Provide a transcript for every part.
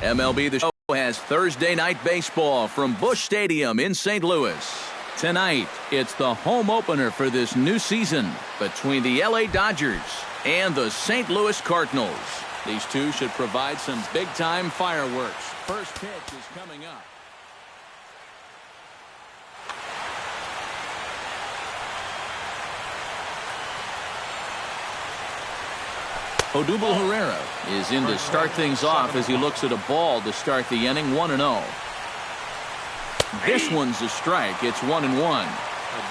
MLB The Show has Thursday night baseball from Busch Stadium in St. Louis. Tonight, it's the home opener for this new season between the LA Dodgers and the St. Louis Cardinals. These two should provide some big-time fireworks. First pitch is coming up. Odubel Herrera is in to start things off as he looks at a ball to start the inning 1-0. This one's a strike. It's 1-1.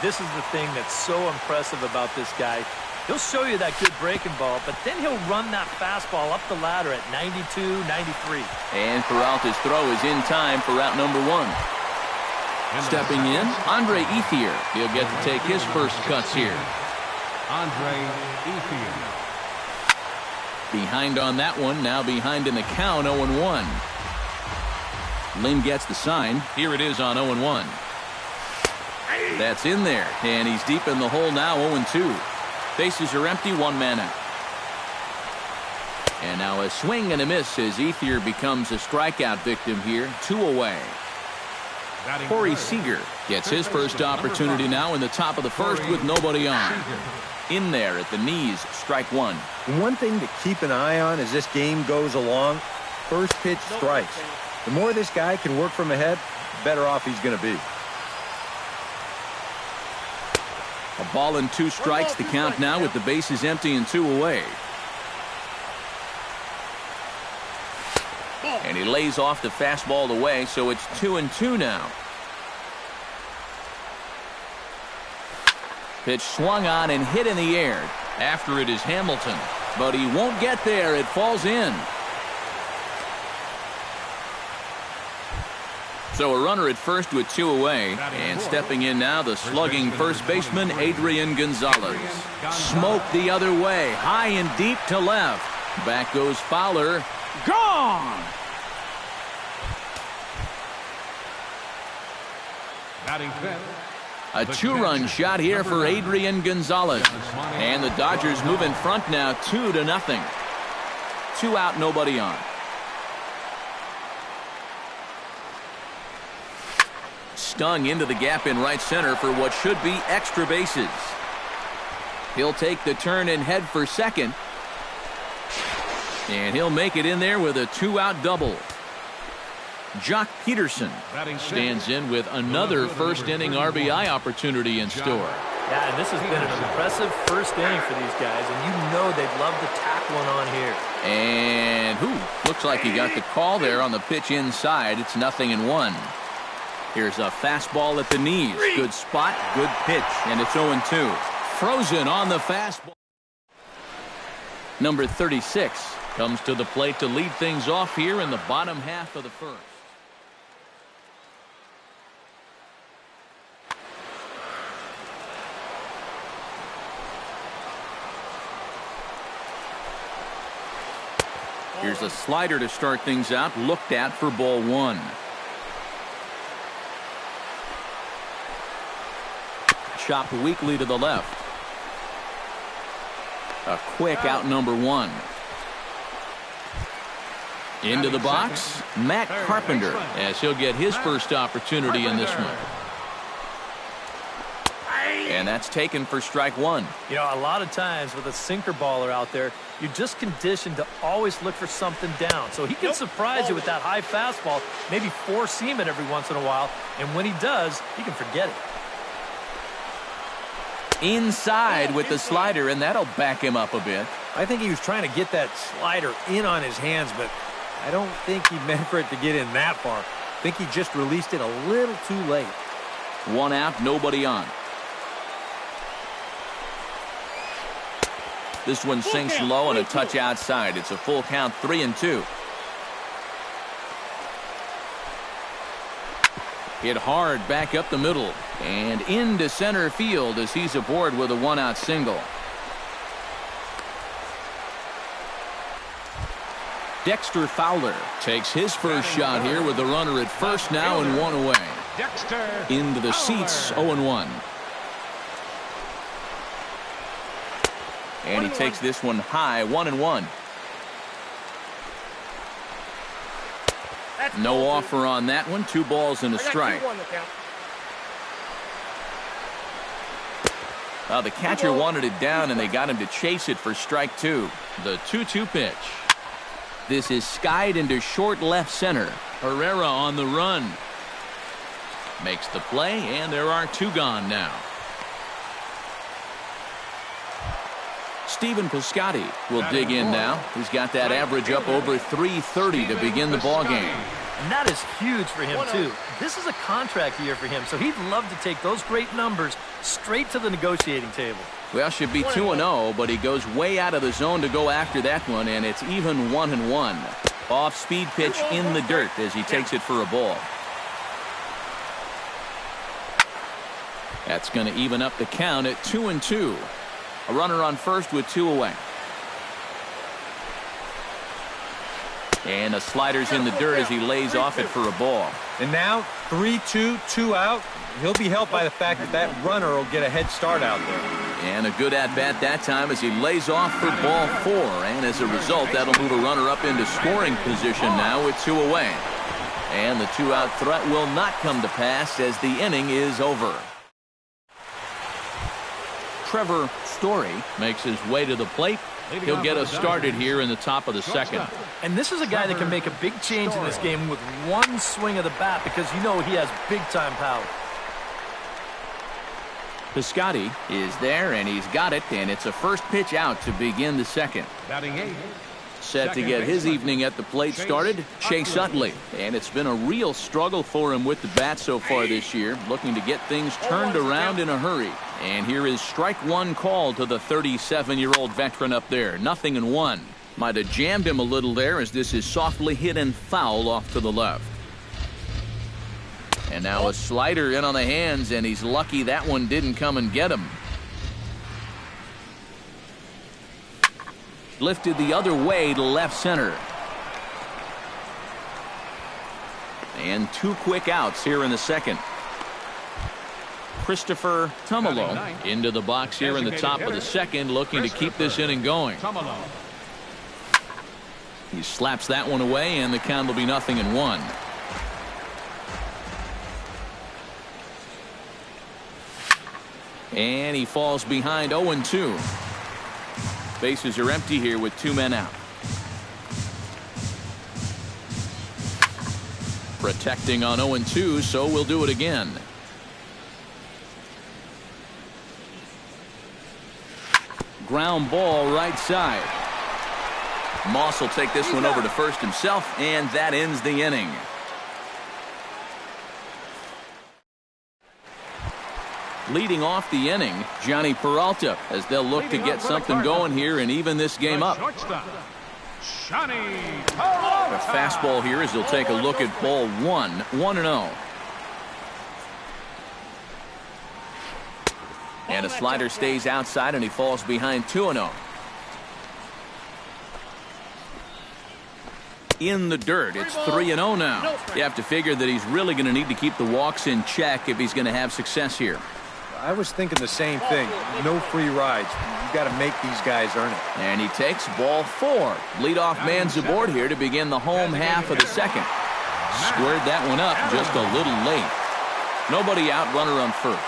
This is the thing that's so impressive about this guy. He'll show you that good breaking ball, but then he'll run that fastball up the ladder at 92, 93. And Peralta's throw is in time for out number one. Stepping in, Andre Ethier. He'll get to take his first cuts here. Andre Ethier. Behind on that one, now behind in the count, 0-1. Lynn gets the sign. Here it is on 0-1. That's in there, and he's deep in the hole now, 0-2. Bases are empty, one man out. And now a swing and a miss as Ethier becomes a strikeout victim here, 2 away. Corey Seager gets his first opportunity now in the top of the first with nobody on. In there at the knees, strike one. One thing to keep an eye on as this game goes along, first pitch strikes. The more this guy can work from ahead, the better off he's going to be. A ball and 2 strikes to count now with the bases empty and 2 away. And he lays off the fastball away, so it's 2-2 now. Pitch swung on and hit in the air. After it is Hamilton, but he won't get there. It falls in. So a runner at first with 2 away, and stepping in now the slugging first baseman Adrian Gonzalez. Smoke the other way, high and deep to left. Back goes Fowler. Gone. Batting fifth. A 2-run shot here for Adrian Gonzalez. And the Dodgers move in front now 2-0. 2 out, nobody on. Stung into the gap in right center for what should be extra bases. He'll take the turn and head for second. And he'll make it in there with a 2-out double. Jock Peterson stands in with another first-inning RBI opportunity in store. Yeah, and this has been an impressive first inning for these guys, and you know they'd love to tack one on here. And looks like he got the call there on the pitch inside. It's 0-1. Here's a fastball at the knees. Good spot, good pitch, and it's 0-2. Frozen on the fastball. Number 36 comes to the plate to lead things off here in the bottom half of the first. Here's a slider to start things out, looked at for ball one. Chopped weakly to the left. A quick out number one. Into the box, Matt Carpenter, as he'll get his first opportunity in this one. And that's taken for strike one. You know, a lot of times with a sinker baller out there, you're just conditioned to always look for something down. So he can surprise you with that high fastball, maybe four seam it every once in a while. And when he does, you can forget it. Inside with the slider, and that'll back him up a bit. I think he was trying to get that slider in on his hands, but I don't think he meant for it to get in that far. I think he just released it a little too late. One out, nobody on. This one sinks low and a touch outside. It's a full count, 3-2. Hit hard back up the middle and into center field as he's aboard with a one-out single. Dexter Fowler takes his first shot here with the runner at first now and one away. Into the seats, 0-1. And he takes this one high, 1-1. No offer on that one. 2 balls and a strike. The catcher wanted it down, and they got him to chase it for strike 2. The 2-2 pitch. This is skied into short left center. Herrera on the run. Makes the play, and there are 2 gone now. Stephen Piscotty will dig in now. He's got that average up over 330 to begin the ballgame. And that is huge for him, too. This is a contract year for him, so he'd love to take those great numbers straight to the negotiating table. Well, should be 2-0, but he goes way out of the zone to go after that one, and it's even 1-1. Off-speed pitch in the dirt as he takes it for a ball. That's going to even up the count at 2-2. A runner on first with 2 away. And the slider's in the dirt as he lays off it for a ball. And now 3-2, 2 out. He'll be helped by the fact that that runner will get a head start out there. And a good at-bat that time as he lays off for ball 4. And as a result, that'll move a runner up into scoring position now with 2 away. And the 2-out threat will not come to pass as the inning is over. Trevor Story makes his way to the plate. He'll get us started here in the top of the second. And this is a guy that can make a big change in this game with one swing of the bat because you know he has big-time power. Piscotty is there, and he's got it, and it's a first pitch out to begin the second. Batting 8. Set to get his evening at the plate started, Chase Utley. And it's been a real struggle for him with the bat so far this year, looking to get things turned around in a hurry. And here is strike 1 call to the 37-year-old veteran up there. 0-1. Might have jammed him a little there as this is softly hit and foul off to the left. And now a slider in on the hands, and he's lucky that one didn't come and get him. Lifted the other way to left center. And 2 quick outs here in the second. Christopher Tumalo into the box here in the top of the second, looking to keep this inning going. He slaps that one away, and the count will be 0-1. And he falls behind 0-2. Bases are empty here with 2 men out. Protecting on 0-2, so we'll do it again. Ground ball right side. Moss will take this one over to first himself, and that ends the inning. Leading off the inning, Johnny Peralta, as they'll look to get something going here and even this game up. A fastball here as he'll take a look at ball 1, 1-0. And a slider stays outside, and he falls behind 2-0. In the dirt, it's 3-0 now. You have to figure that he's really going to need to keep the walks in check if he's going to have success here. I was thinking the same thing. No free rides. You got to make these guys earn it. And he takes ball 4. Leadoff man's aboard here to begin the home half of the second. Squared that one up just a little late. Nobody out, runner on first.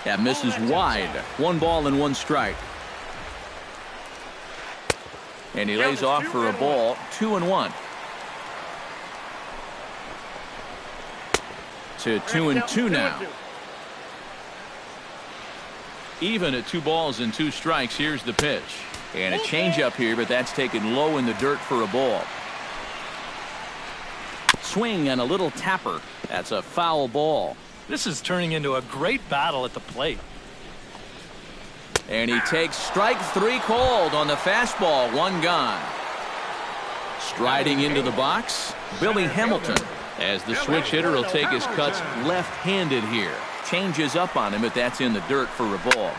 That misses wide. 1 ball and 1 strike. And he lays off for a ball. 2-1. To 2-2 now. Even at 2 balls and 2 strikes. Here's the pitch. And a changeup here, but that's taken low in the dirt for a ball. Swing and a little tapper. That's a foul ball. This is turning into a great battle at the plate. And he takes strike 3 called on the fastball. 1 gone. Striding into the box, Billy Hamilton. As the switch hitter will take his cuts left-handed here. Changes up on him, but that's in the dirt for a ball.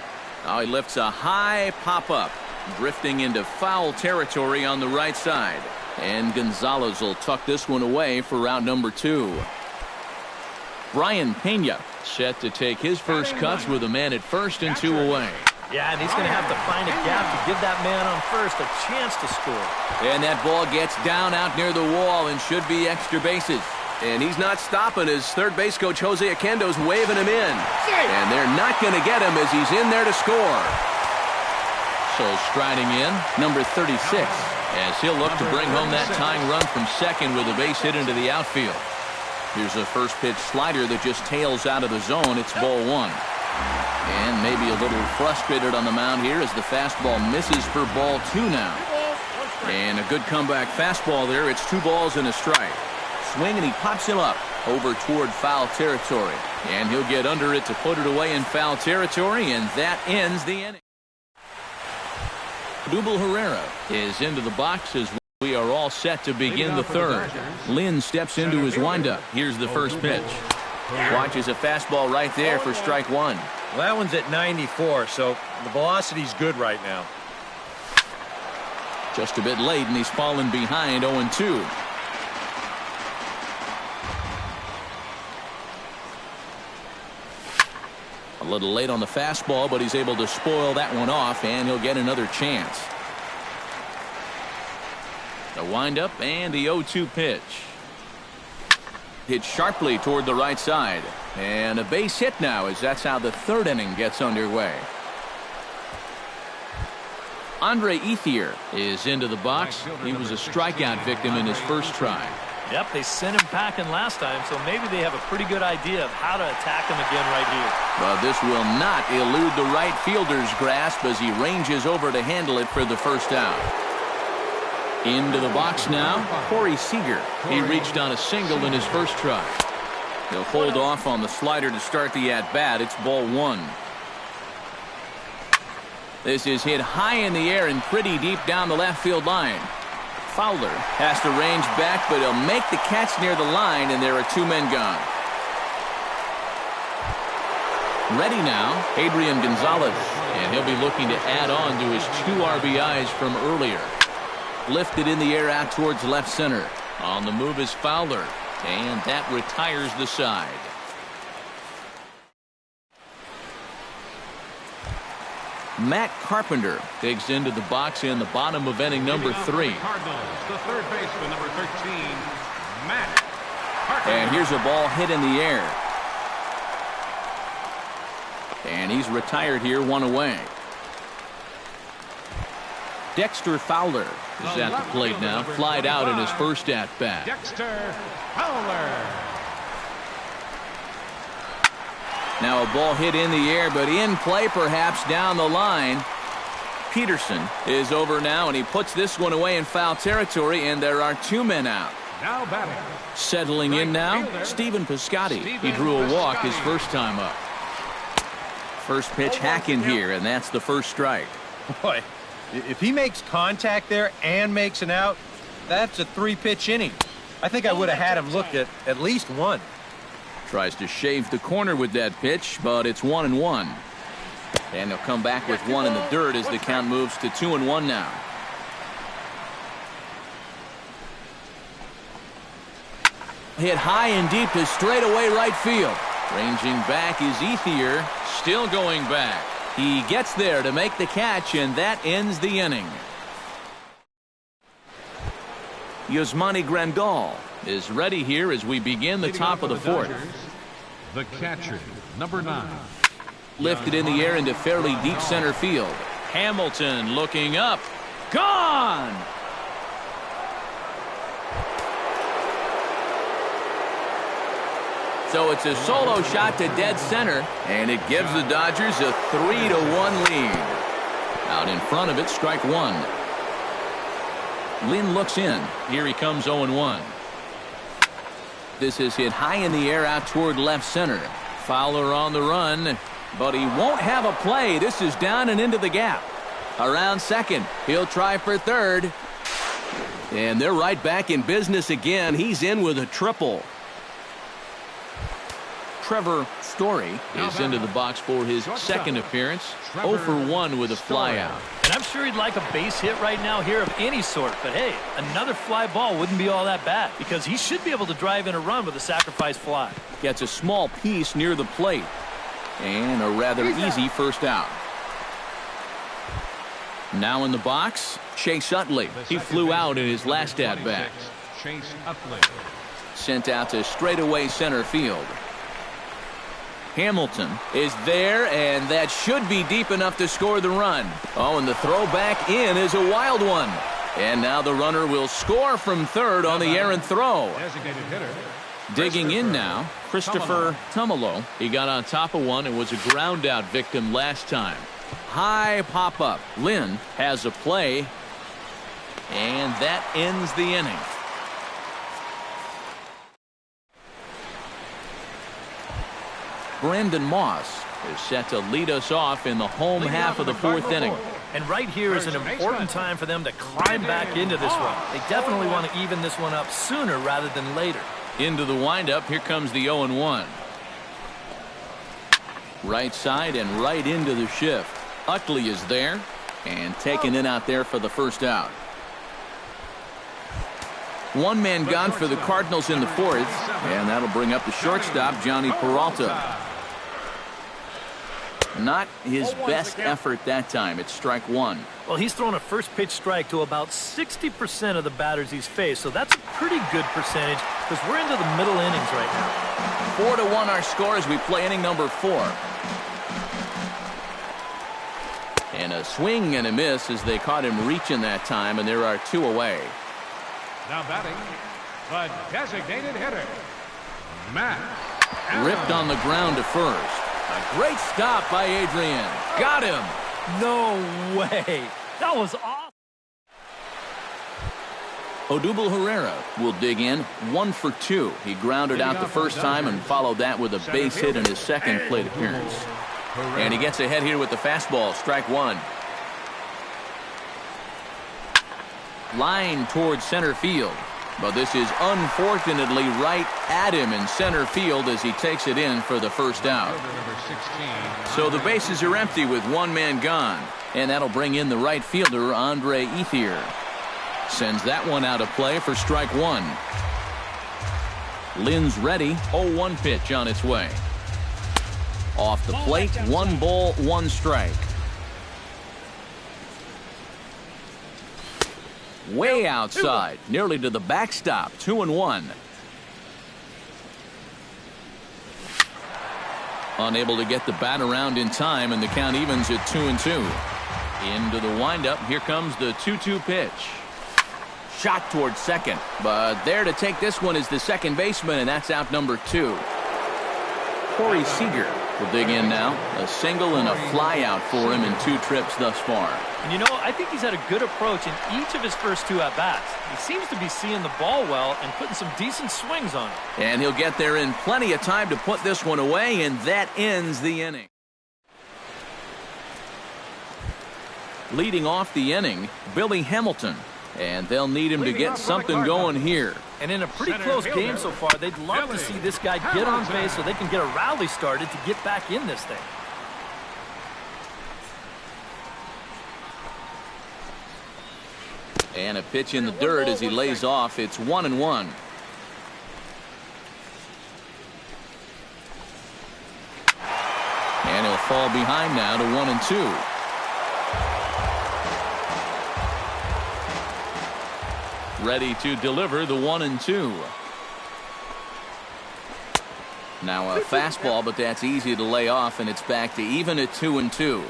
Now he lifts a high pop-up, drifting into foul territory on the right side. And Gonzalez will tuck this one away for round number 2. Brian Pena set to take his first cuts with a man at first and 2 away. Yeah, and he's going to have to find a gap to give that man on first a chance to score. And that ball gets down out near the wall and should be extra bases. And he's not stopping as third base coach Jose Oquendo's waving him in. And they're not going to get him as he's in there to score. So striding in, number 36, as he'll look to bring home that tying run from second with a base hit into the outfield. Here's a first pitch slider that just tails out of the zone. It's ball one. And maybe a little frustrated on the mound here as the fastball misses for ball two now. And a good comeback fastball there. It's 2 balls and a strike. Swing, and he pops him up over toward foul territory. And he'll get under it to put it away in foul territory, and that ends the inning. Odubel Herrera is into the box as we are all set to begin the third. Lynn steps into his windup. Here's the first pitch. Watches a fastball right there for strike one. Well, that one's at 94, so the velocity's good right now. Just a bit late, and he's fallen behind 0-2. A little late on the fastball, but he's able to spoil that one off, and he'll get another chance. The windup and the 0-2 pitch. Hit sharply toward the right side. And a base hit now, as that's how the third inning gets underway. Andre Ethier is into the box. He was a strikeout victim in his first try. Yep, they sent him packing last time, so maybe they have a pretty good idea of how to attack him again right here. But this will not elude the right fielder's grasp as he ranges over to handle it for the first out. Into the box now, Corey Seager. He reached on a single in his first try. He'll hold off on the slider to start the at-bat. It's ball one. This is hit high in the air and pretty deep down the left field line. Fowler has to range back, but he'll make the catch near the line, and there are 2 men gone. Ready now, Adrian Gonzalez, and he'll be looking to add on to his 2 RBIs from earlier. Lifted in the air out towards left center. On the move is Fowler, and that retires the side. Matt Carpenter digs into the box in the bottom of inning number 3. Cardinals, the third baseman, number 13, Matt Carpenter. And here's a ball hit in the air. And he's retired here, 1 away. Dexter Fowler is at the plate now, flied out in his first at-bat. Dexter Fowler. Now a ball hit in the air, but in play perhaps down the line. Peterson is over now, and he puts this one away in foul territory, and there are 2 men out. Now batting. Settling in now, Stephen Piscotty. He drew a walk his first time up. First pitch hacking here, and that's the first strike. Boy, if he makes contact there and makes an out, that's a 3-pitch inning. I think I would have had him look at least 1. Tries to shave the corner with that pitch, but it's 1-1. And he'll come back with 1 in the dirt as the count moves to 2-1 now. Hit high and deep to straightaway right field. Ranging back is Ethier, still going back. He gets there to make the catch, and that ends the inning. Yasmani Grandal is ready here as we begin the top of the 4th. The catcher, number 9. Lifted in the air into fairly deep center field. Hamilton looking up. Gone! So it's a solo shot to dead center, and it gives the Dodgers a 3-1 lead. Out in front of it, strike 1. Lynn looks in. Here he comes 0-1. This is hit high in the air out toward left center. Fowler on the run, but he won't have a play. This is down and into the gap. Around second, he'll try for third. And they're right back in business again. He's in with a triple. Trevor Story is into the box for his second appearance. 0 for 1 with a flyout. And I'm sure he'd like a base hit right now here of any sort. But hey, another fly ball wouldn't be all that bad because he should be able to drive in a run with a sacrifice fly. Gets a small piece near the plate. And a rather easy first out. Now in the box, Chase Utley. He flew out in his last at-bat. Chase Utley. Sent out to straightaway center field. Hamilton is there, and that should be deep enough to score the run. Oh, and the throw back in is a wild one. And now the runner will score from third on the errant throw. Designated hitter. Digging in now, Christopher Tumalo. He got on top of one and was a ground out victim last time. High pop-up. Lynn has a play, and that ends the inning. Brandon Moss is set to lead us off in the home half of the fourth inning. And right here is an important time for them to climb back into this one. They definitely want to even this one up sooner rather than later. Into the windup, here comes the 0-1. Right side and right into the shift. Utley is there and taken in out there for the first out. One man gone for the Cardinals in the fourth, and that'll bring up the shortstop, Johnny Peralta. Not his best effort that time. It's strike one. Well, he's thrown a first pitch strike to about 60% of the batters he's faced, so that's a pretty good percentage because we're into the middle innings right now. 4-1 our score as we play inning number 4. And a swing and a miss as they caught him reaching that time, and there are 2 away. Now batting, the designated hitter, Matt. Ripped on the ground to first. A great stop by Adrian. Got him. No way. That was awesome. Odubel Herrera will dig in 1 for 2. He grounded out the first time and followed that with a base hit in his second plate appearance. And he gets ahead here with the fastball. Strike one. Line towards center field. But this is unfortunately right at him in center field as he takes it in for the first out. So the bases are empty with one man gone. And that'll bring in the right fielder, Andre Ethier. Sends that one out of play for strike one. Lynn's ready. 0-1 pitch on its way. Off the plate, 1 ball, 1 strike. Way outside, nearly to the backstop. 2-1. Unable to get the bat around in time, and the count evens at 2-2. Into the windup, here comes the 2-2 pitch. Shot towards second, but there to take this one is the second baseman, and that's out number 2. Corey Seager will dig in now. A single and a fly out for him in 2 trips thus far. And you know, I think he's had a good approach in each of his first 2 at-bats. He seems to be seeing the ball well and putting some decent swings on it. And he'll get there in plenty of time to put this one away, and that ends the inning. Leading off the inning, Billy Hamilton. And they'll need him to get something going here. And in a pretty close game so far, they'd love to see this guy get on base so they can get a rally started to get back in this thing. And a pitch in the dirt as he lays off. It's 1-1. And he'll fall behind now to 1-2. Ready to deliver the 1-2. Now a fastball, but that's easy to lay off, and it's back to even at 2-2.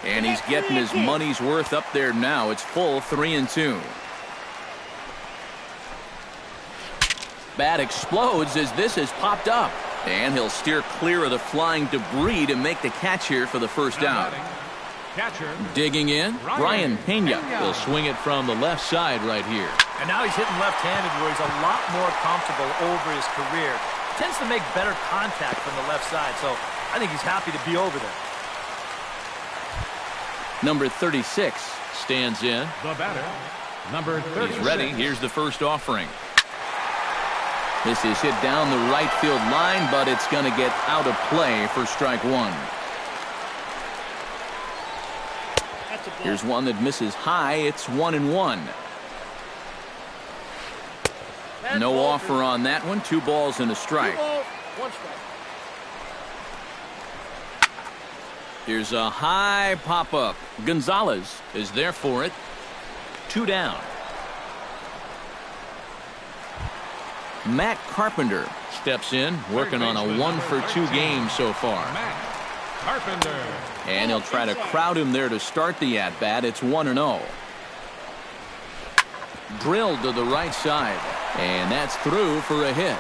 And he's getting his money's worth up there now. It's full 3-2. Bat explodes as this has popped up. And he'll steer clear of the flying debris to make the catch here for the first out. Catcher. Digging in, Brian Pena. He'll swing it from the left side right here. And now he's hitting left-handed where he's a lot more comfortable over his career. Tends to make better contact from the left side, so I think he's happy to be over there. Number 36 stands in. The batter, number 36. He's ready. Here's the first offering. This is hit down the right field line, but it's going to get out of play for strike one. Here's one that misses high. It's 1-1. No offer on that one. 2 balls and a strike. Here's a high pop-up. Gonzalez is there for it. 2 down. Matt Carpenter steps in, working on a 1-for-2 game so far. Carpenter. And he'll try to crowd him there to start the at-bat. It's 1-0. Drilled to the right side. And that's through for a hit.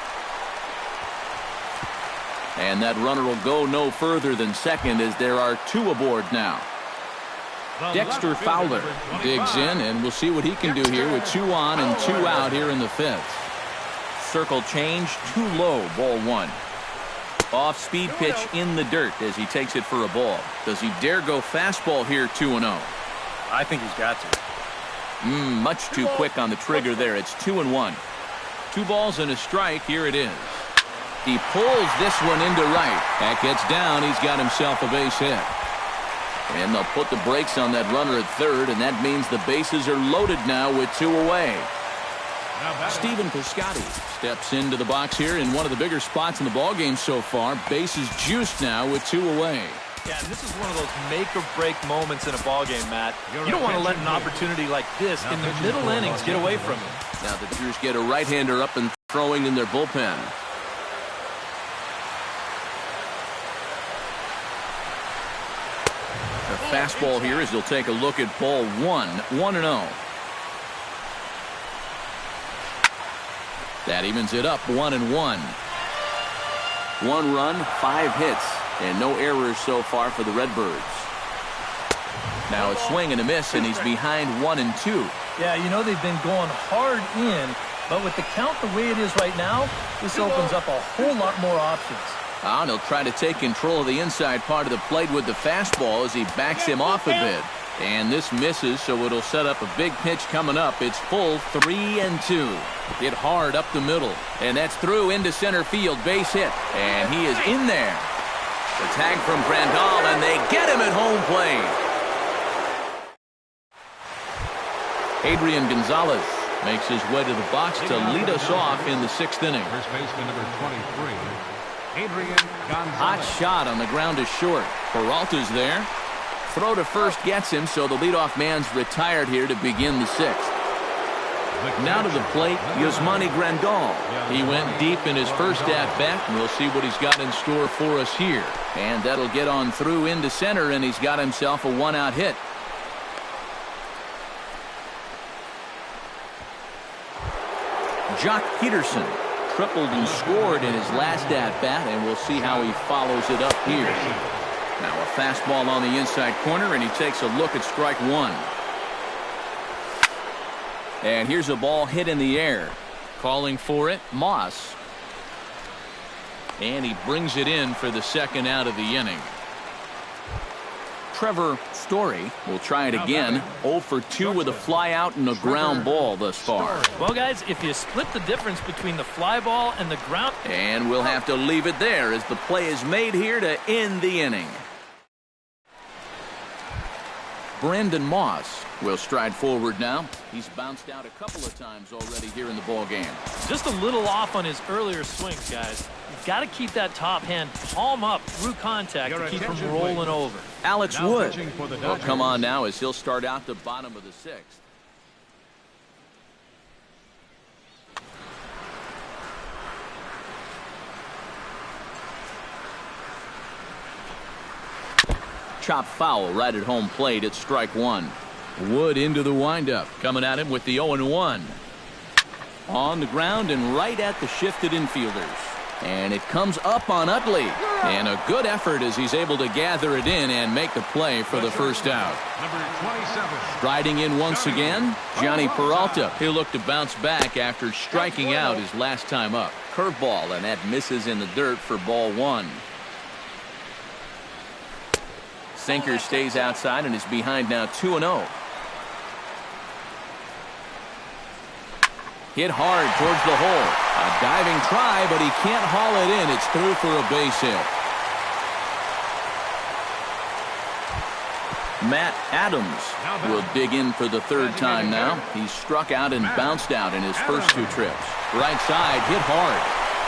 And that runner will go no further than second as there are 2 aboard now. Dexter Fowler digs in, and we'll see what he can do here with 2 on and 2 out here in the 5th. Circle change, too low, ball 1. Off-speed pitch in the dirt as he takes it for a ball. Does he dare go fastball here 2-0? I think he's got to. Much too quick on the trigger there. It's 2-1. 2 balls and a strike. Here it is. He pulls this one into right. That gets down. He's got himself a base hit. And they'll put the brakes on that runner at third, and that means the bases are loaded now with 2 away. Stephen Piscotty steps into the box here in one of the bigger spots in the ballgame so far. Bases juiced now with 2 away. Yeah, and this is one of those make-or-break moments in a ballgame, Matt. You don't want to let an opportunity like this in the middle innings get away from you. Now the Dodgers get a right-hander up and throwing in their bullpen. A fastball here as he'll take a look at ball 1, 1-0. That evens it up 1-1. 1 run, 5 hits, and no errors so far for the Redbirds. Now it's swing and a miss, and he's behind 1-2. Yeah, you know they've been going hard in, but with the count the way it is right now, this opens up a whole lot more options. And he'll try to take control of the inside part of the plate with the fastball as he backs him off a bit. And this misses, so it'll set up a big pitch coming up. It's full 3-2. Hit hard up the middle. And that's through into center field. Base hit. And he is in there. The tag from Grandal, and they get him at home plate. Adrian Gonzalez makes his way to the box to lead us off in the 6th inning. First baseman number 23, Adrian Gonzalez. Hot shot on the ground is short. Peralta's there. Throw to first gets him, so the leadoff man's retired here to begin the 6th. Now to the plate, Yasmani Grandal. He went deep in his first at-bat, and we'll see what he's got in store for us here. And that'll get on through into center, and he's got himself a 1-out hit. Jock Peterson tripled and scored in his last at-bat, and we'll see how he follows it up here. Now a fastball on the inside corner, and he takes a look at strike 1. And here's a ball hit in the air. Calling for it, Moss. And he brings it in for the 2nd out of the inning. Trevor Story will try it again. 0 for 2 with a fly out and a ground ball thus far. Well, guys, if you split the difference between the fly ball and the ground... And we'll have to leave it there as the play is made here to end the inning. Brandon Moss will stride forward now. He's bounced out a couple of times already here in the ball game. Just a little off on his earlier swings, guys. You've got to keep that top hand palm up through contact to keep him rolling over. Alex Wood will come on now as he'll start out the bottom of the 6th. Chop foul right at home plate at strike 1. Wood into the windup, coming at him with the 0-1. On the ground and right at the shifted infielders. And it comes up on Utley. And a good effort as he's able to gather it in and make the play for the 1st out. Number 27. Striding in once again, Johnny Peralta. He'll look to bounce back after striking out his last time up. Curveball, and that misses in the dirt for ball 1. Sinker stays outside and is behind now 2-0. Hit hard towards the hole. A diving try, but he can't haul it in. It's through for a base hit. Matt Adams will dig in for the 3rd time now. He's struck out and bounced out in his first 2 trips. Right side, hit hard.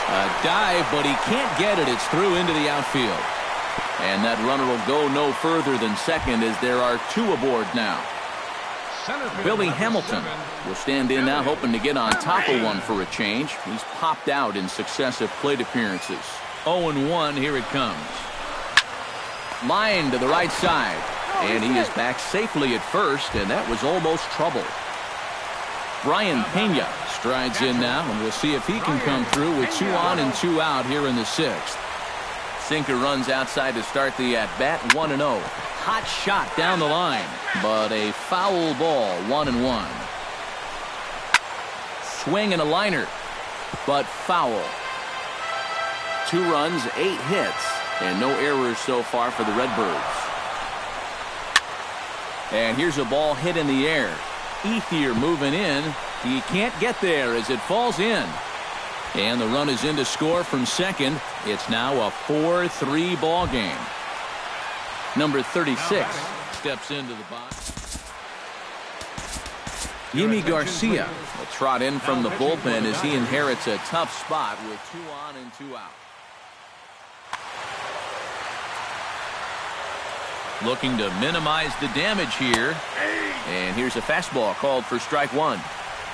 A dive, but he can't get it. It's through into the outfield. And that runner will go no further than second as there are two aboard now. Billy Hamilton will stand in now, hoping to get on top of one for a change. He's popped out in successive plate appearances. 0-1, here it comes. Line to the right side. And he is back safely at first, and that was almost trouble. Brian Pena strides in now, and we'll see if he can come through with 2 on and 2 out here in the 6th. Sinker runs outside to start the at-bat, 1-0. Hot shot down the line, but a foul ball, 1-1. Swing and a liner, but foul. 2 runs, 8 hits, and no errors so far for the Redbirds. And here's a ball hit in the air. Ethier moving in. He can't get there as it falls in. And the run is in to score from second. It's now a 4-3 ball game. Number 36 steps into the box. Yimi Garcia will trot in from the bullpen as he inherits a tough spot with 2 on and 2 out. Looking to minimize the damage here. And here's a fastball called for strike 1.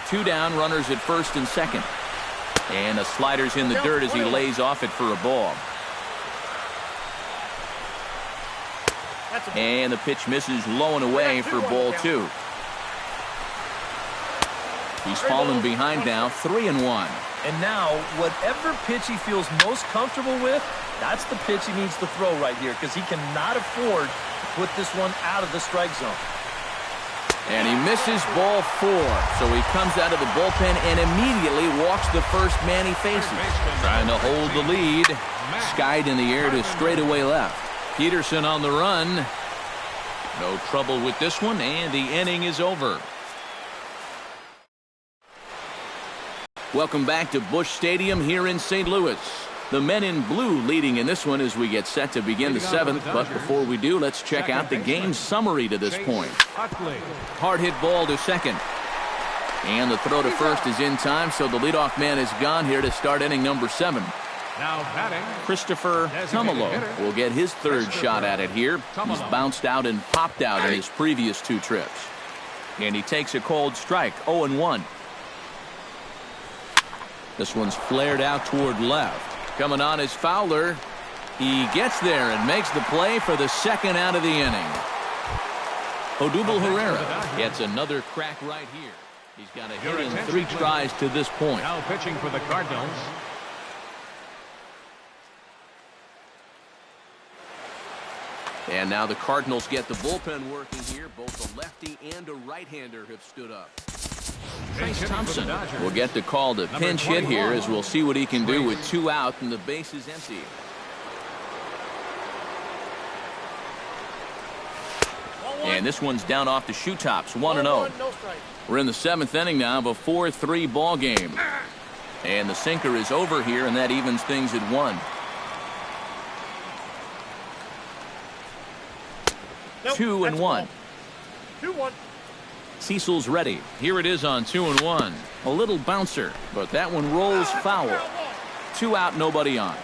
2 down, runners at first and second. And a slider's in the dirt as he lays off it for a ball. And the pitch misses low and away for ball 2. He's fallen behind now, 3-1. And now, whatever pitch he feels most comfortable with, that's the pitch he needs to throw right here, because he cannot afford to put this one out of the strike zone. And he misses ball 4, so he comes out of the bullpen and immediately walks the first man he faces. Trying to hold the lead. Skied in the air to straightaway left. Peterson on the run. No trouble with this one, and the inning is over. Welcome back to Busch Stadium here in St. Louis. The men in blue leading in this one as we get set to begin the 7th. But before we do, let's check out the game summary to this point. Hard hit ball to second. And the throw to first is in time, so the leadoff man is gone here to start inning number 7. Now batting, Christopher Tumalo will get his third shot at it here. He's bounced out and popped out in his previous 2 trips. And he takes a cold strike, 0-1. This one's flared out toward left. Coming on is Fowler. He gets there and makes the play for the second out of the inning. Odubel Herrera gets another crack right here. He's got a hit in 3 tries to this point. now pitching for the Cardinals. And now the Cardinals get the bullpen working here. Both a lefty and a right-hander have stood up. Trace Thompson will get the call to pinch hit here as we'll see what he can do with 2 out and the base is empty. And this one's down off the shoe tops, 1-0. We're in the 7th inning now of a 4-3 ball game. And the sinker is over here, and that evens things at 1. 2-1. 2-1. Cecil's ready. Here it is on 2-1. A little bouncer, but that one rolls foul. 2 out, nobody on.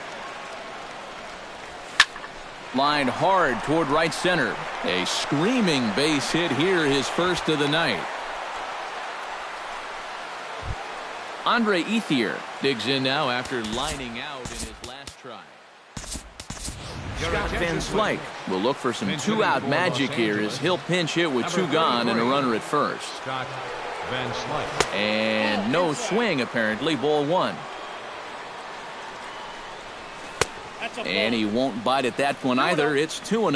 Lined hard toward right center. A screaming base hit here, his first of the night. Andre Ethier digs in now after lining out in his last try. Scott Van Slyke will look for some 2-out magic here as he'll pinch hit with 2 gone and a runner at first. Scott Van Slyke. And no swing apparently, ball 1. And he won't bite at that one either. It's 2-0.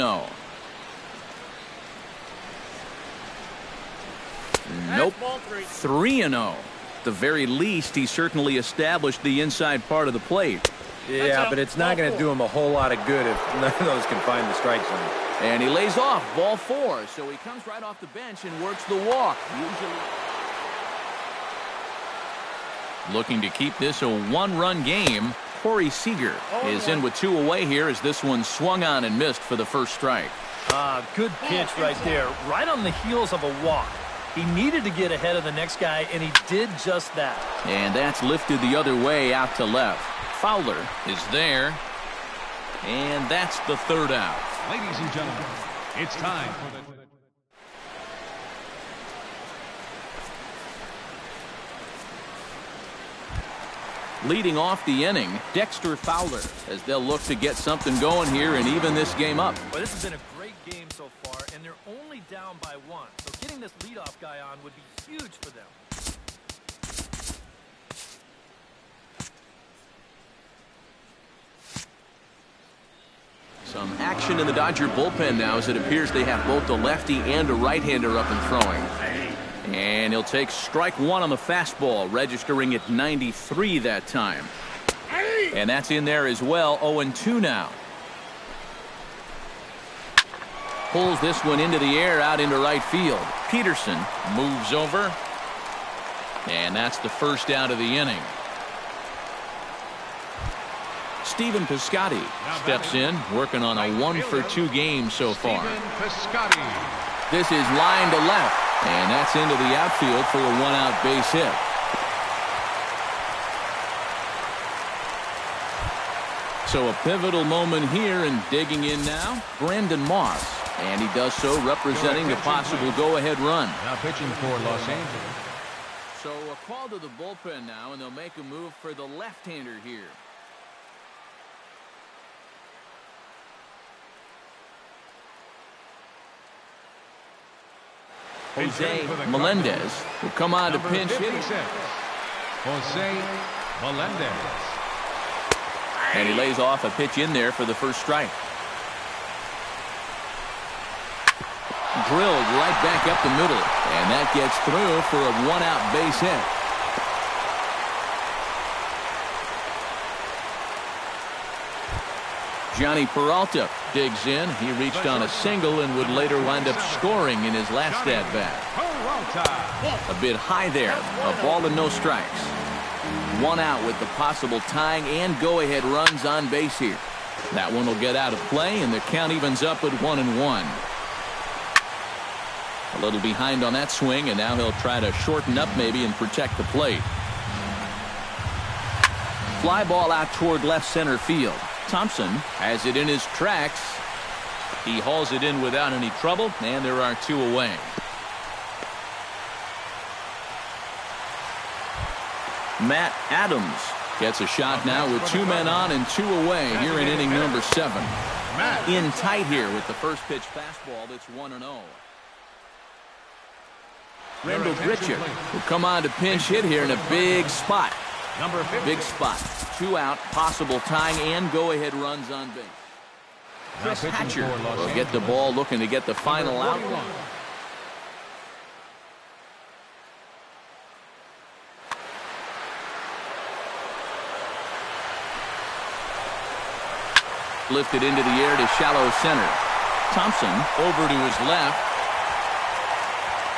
Nope. 3-0. At the very least, he certainly established the inside part of the plate. Yeah, but it's not going to do him a whole lot of good if none of those can find the strike zone. And he lays off, ball 4. So he comes right off the bench and works the walk. Looking to keep this a 1-run game. Corey Seager is in with 2 away here as this one swung on and missed for the first strike. Good pitch right there, right on the heels of a walk. He needed to get ahead of the next guy, and he did just that. And that's lifted the other way out to left. Fowler is there. And that's the third out. Ladies and gentlemen, it's time for the... Leading off the inning, Dexter Fowler, as they'll look to get something going here and even this game up. Well, this has been a great game so far, and they're only down by 1. So getting this leadoff guy on would be huge for them. Some action in the Dodger bullpen now, as it appears they have both a lefty and a right-hander up and throwing. And he'll take strike 1 on the fastball, registering at 93 that time. And that's in there as well. 0-2 now. Pulls this one into the air, out into right field. Peterson moves over. And that's the first out of the inning. Stephen Piscotty steps in, working on a 1-for-2 game so far. This is line to left, and that's into the outfield for a 1-out base hit. So a pivotal moment here, and digging in now, Brandon Moss. And he does so representing the possible go-ahead run. Now pitching for Los Angeles. So a call to the bullpen now, and they'll make a move for the left-hander here. Jose Melendez will come on to pinch hit. Jose Melendez. And he lays off a pitch in there for the first strike. Drilled right back up the middle. And that gets through for a 1-out base hit. Johnny Peralta digs in. He reached on a single and would later wind up scoring in his last at-bat. A bit high there. A ball and no strikes. 1 out with the possible tying and go-ahead runs on base here. That one will get out of play, and the count evens up at 1-1. A little behind on that swing, and now he'll try to shorten up maybe and protect the plate. Fly ball out toward left center field. Thompson has it in his tracks. He hauls it in without any trouble, and there are 2 away. Matt Adams gets a shot now with 2 men on and 2 away here in inning number 7. In tight here with the first pitch fastball that's 1-0. Randall Grichuk will come on to pinch hit here in a big spot. Big spot. 2 out, possible tying and go-ahead runs on base. Chris Hatcher will get the ball, looking to get the final out. Lifted into the air to shallow center. Thompson over to his left.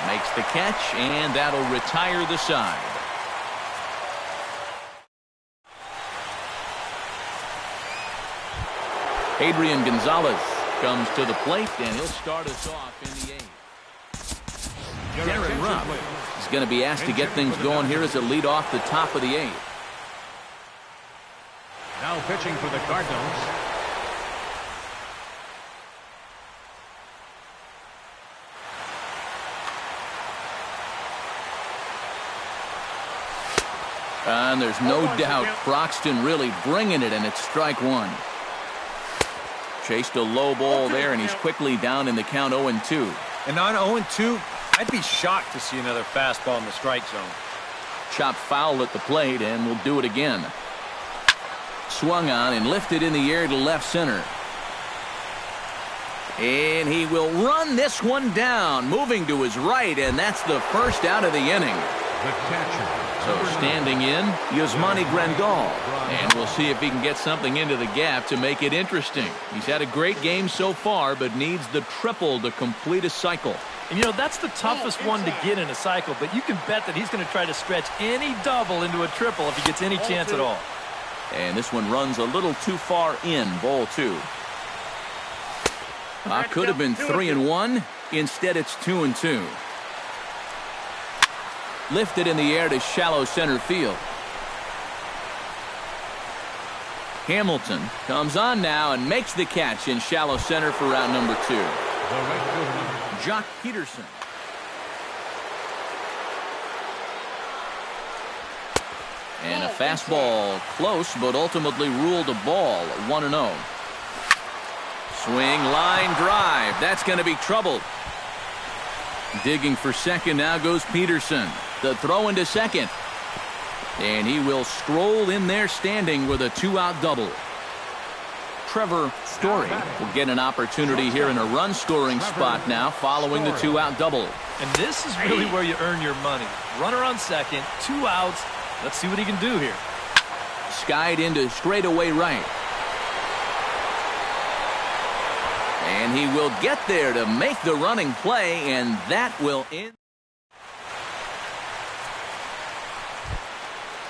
Makes the catch, and that'll retire the side. Adrian Gonzalez comes to the plate, and he'll start us off in the 8th. Darren Rupp is going to be asked to get things going here as a lead off the top of the 8th. Now pitching for the Cardinals. And there's no doubt Broxton really bringing it, and it's strike 1. Chased a low ball there, and he's quickly down in the count 0-2. And on 0-2, I'd be shocked to see another fastball in the strike zone. Chopped foul at the plate, and we'll do it again. Swung on and lifted in the air to left center. And he will run this one down, moving to his right, and that's the first out of the inning. The catcher. So standing in, Yasmani Grandal. And we'll see if he can get something into the gap to make it interesting. He's had a great game so far, but needs the triple to complete a cycle. And, you know, that's the toughest one to get in a cycle, but you can bet that he's going to try to stretch any double into a triple if he gets any chance at all. And this one runs a little too far in, ball 2. Could have been 3-1. Instead, it's 2-2. Lifted in the air to shallow center field. Hamilton comes on now and makes the catch in shallow center for route number 2. The right fielder, Jock Peterson. And a fastball close, but ultimately ruled a ball, 1-0. Swing, line drive. That's going to be trouble. Digging for second now goes Peterson. The throw into second. And he will stroll in there standing with a 2-out double. Trevor Story will get an opportunity here in a run-scoring spot now following the 2-out double. And this is really where you earn your money. Runner on second, 2 outs. Let's see what he can do here. Skied into straightaway right. And he will get there to make the running play, and that will end.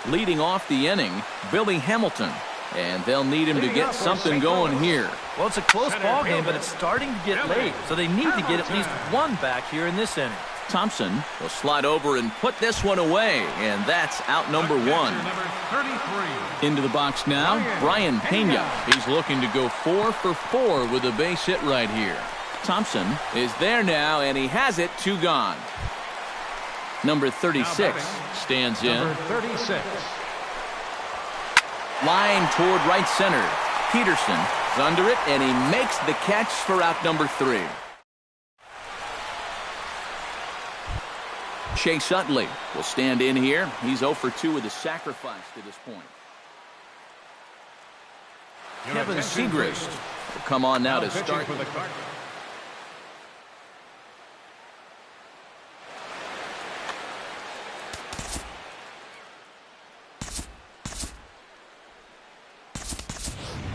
Leading off the inning, Billy Hamilton. And they'll need him to get something going here. Well, it's a close ball game, but it's starting to get late, so they need to get at least one back here in this inning. Thompson will slide over and put this one away, and that's out number 1. number 33. Into the box now, Brian Pena. He's looking to go 4 for 4 with a base hit right here. Thompson is there now, and he has it, 2 gone. Number 36 stands in. Number 36. Line toward right center. Peterson is under it, and he makes the catch for out number 3. Chase Utley will stand in here. He's 0 for 2 with a sacrifice to this point. Kevin Segrist will come on now to start. For the Cardinals.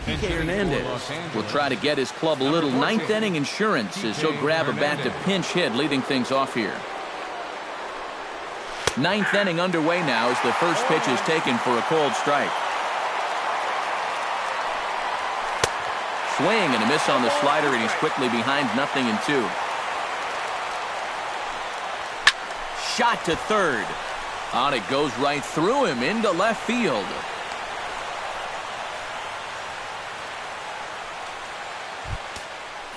Kike Hernandez will try to get his club a little ninth inning insurance as he'll grab a bat to pinch hit, leading things off here. Ninth inning underway now as the first pitch is taken for a cold strike. Swing and a miss on the slider, and he's quickly behind 0-2. Shot to third. On it goes right through him into left field.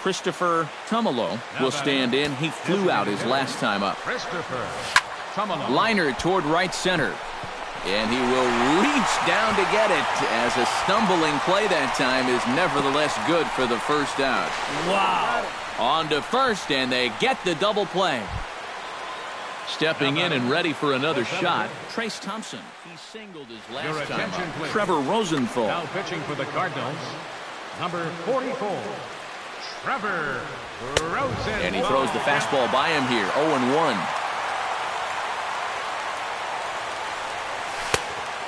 Christopher Tumalo will stand in. He flew out his last time up. Christopher Tumalo. Liner toward right center. And he will reach down to get it, as a stumbling play that time is nevertheless good for the first out. Wow. On to first, and they get the double play. Stepping in and ready for another shot, Trace Thompson. He singled his last time up. Trevor Rosenthal. Now pitching for the Cardinals, number 44, Trevor Rosenthal. And he throws the fastball by him here, 0-1.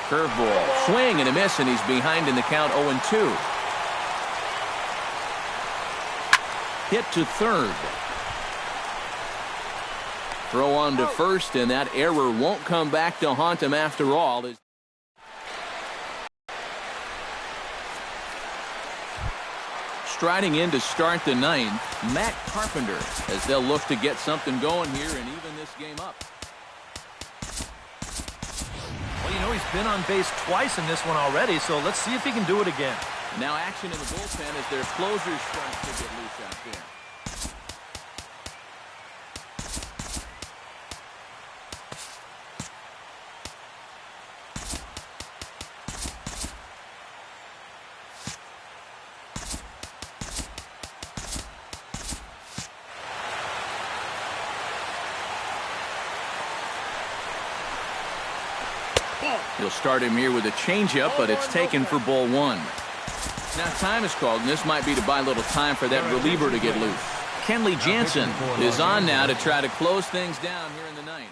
Curveball, swing and a miss, and he's behind in the count, 0-2. Hit to third. Throw on to first, and that error won't come back to haunt him after all. Striding in to start the ninth, Matt Carpenter, as they'll look to get something going here and even this game up. Well, you know, he's been on base twice in this one already, so let's see if he can do it again. Now action in the bullpen as their closers start to get loose out there. He'll start him here with a changeup, but it's taken for ball 1. Now time is called, and this might be to buy a little time for that reliever to get loose. Kenley Jansen is on now to try to close things down here in the ninth.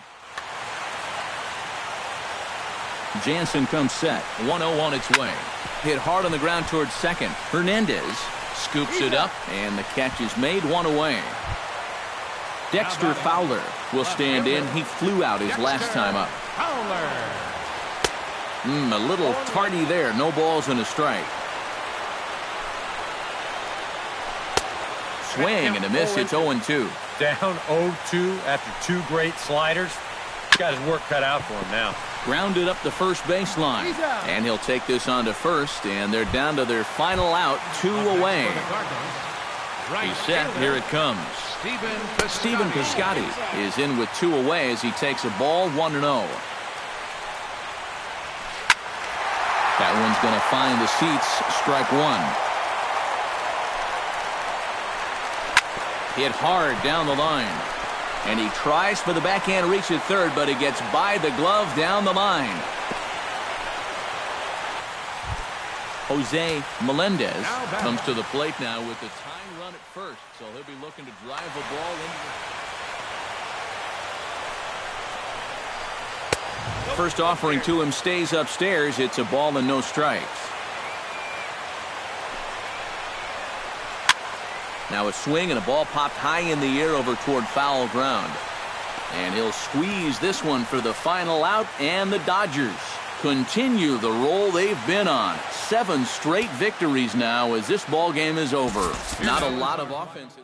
Jansen comes set, 1-0 on its way. Hit hard on the ground towards second. Hernandez scoops it up, and the catch is made, 1 away. Dexter Fowler will stand in. He flew out his last time up. Fowler. A little tardy there. No balls and a strike. Swing and a miss. It's 0-2. Down 0-2 after 2 great sliders. He's got his work cut out for him now. Grounded up the first baseline. And he'll take this on to first, and they're down to their final out, 2 away. He's set. Here it comes. Stephen Piscotty is in with 2 away as he takes a ball 1-0. That one's going to find the seats. Strike 1. Hit hard down the line. And he tries for the backhand reach at third, but he gets by the glove down the line. Jose Melendez comes to the plate now with the tying run at first, so he'll be looking to drive the ball into the first offering to him stays upstairs. It's a ball and no strikes. Now a swing and a ball popped high in the air over toward foul ground. And he'll squeeze this one for the final out, and the Dodgers continue the roll they've been on. 7 straight victories now as this ball game is over. Not a lot of offense.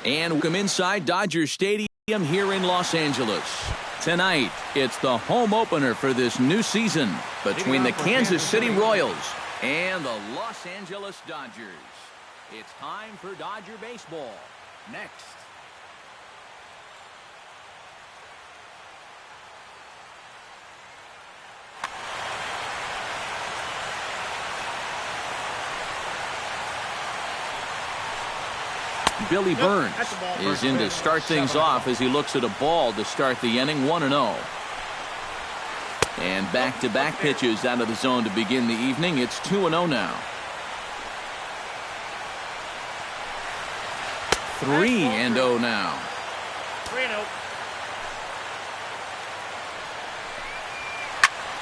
And welcome inside Dodger Stadium here in Los Angeles. Tonight, it's the home opener for this new season between the Kansas City Royals and the Los Angeles Dodgers. It's time for Dodger baseball. Next. Billy Burns is in to start things off as he looks at a ball to start the inning, 1-0. And back-to-back pitches out of the zone to begin the evening. It's 2-0 now. 3-0 now. 3-0.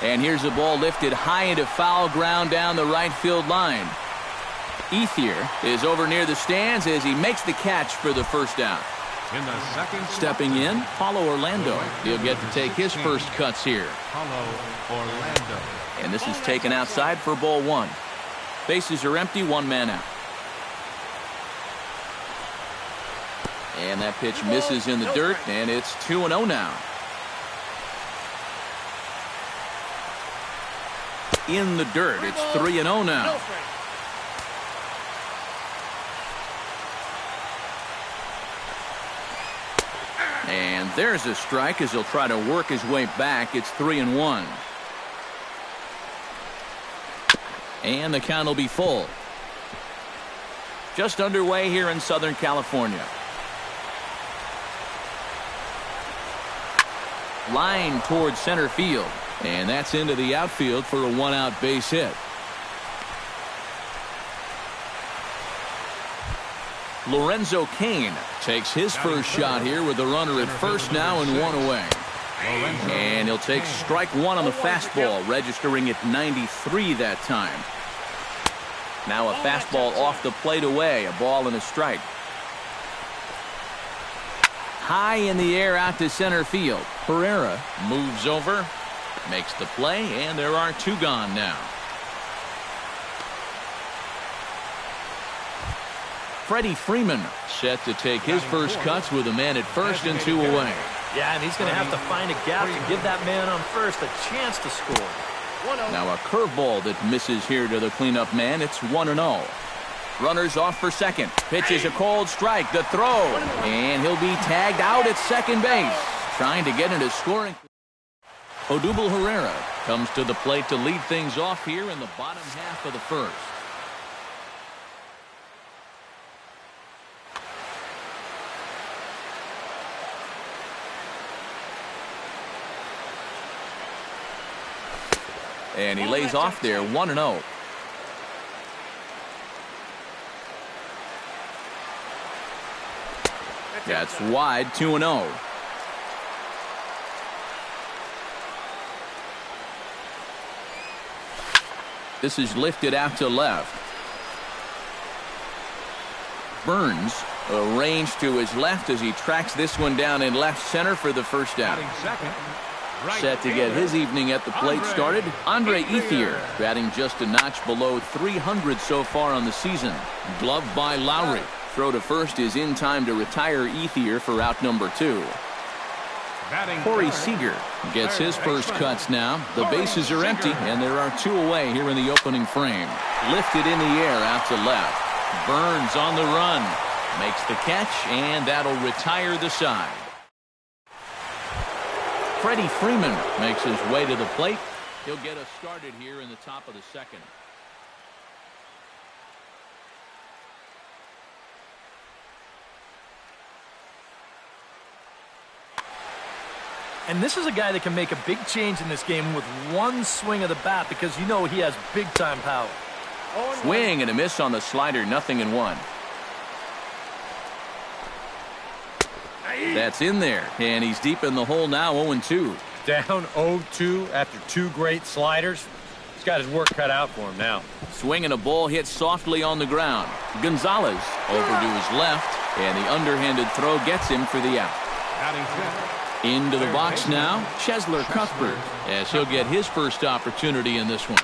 And here's a ball lifted high into foul ground down the right field line. Ethier is over near the stands as he makes the catch for the first out. In the second, stepping in, Paulo Orlando. He'll get to take his first cuts here. Paulo Orlando. And this is taken outside for ball one. Bases are empty, one man out. And that pitch misses in the dirt, and it's 2-0 now. In the dirt, it's 3-0 now. And there's a strike as he'll try to work his way back. It's 3-1. And the count will be full. Just underway here in Southern California. Line towards center field. And that's into the outfield for a one-out base hit. Lorenzo Cain takes his first shot here with the runner at first now and one away. And he'll take strike one on the fastball, registering at 93 that time. Now a fastball off the plate away, a ball and a strike. High in the air out to center field. Herrera moves over, makes the play, and there are two gone now. Freddie Freeman set to take his first cuts with a man at first and two away. Yeah, and he's going to have to find a gap to give that man on first a chance to score. Now a curveball that misses here to the cleanup man. It's 1-0. Runners off for second. Pitch is a cold strike. The throw. And he'll be tagged out at second base. Trying to get into scoring. Odubel Herrera comes to the plate to lead things off here in the bottom half of the first. And he lays off there, 1-0. That's wide, 2-0. This is lifted out to left. Burns arranged to his left as he tracks this one down in left center for the first out. Set to get his evening at the plate started, Andre Ethier, batting just a notch below 300 so far on the season. Gloved by Lowry. Throw to first is in time to retire Ethier for out number 2. Corey Seager gets his first cuts now. The bases are empty, and there are two away here in the opening frame. Lifted in the air out to left. Burns on the run. Makes the catch, and that'll retire the side. Freddie Freeman makes his way to the plate. He'll get us started here in the top of the second. And this is a guy that can make a big change in this game with one swing of the bat because you know he has big-time power. Swing and a miss on the slider, 0-1. That's in there, and he's deep in the hole now, 0-2. Down 0-2 after two great sliders. He's got his work cut out for him now. Swing and a ball hit softly on the ground. Gonzalez over to his left, and the underhanded throw gets him for the out. Into the box now, Chesler Cuthbert, as he'll get his first opportunity in this one.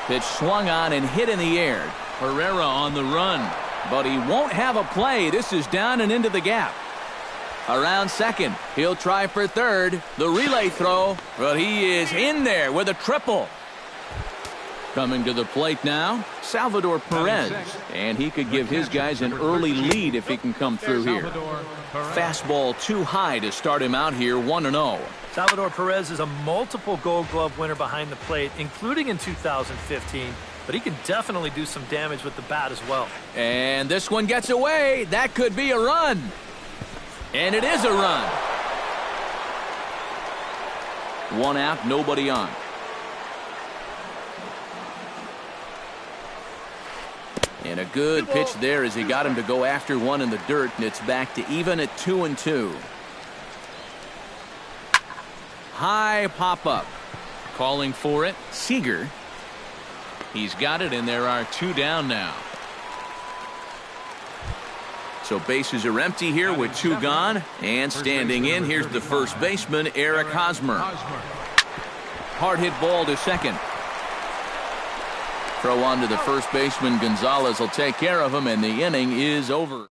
Pitch swung on and hit in the air. Herrera on the run. but he won't have a play. This is down and into the gap. Around second, he'll try for third. The relay throw, but he is in there with a triple. Coming to the plate now, Salvador Perez, and he could give his guys an early lead if he can come through here. Fastball too high to start him out here, 1-0. Salvador Perez is a multiple Gold Glove winner behind the plate, including in 2015, but he can definitely do some damage with the bat as well. And this one gets away. That could be a run. And it is a run. One out, nobody on. And a good pitch there as he got him to go after one in the dirt, and it's back to even at 2-2. High pop-up. Calling for it, Seager. He's got it, and there are two down now. So bases are empty here with two gone. And standing in, here's the first baseman, Eric Hosmer. Hard hit ball to second. Throw on to the first baseman. Gonzalez will take care of him, and the inning is over.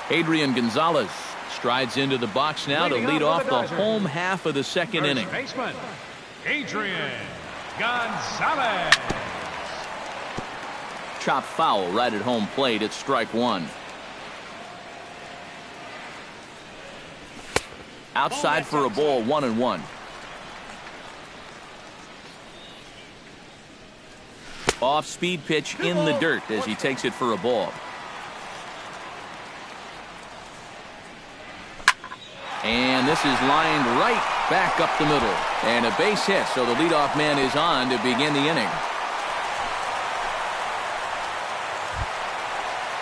Adrian Gonzalez strides into the box now to lead off the home half of the second inning. Baseman, Adrian Gonzalez. Chop foul right at home plate. It's strike one. Outside for a ball, 1-1. Off-speed pitch in the dirt as he takes it for a ball. And this is lined right back up the middle. And a base hit, so the leadoff man is on to begin the inning.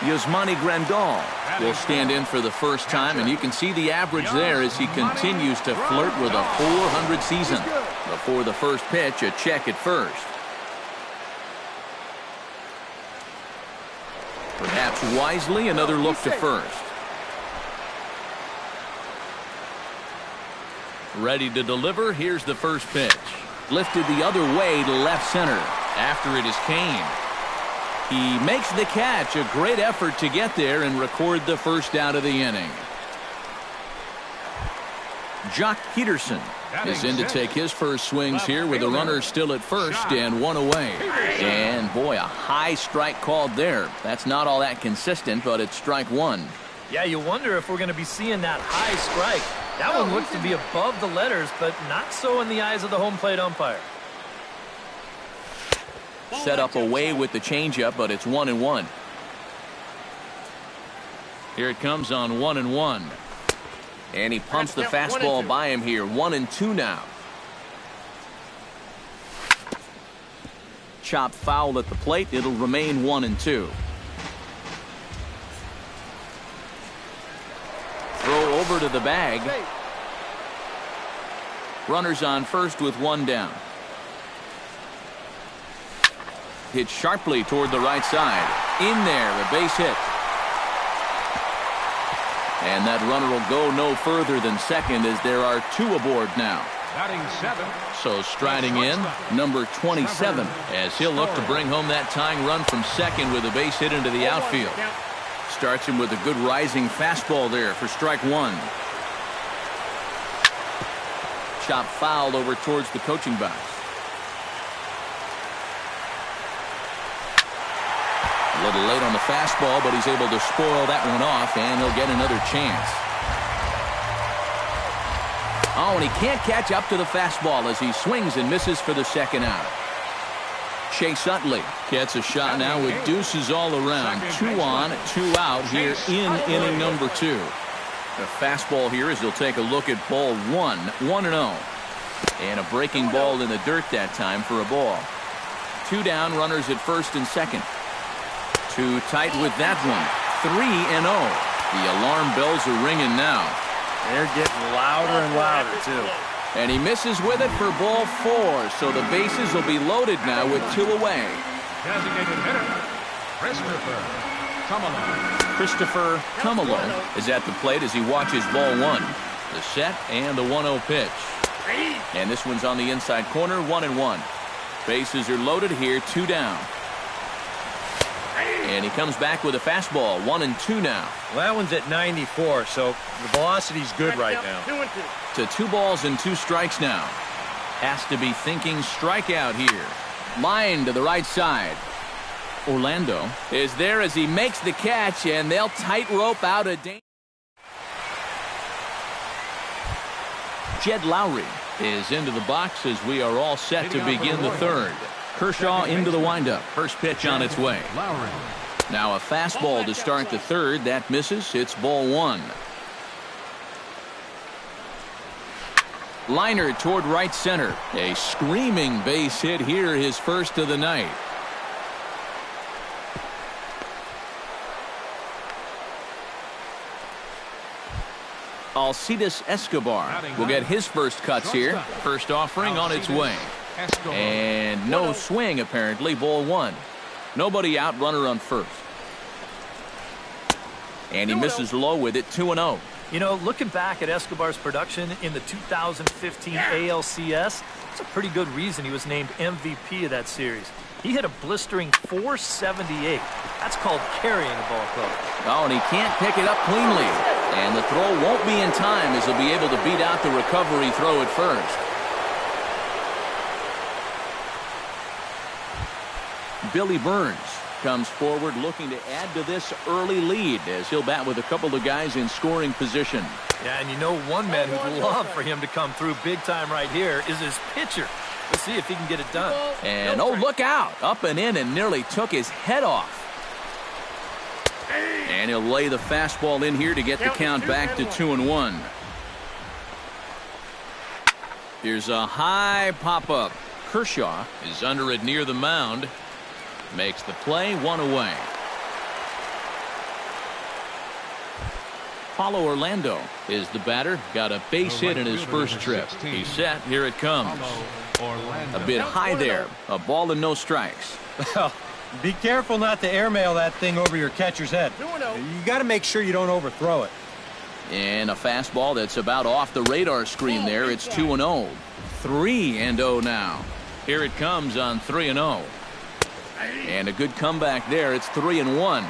Yasmani Grandal will stand in for the first time, and you can see the average there as he continues to flirt with a .400 season. Before the first pitch, a check at first. Perhaps wisely, another look to first. Ready to deliver. Here's the first pitch. Lifted the other way to left center. After it is Kane. He makes the catch. A great effort to get there and record the first out of the inning. Jock Peterson is in to take his first swings here with a runner still at first and one away. And boy, a high strike called there. That's not all that consistent, but it's strike one. Yeah, you wonder if we're going to be seeing that high strike. That one looks to be above the letters, but not so in the eyes of the home plate umpire. Set up away with the changeup, but it's 1-1. Here it comes on 1-1. And he pumps the fastball by him here. 1-2 now. Chop foul at the plate. It'll remain 1-2. Throw over to the bag. Runners on first with one down. Hit sharply toward the right side. In there, a base hit. And that runner will go no further than second as there are two aboard now. Batting seven. So striding in, number 27, as he'll look to bring home that tying run from second with a base hit into the outfield. Starts him with a good rising fastball there for strike one. Chop foul over towards the coaching box. A little late on the fastball, but he's able to spoil that one off, and he'll get another chance. Oh, and he can't catch up to the fastball as he swings and misses for the second out. Chase Utley gets a shot now with deuces all around. 2 on, 2 out here in inning number 2. The fastball here as he'll take a look at ball 1, 1-0. And a breaking ball in the dirt that time for a ball. 2 down, runners at first and second. Too tight with that one. 3-0. The alarm bells are ringing now. They're getting louder and louder, too. And he misses with it for ball 4. So the bases will be loaded now with 2 away. Designated hitter, Christopher Tumalo is at the plate as he watches ball 1. The set and the 1-0 pitch. And this one's on the inside corner, 1-1. Bases are loaded here, 2 down. And he comes back with a fastball, 1-2 now. Well, that one's at 94, so the velocity's good right now. To 2 balls and 2 strikes now. Has to be thinking strikeout here. Line to the right side. Orlando is there as he makes the catch, and they'll tightrope out a danger. Jed Lowry is into the box as we are all set to begin the third. Kershaw into the windup. First pitch on its way. Now a fastball to start the third. That misses. It's ball 1. Liner toward right center. A screaming base hit here, his first of the night. Alcides Escobar will get his first cuts here. First offering on its way. And no swing, apparently. Ball 1. Nobody out, runner on first. And he misses low with it, 2-0. You know, looking back at Escobar's production in the 2015 ALCS, it's a pretty good reason he was named MVP of that series. He hit a blistering .478. That's called carrying a ball club. Oh, and he can't pick it up cleanly. And the throw won't be in time as he'll be able to beat out the recovery throw at first. Billy Burns comes forward looking to add to this early lead as he'll bat with a couple of guys in scoring position. Yeah, and you know one man who'd love for him to come through big time right here is his pitcher. Let's see if he can get it done. And oh, look out. Up and in and nearly took his head off. And he'll lay the fastball in here to get the count back to 2-1. Here's a high pop-up. Kershaw is under it near the mound. Makes the play, 1 away. Paulo Orlando is the batter. Got a base hit in his first trip. He's set. Here it comes. A bit high there. A ball and no strikes. Well, be careful not to airmail that thing over your catcher's head. You got to make sure you don't overthrow it. And a fastball that's about off the radar screen there. It's 2-0. 3-0 now. Here it comes on 3-0. And a good comeback there. It's 3-1.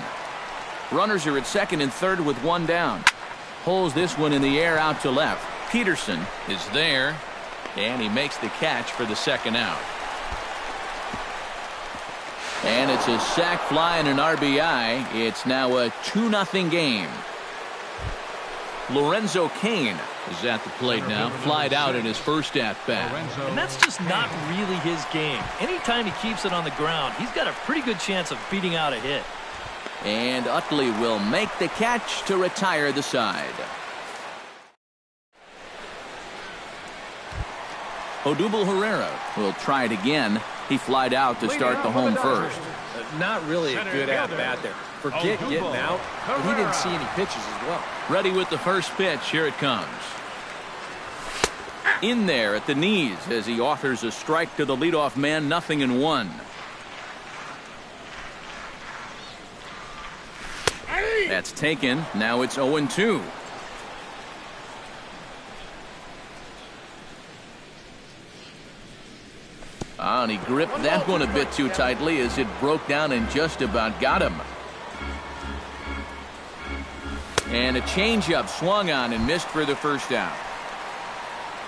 Runners are at second and third with 1 down. Pulls this one in the air out to left. Peterson is there. And he makes the catch for the second out. And it's a sac fly and an RBI. It's now a 2-0 game. Lorenzo Cain is at the plate now. Flied out in his first at-bat. And that's just not really his game. Anytime he keeps it on the ground, he's got a pretty good chance of beating out a hit. And Utley will make the catch to retire the side. Odubel Herrera will try it again. He flied out to start the home first. Not really a good at-bat there. Forget getting out, but he didn't see any pitches as well. Ready with the first pitch. Here it comes. In there at the knees as he offers a strike to the leadoff man. 0-1. That's taken. Now it's 0-2. And he gripped that one a bit too tightly as it broke down and just about got him. And a changeup swung on and missed for the first out.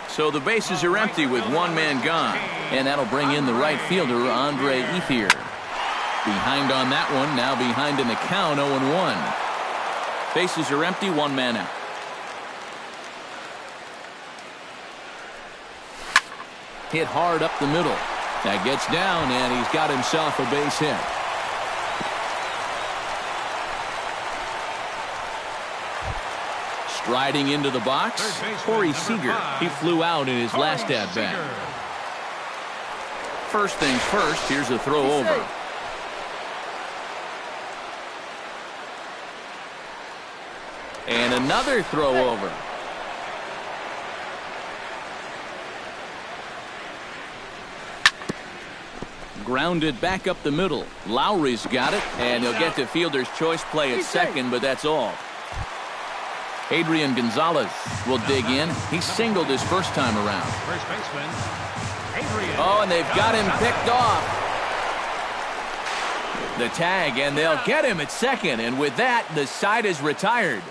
So the bases are empty with 1 man gone. And that'll bring in the right fielder, Andre Ethier. Behind on that one, now behind in the count, 0-1. Bases are empty, 1 man out. Hit hard up the middle. That gets down, and he's got himself a base hit. Striding into the box, Corey Seager. He flew out in his last at-bat. First things first, here's a throw over. And another throw over. Grounded back up the middle. Lowry's got it, and he'll get to fielder's choice play at second, but that's all. Adrian Gonzalez will dig in. He singled his first time around. First baseman, Adrian. Oh, and they've got him picked off. The tag, and they'll get him at second. And with that, the side is retired.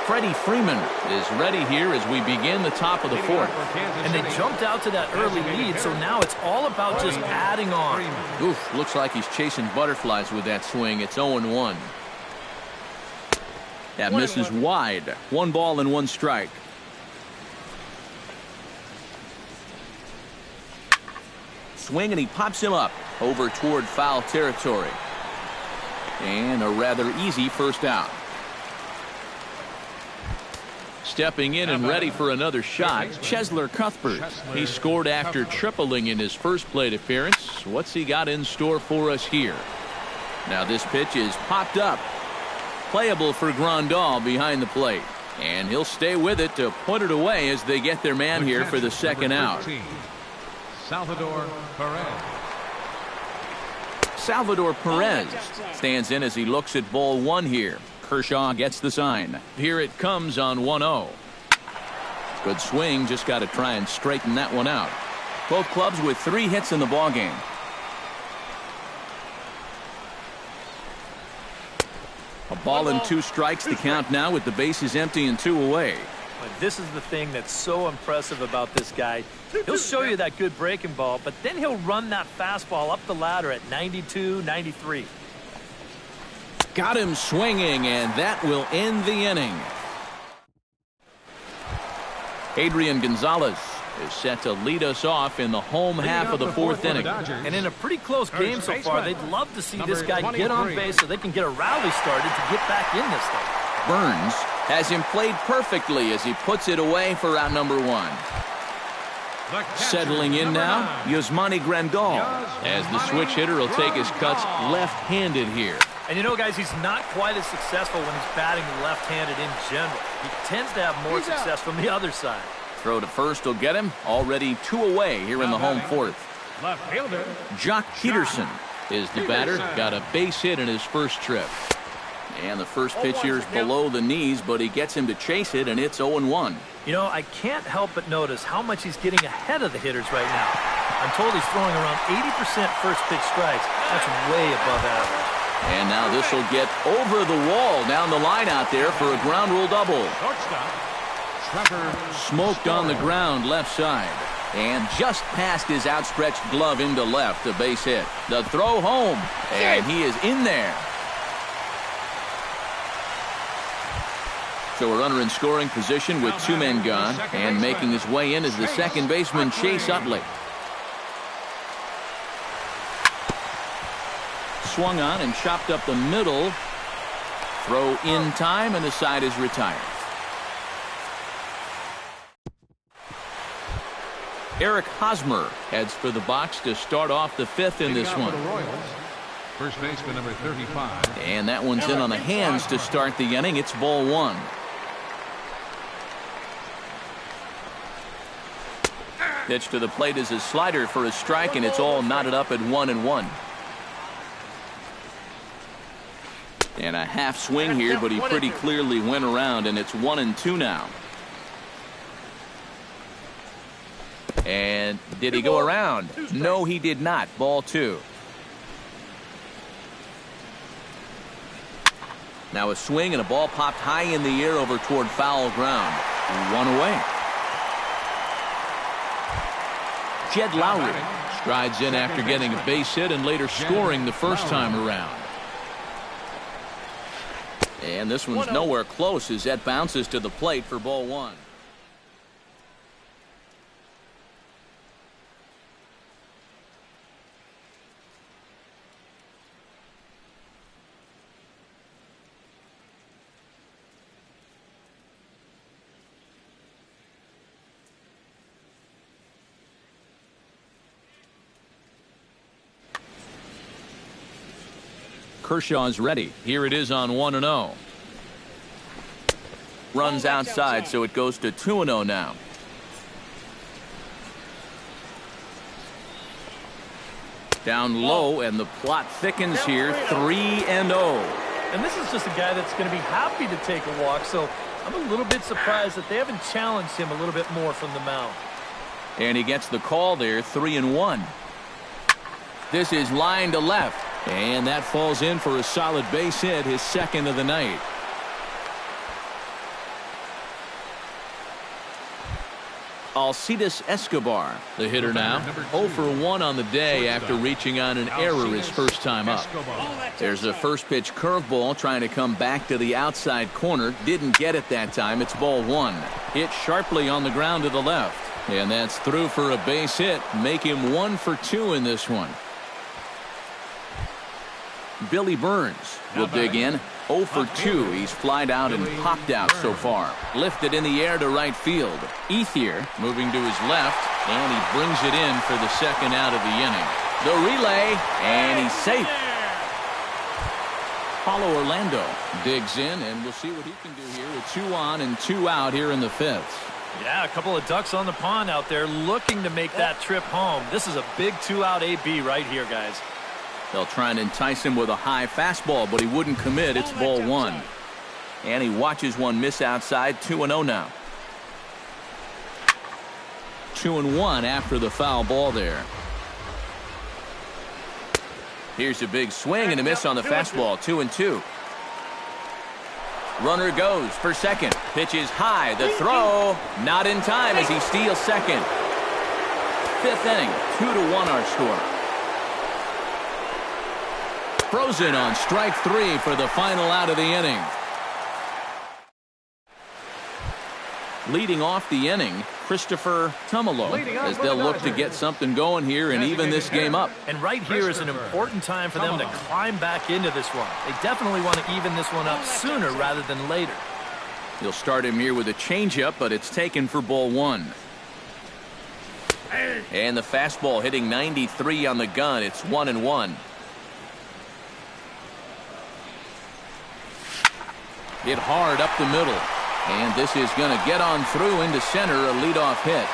Freddie Freeman is ready here as we begin the top of the fourth. And they jumped out to that early lead, so now it's all about just adding on. Oof, looks like he's chasing butterflies with that swing. It's 0-1. That misses wide. 1 ball and 1 strike. Swing, and he pops him up over toward foul territory. And a rather easy first out. Stepping in and ready for another shot, Cheslor Cuthbert. He scored after tripling in his first plate appearance. What's he got in store for us here? Now this pitch is popped up. Playable for Grandal behind the plate. And he'll stay with it to put it away as they get their man here for the second out. Salvador Perez. Salvador Perez stands in as he looks at ball 1 here. Kershaw gets the sign. Here it comes on 1-0. Good swing, just got to try and straighten that one out. Both clubs with 3 hits in the ballgame. A ball and 2 strikes to count now with the bases empty and 2 away. This is the thing that's so impressive about this guy. He'll show you that good breaking ball, but then he'll run that fastball up the ladder at 92, 93. Got him swinging, and that will end the inning. Adrian Gonzalez is set to lead us off in the home half of the 4th inning. And in a pretty close game so far, they'd love to see this guy get on base so they can get a rally started to get back in this thing. Burns has him played perfectly as he puts it away for out number 1. Settling in now, Yasmani Grandal, as the switch hitter will take his cuts left-handed here. And you know, guys, he's not quite as successful when he's batting left-handed in general. He tends to have more success from the other side. Throw to first will get him. Already 2 away here in the home 4th. Left fielder Jock Peterson is the batter. Got a base hit in his first trip. And the first pitch here is below the knees, but he gets him to chase it, and it's 0-1. You know, I can't help but notice how much he's getting ahead of the hitters right now. I'm told he's throwing around 80% first pitch strikes. That's way above average. And now this will get over the wall down the line out there for a ground rule double. Smoked on the ground left side. And just past his outstretched glove into left, a base hit. The throw home, and he is in there. So a runner in scoring position with 2 men gone, and making his way in is the second baseman, Chase Utley. Swung on and chopped up the middle. Throw in time, and the side is retired. Eric Hosmer heads for the box to start off the 5th in this one. First baseman number 35. And that one's in on the hands to start the inning. It's ball 1. Pitch to the plate is a slider for a strike, and it's all knotted up at 1-1. And a half swing here, but he pretty clearly went around, and it's 1-2 now. And did he go around? No, he did not. Ball 2. Now a swing, and a ball popped high in the air over toward foul ground. 1 away. Jed Lowry strides in after getting a base hit and later scoring the first time around. And this one's nowhere close as that bounces to the plate for ball 1. Kershaw's ready. Here it is on 1-0. Runs outside, so it goes to 2-0 now. Down low, and the plot thickens here. 3-0. And this is just a guy that's going to be happy to take a walk, so I'm a little bit surprised that they haven't challenged him a little bit more from the mound. And he gets the call there. 3-1. This is line to left. And that falls in for a solid base hit, his second of the night. Alcides Escobar, the hitter now. 0 for 1 on the day after reaching on an error his first time up. There's a first pitch curveball trying to come back to the outside corner. Didn't get it that time. It's ball 1. Hit sharply on the ground to the left. And that's through for a base hit. Make him 1 for 2 in this one. Billy Burns will dig in. 0 for 2. He's flied out and popped out so far. Lifted in the air to right field. Ethier moving to his left, and he brings it in for the second out of the inning. The relay, and he's safe. Paulo Orlando digs in, and we'll see what he can do here with 2 on and 2 out here in the 5th. Yeah, a couple of ducks on the pond out there looking to make that trip home. This is a big 2-out AB right here, guys. They'll try and entice him with a high fastball, but he wouldn't commit. It's ball 1. And he watches one miss outside. 2-0 now. 2-1 after the foul ball there. Here's a big swing and a miss on the fastball. 2-2. Runner goes for second. Pitch is high. The throw not in time as he steals second. 5th inning. 2-1 our score. Frozen on strike 3 for the final out of the inning. Leading off the inning, Christopher Tumalo, as they'll look to get something going here and even this game up. And right here is an important time for them to climb back into this one. They definitely want to even this one up sooner rather than later. He'll start him here with a changeup, but it's taken for ball 1. And the fastball hitting 93 on the gun. It's 1-1. Hit hard up the middle. And this is going to get on through into center, a leadoff hit.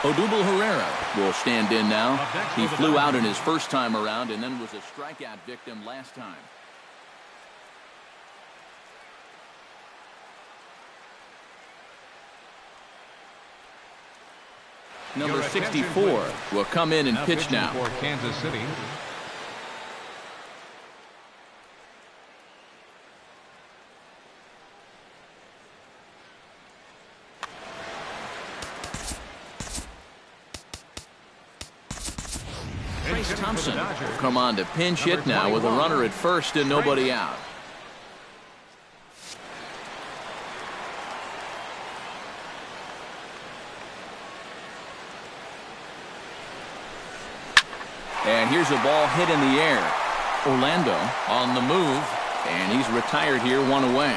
Odubel Herrera will stand in now. He flew out in his first time around and then was a strikeout victim last time. Number 64 will come in and pitch now. For Kansas City. Thompson will come on to pinch hit now with a runner at first and nobody out. And here's a ball hit in the air. Orlando on the move, and he's retired here, 1 away.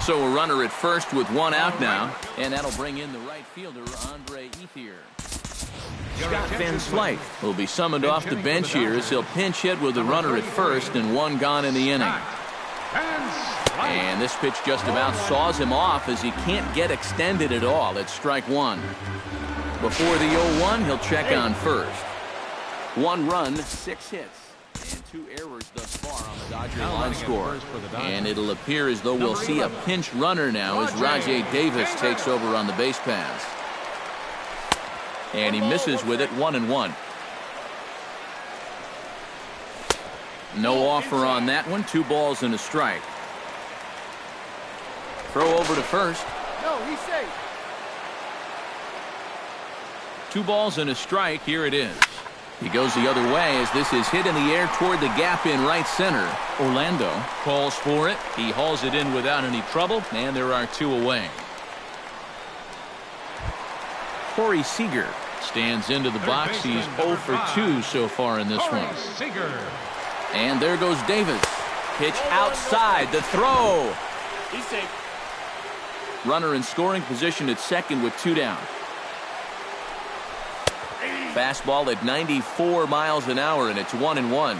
So a runner at first with 1 out now, and that'll bring in the right fielder, Andre Ethier. Scott Van Slyke will be summoned off the bench here as he'll pinch hit with a runner at first and 1 gone in the inning. And this pitch just about saws him off as he can't get extended at all. It's strike 1. Before the 0-1, he'll check on first. 1 run, 6 hits. And 2 errors thus far on the Dodger line score. And it'll appear as though we'll see a pinch runner now as Rajay Davis takes over on the base pass. And he misses with it, 1-1. No offer on that one. 2 balls and a strike. Throw over to first. No, he's safe. 2 balls and a strike. Here it is. He goes the other way as this is hit in the air toward the gap in right center. Orlando calls for it. He hauls it in without any trouble, and there are 2 away. Corey Seager stands into the box. He's 0 for 2 so far in this one. And there goes Davis. Pitch outside. The throw. He's safe. Runner in scoring position at second with 2 down. Fastball at 94 miles an hour, and it's 1-1.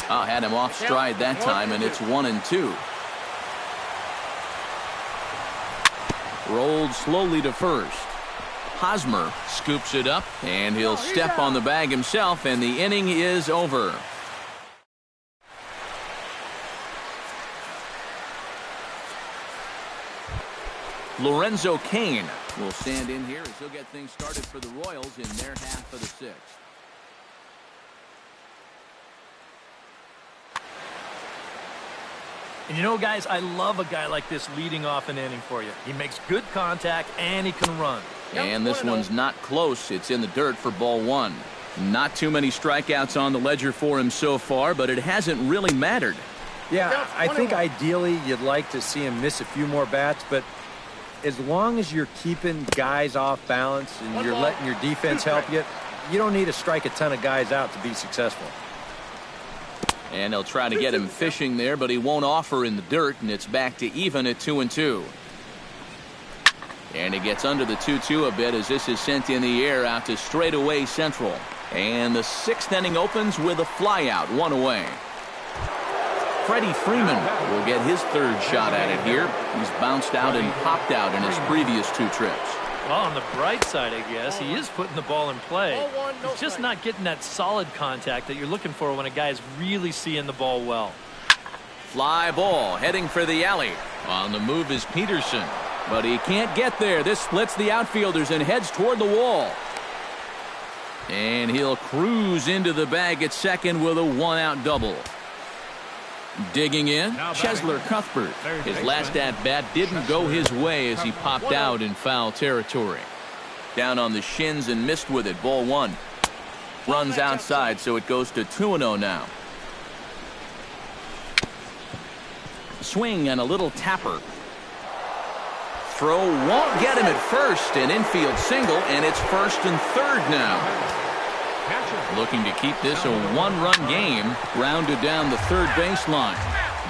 Had him off stride that time, and it's 1-2. Rolled slowly to first. Hosmer scoops it up, and he'll step on the bag himself, and the inning is over. Lorenzo Cain will stand in here as he'll get things started for the Royals in their half of the sixth. And you know, guys, I love a guy like this leading off an inning for you. He makes good contact, and he can run. And this one's not close. It's in the dirt for ball one. Not too many strikeouts on the ledger for him so far, but it hasn't really mattered. Yeah, I think ideally you'd like to see him miss a few more bats, but as long as you're keeping guys off balance and you're letting your defense help you, you don't need to strike a ton of guys out to be successful. And they'll try to get him fishing there, but he won't offer in the dirt, and it's back to even at 2-2. And he gets under the 2-2 a bit as this is sent in the air out to straightaway central. And the sixth inning opens with a flyout, one away. Freddie Freeman will get his third shot at it here. He's bounced out and popped out in his previous two trips. Well, on the bright side, I guess, he is putting the ball in play. He's just not getting that solid contact that you're looking for when a guy's really seeing the ball well. Fly ball heading for the alley. On the move is Peterson, but he can't get there. This splits the outfielders and heads toward the wall. And he'll cruise into the bag at second with a one-out double. Digging in, Chesler Cuthbert. His last at-bat didn't go his way as he popped out in foul territory. Down on the shins and missed with it, ball one. Runs outside, so it goes to 2-0 now. Swing and a little tapper. Throw won't get him at first, an infield single, and it's first and third now. Looking to keep this a one-run game, rounded down the third baseline.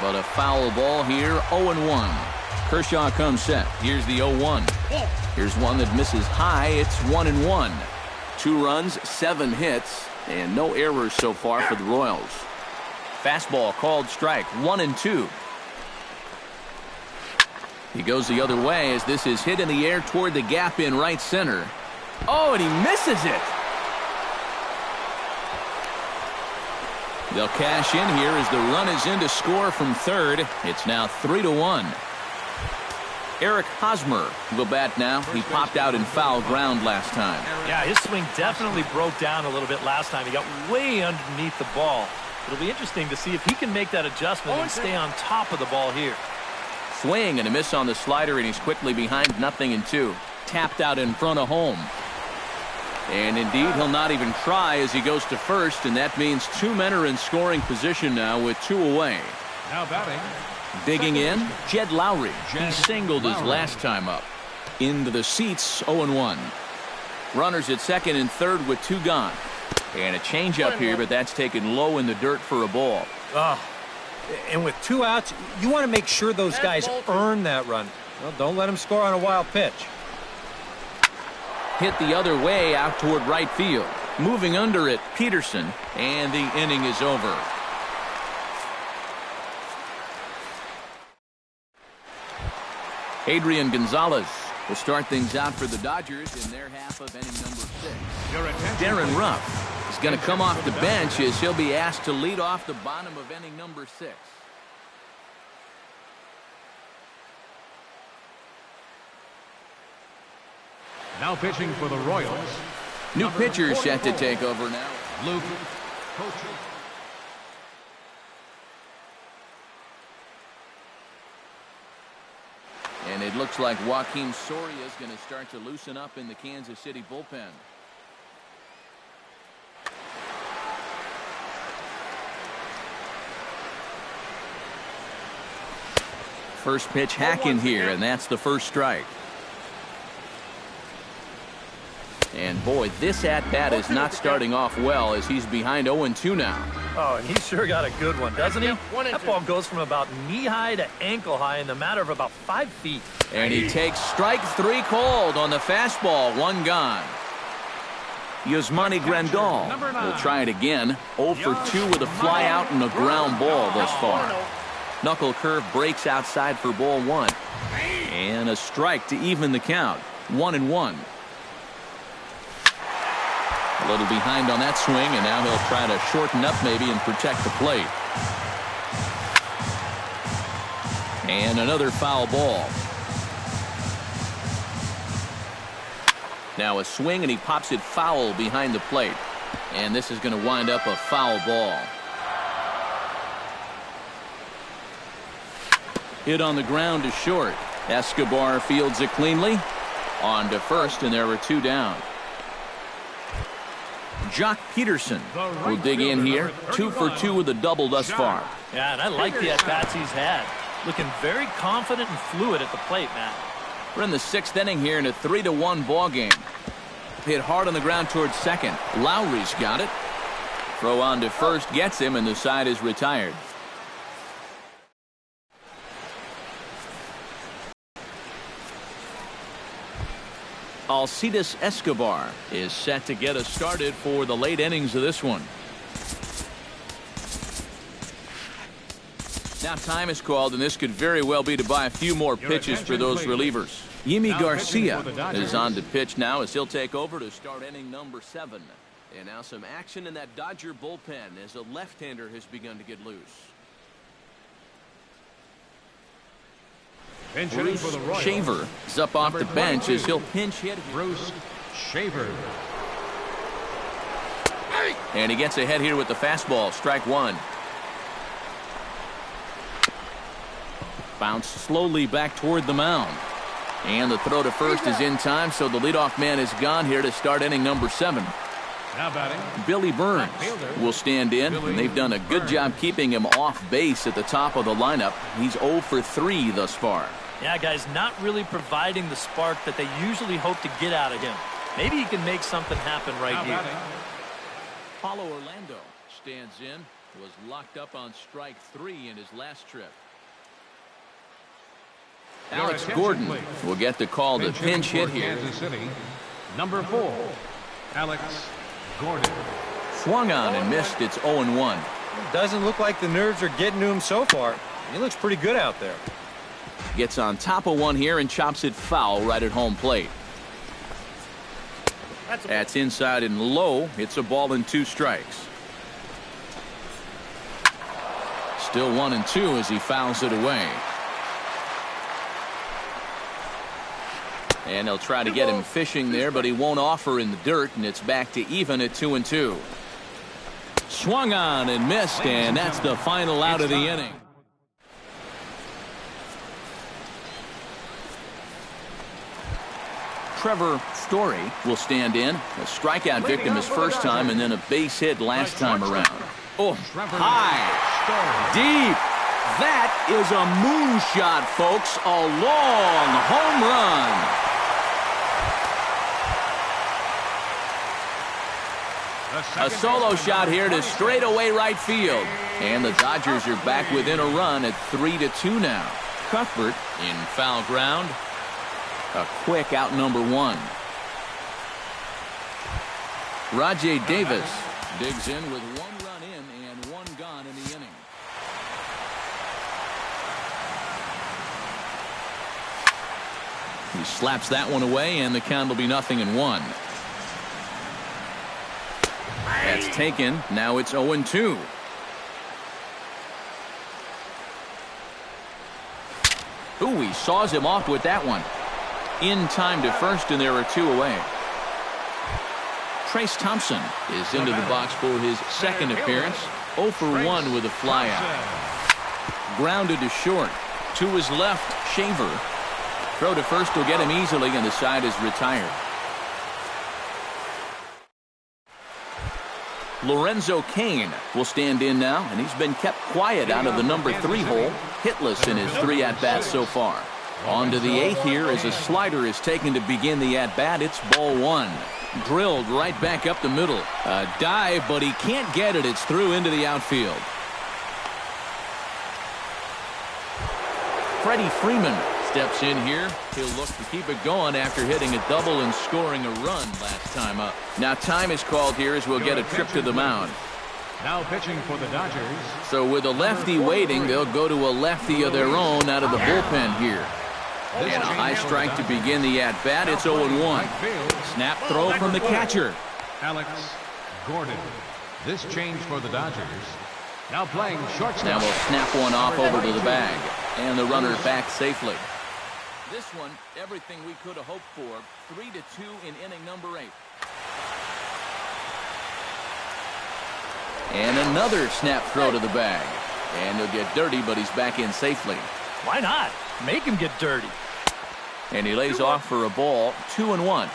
But a foul ball here, 0-1. Kershaw comes set. Here's the 0-1. Here's one that misses high. It's 1-1. 2 runs, 7 hits, and no errors so far for the Royals. Fastball called strike, 1-2. He goes the other way as this is hit in the air toward the gap in right center. Oh, and he misses it. They'll cash in here as the run is in to score from third. It's now 3-1. Eric Hosmer will bat now. He popped out in foul ground last time. Yeah, his swing definitely broke down a little bit last time. He got way underneath the ball. It'll be interesting to see if he can make that adjustment and stay on top of the ball here. Swing and a miss on the slider, and he's quickly behind 0-2. Tapped out in front of home. And indeed, he'll not even try as he goes to first, and that means 2 men are in scoring position now with 2 away. Now batting. Digging in, Jed Lowry. He singled his last time up. Into the seats, 0-1. Runners at second and third with 2 gone. And a changeup here, but that's taken low in the dirt for a ball. And with 2 outs, you want to make sure those guys earn that run. Well, don't let them score on a wild pitch. Hit the other way out toward right field. Moving under it, Peterson, and the inning is over. Adrian Gonzalez will start things out for the Dodgers in their half of inning number 6. Darren Ruff is going to come off the bench as he'll be asked to lead off the bottom of inning number 6. Now pitching for the Royals. New pitcher set to take over now. Luke. And it looks like Joakim Soria is going to start to loosen up in the Kansas City bullpen. First pitch hacking here, and that's the first strike. And boy, this at-bat is not starting off well as he's behind 0-2 now. Oh, and he sure got a good one, doesn't he? That ball goes from about knee-high to ankle-high in the matter of about 5 feet. And he takes strike 3 called on the fastball, 1 gone. Yasmani Grandal will try it again. 0 for 2 with a fly out and a ground ball thus far. Knuckle curve breaks outside for ball 1. And a strike to even the count. 1-1. A little behind on that swing, and now he'll try to shorten up maybe and protect the plate. And another foul ball. Now a swing, and he pops it foul behind the plate. And this is going to wind up a foul ball. Hit on the ground to short. Escobar fields it cleanly. On to first, and there were two down. Jock Peterson will dig in here. 2 for 2 with a double thus far. Yeah, and I like the at-bats he's had. Looking very confident and fluid at the plate, Matt. We're in the 6th inning here in a 3-1 ball game. Hit hard on the ground towards second. Lowry's got it. Throw on to first gets him, and the side is retired. Alcides Escobar is set to get us started for the late innings of this one. Now time is called, and this could very well be to buy a few more pitches for those relievers. Yimi Garcia is on to pitch now as he'll take over to start inning number 7. And now some action in that Dodger bullpen as a left-hander has begun to get loose. Bruce Shaver is up off the bench as he'll pinch hit. Bruce Shaver. And he gets ahead here with the fastball. Strike one. Bounce slowly back toward the mound. And the throw to first is in time, so the leadoff man is gone here to start inning number 7. Now batting, Billy Burns will stand in, and they've done a good job keeping him off base at the top of the lineup. He's 0 for 3 thus far. Yeah, guys, not really providing the spark that they usually hope to get out of him. Maybe he can make something happen right here. Paulo Orlando stands in, was locked up on strike 3 in his last trip. Alex Gordon will get the call to pinch hit here. Kansas City, number 4, Alex Gordon. Swung on and missed. It's 0-1. Doesn't look like the nerves are getting to him so far. He looks pretty good out there. Gets on top of one here and chops it foul right at home plate. That's inside and low. It's a ball and 2 strikes. Still 1-2 as he fouls it away. And they'll try to get him fishing there, but he won't offer in the dirt, and it's back to even at 2-2. Swung on and missed, and that's the final out of the inning. Trevor Story will stand in. A strikeout victim his first time, and then a base hit last time around. Oh, high, deep. That is a moonshot, folks. A long home run. A solo shot here to straightaway right field. And the Dodgers are back within a run at 3-2 now. Cuthbert in foul ground. A quick out number 1. Rajay Davis digs in with 1 run in and 1 gone in the inning. He slaps that one away, and the count will be 0-1. That's taken. Now it's 0-2. Ooh, he saws him off with that one. In time to first, and there are 2 away. Trace Thompson is into the box for his second appearance. 0 for 1 with a flyout. Grounded to short. To his left, Shaver. Throw to first will get him easily, and the side is retired. Lorenzo Cain will stand in now, and he's been kept quiet out of the number 3 hole, hitless in his 3 at-bats so far. On to the 8th here as a slider is taken to begin the at-bat. It's ball 1. Drilled right back up the middle. A dive, but he can't get it. It's through into the outfield. Freddie Freeman steps in here. He'll look to keep it going after hitting a double and scoring a run last time up. Now time is called here as we'll get a trip to the mound. Now pitching for the Dodgers. So with a lefty waiting, they'll go to a lefty of their own out of the bullpen here. And a high strike to begin the at-bat. It's 0-1. Snap throw from the catcher. Alex Gordon. This change for the Dodgers. Now playing shortstop. Now we'll snap one off over to the bag. And the runner back safely. This one, everything we could have hoped for. 3-2 in inning number 8. And another snap throw to the bag. And he'll get dirty, but he's back in safely. Why not? Make him get dirty. And he lays off for a ball, 2-1.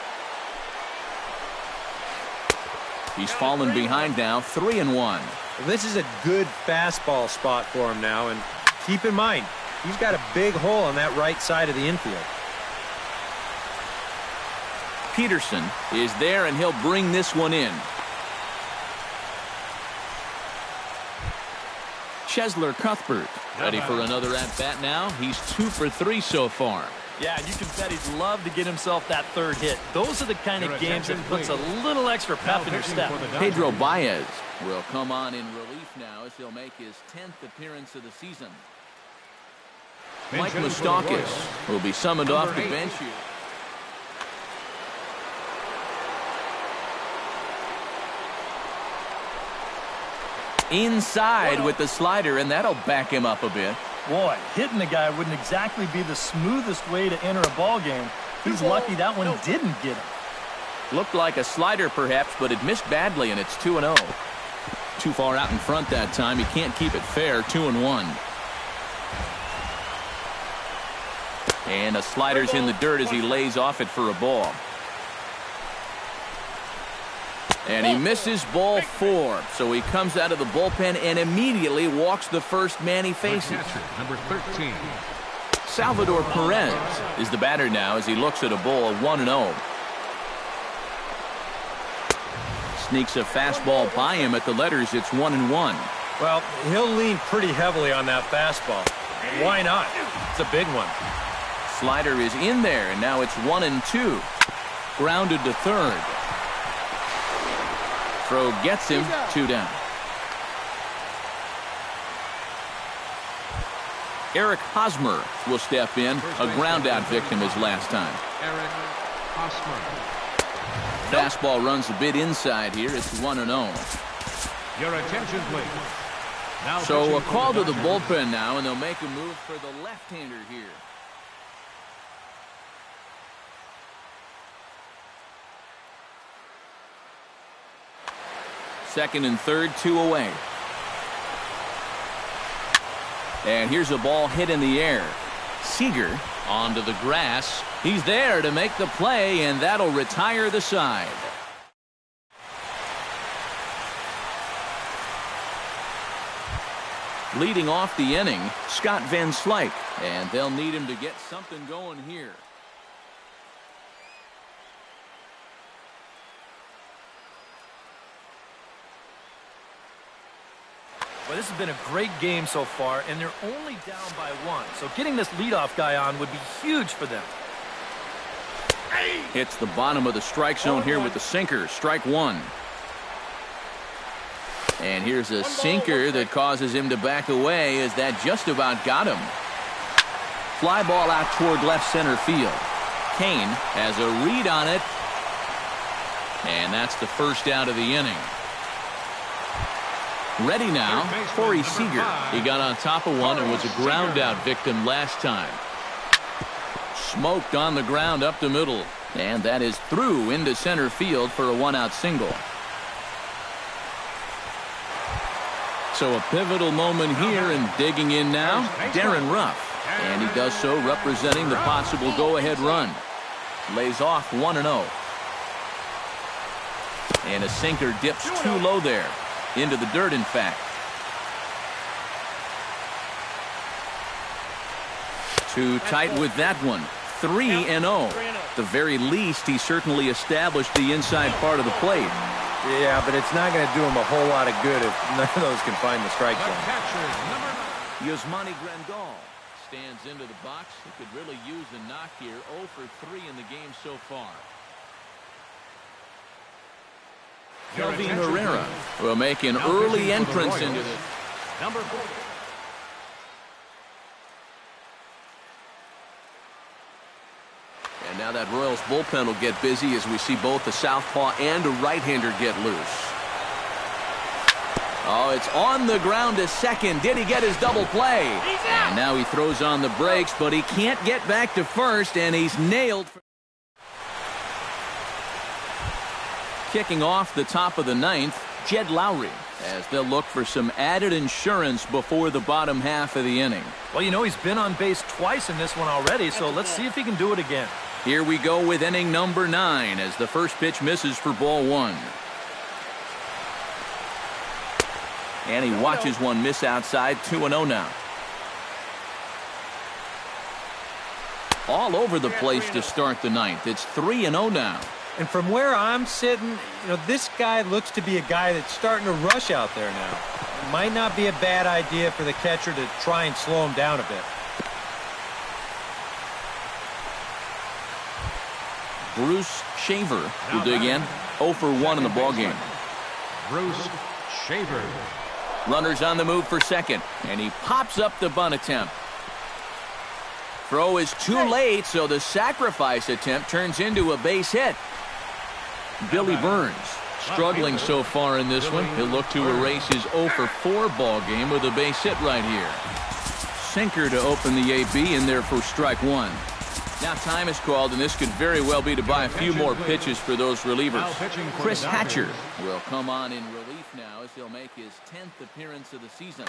He's fallen behind now, 3-1. Well, this is a good fastball spot for him now, and keep in mind, he's got a big hole on that right side of the infield. Peterson is there, and he'll bring this one in. Chesler Cuthbert ready for another at-bat now. He's 2 for 3 so far. Yeah, you can bet he'd love to get himself that third hit. Those are the kind of games that puts a little extra pep in your step. Pedro Baez will come on in relief now as he'll make his 10th appearance of the season. Mike Moustakas will be summoned off the bench here. Inside with the slider, and that'll back him up a bit. Boy, hitting the guy wouldn't exactly be the smoothest way to enter a ball game. He's lucky that one didn't get him. Looked like a slider perhaps, but it missed badly, and it's 2-0. Too far out in front that time. He can't keep it fair. 2-1. And a slider's in the dirt as he lays off it for a ball. And he misses ball 4. So he comes out of the bullpen and immediately walks the first man he faces. Number 13. Salvador Perez is the batter now as he looks at a ball 1-0. Sneaks a fastball by him at the letters. It's 1-1. Well, he'll lean pretty heavily on that fastball. Why not? It's a big one. Slider is in there, and now it's 1-2. Grounded to third. Throw gets him, 2 down. Eric Hosmer will step in, a ground-out victim his last time. Eric Hosmer. Fastball runs a bit inside here. It's 1-0. Your attention, please. Now So a call to the bullpen now, and they'll make a move for the left-hander here. Second and third, 2 away. And here's a ball hit in the air. Seager onto the grass. He's there to make the play, and that'll retire the side. Leading off the inning, Scott Van Slyke, and they'll need him to get something going here. Well, this has been a great game so far, and they're only down by 1. So getting this leadoff guy on would be huge for them. Hits the bottom of the strike zone here with the sinker. Strike 1. And here's a sinker that causes him to back away as that just about got him. Fly ball out toward left center field. Kane has a read on it. And that's the first out of the inning. Ready now, Corey Seager. He got on top of one and was a ground-out victim last time. Smoked on the ground up the middle. And that is through into center field for a 1-out single. So a pivotal moment here, and digging in now, Darren Ruff. And he does so representing the possible go-ahead run. Lays off 1-0. And a sinker dips too low there. Into the dirt, in fact. Too tight with that one. 3-0. At the very least, he certainly established the inside part of the plate. Yeah, but it's not going to do him a whole lot of good if none of those can find the strike zone. Yasmani Grandal stands into the box. He could really use a knock here. 0 for 3 in the game so far. Kelvin Herrera will make an early entrance into this. Number 4. And now that Royals bullpen will get busy as we see both the southpaw and a right-hander get loose. Oh, it's on the ground to second. Did he get his double play? And now he throws on the brakes, but he can't get back to first, and he's nailed. Kicking off the top of the ninth, Jed Lowry, as they'll look for some added insurance before the bottom half of the inning. Well, you know, he's been on base twice in this one already, so let's see if he can do it again. Here we go with inning number 9 as the first pitch misses for ball 1. And he watches one miss outside, 2-0 now. All over the place to start the ninth. It's 3-0 now. And from where I'm sitting, you know, this guy looks to be a guy that's starting to rush out there now. It might not be a bad idea for the catcher to try and slow him down a bit. Bruce Shaver will dig in. 0 for 1 in the ballgame. Bruce Shaver. Runners on the move for second, and he pops up the bunt attempt. Throw is too late, so the sacrifice attempt turns into a base hit. Billy Burns struggling so far in this one. He'll look to erase his 0 for 4 ball game with a base hit right here. Sinker to open the AB in there for strike 1. Now time is called, and this could very well be to buy a few more pitches for those relievers. Chris Hatcher will come on in relief now as he'll make his 10th appearance of the season.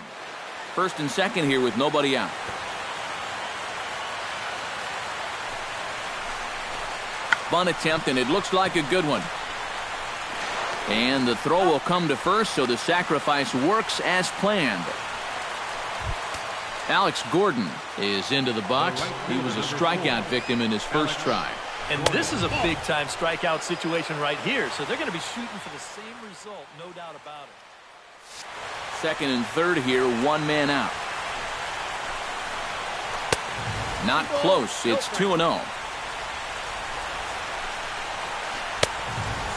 First and second here with nobody out. Bunt attempt, and it looks like a good one. And the throw will come to first, so the sacrifice works as planned. Alex Gordon is into the box. He was a strikeout victim in his first try. And this is a big-time strikeout situation right here, so they're going to be shooting for the same result, no doubt about it. Second and third here, 1 man out. Not close. It's 2-0.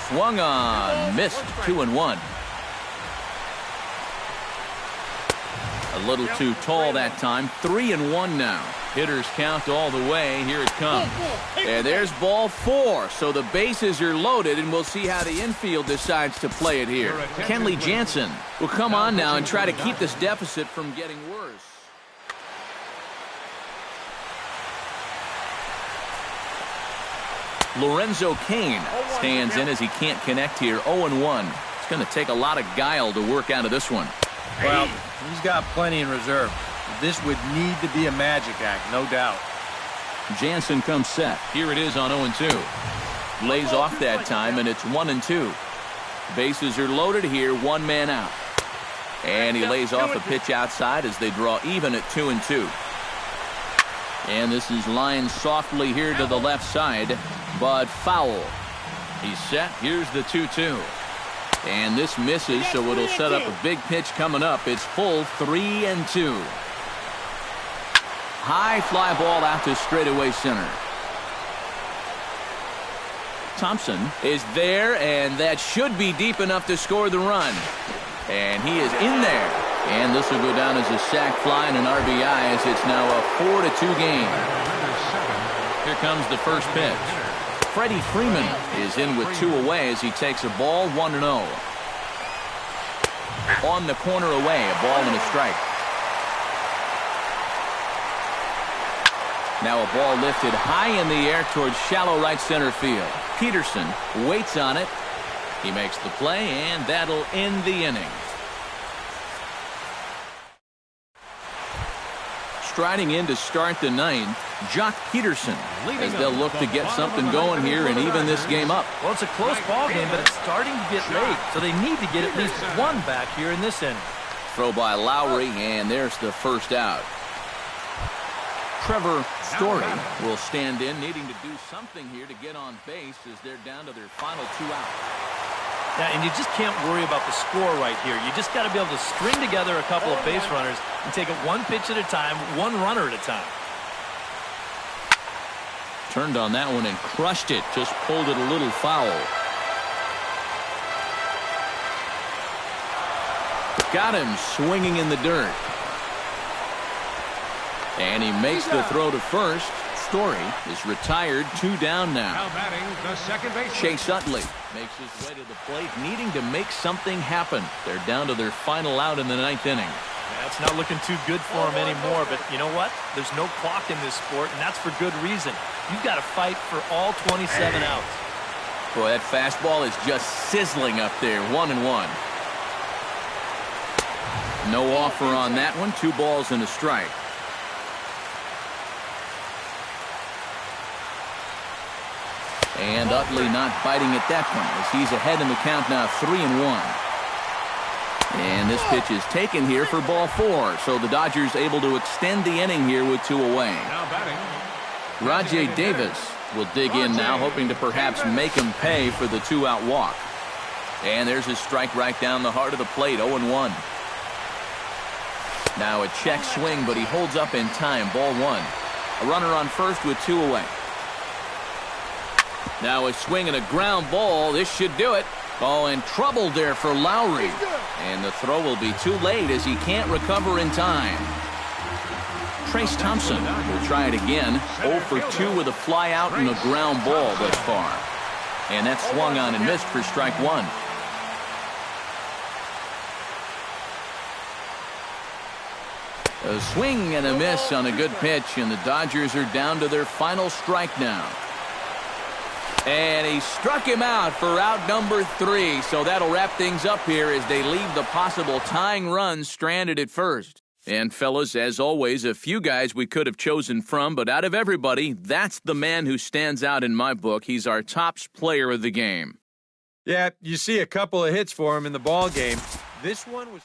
Swung on, missed, 2-1. A little too tall that time. 3-1 now. Hitters count all the way. Here it comes. And there's ball 4. So the bases are loaded, and we'll see how the infield decides to play it here. Kenley Jansen will come on now and try to keep this deficit from getting worse. Lorenzo Cain stands in as he can't connect here. 0-1. It's going to take a lot of guile to work out of this one. Well, he's got plenty in reserve. This would need to be a magic act, no doubt. Jansen comes set. Here it is on 0-2. Lays off that time, and it's 1-2. Bases are loaded here, 1 man out. And he lays off a pitch outside as they draw even at 2-2. And this is lined softly here to the left side, but foul. He's set. Here's the 2-2. And this misses, so it'll set up a big pitch coming up. It's full 3-2. High fly ball out to straightaway center. Thompson is there, and that should be deep enough to score the run. And he is in there. And this will go down as a sac fly and an RBI as it's now a 4-2 game. Here comes the first pitch. Freddie Freeman is in with 2 away as he takes a ball, 1-0. On the corner away, a ball and a strike. Now a ball lifted high in the air towards shallow right center field. Peterson waits on it. He makes the play, and that'll end the inning. Striding in to start the ninth, Jock Peterson, as they'll look to get something going here and even this game up. Well, it's a close ball game, but it's starting to get late, so they need to get at least 1 back here in this inning. Throw by Lowry, and there's the first out. Trevor Story will stand in, needing to do something here to get on base as they're down to their final 2 outs. Yeah, and you just can't worry about the score right here. You just got to be able to string together a couple of base runners and take it 1 pitch at a time, 1 runner at a time. Turned on that one and crushed it. Just pulled it a little foul. Got him swinging in the dirt. And he makes the throw to first. Story is retired. 2 down now. Now batting the second baseman. Chase Utley makes his way to the plate, needing to make something happen. They're down to their final out in the 9th inning. Yeah, it's not looking too good for him anymore, but you know what? There's no clock in this sport, and that's for good reason. You've got to fight for all 27 outs. Boy, that fastball is just sizzling up there. 1-1. No offer on that one. 2 balls and a strike. And Utley not biting at that one as he's ahead in the count now, 3-1. And this pitch is taken here for ball 4. So the Dodgers able to extend the inning here with 2 away. Now batting. Rajay Davis will dig in now, hoping to perhaps make him pay for the 2-out walk. And there's his strike right down the heart of the plate, 0-1. Now a check swing, but he holds up in time, ball 1. A runner on first with 2 away. Now a swing and a ground ball. This should do it. Oh, and trouble there for Lowry. And the throw will be too late as he can't recover in time. Trace Thompson will try it again. 0 for 2 with a fly out and a ground ball thus far. And that's swung on and missed for strike 1. A swing and a miss on a good pitch, and the Dodgers are down to their final strike now. And he struck him out for out number 3. So that'll wrap things up here as they leave the possible tying run stranded at first. And fellas, as always, a few guys we could have chosen from, but out of everybody, that's the man who stands out in my book. He's our top player of the game. Yeah, you see a couple of hits for him in the ball game. This one was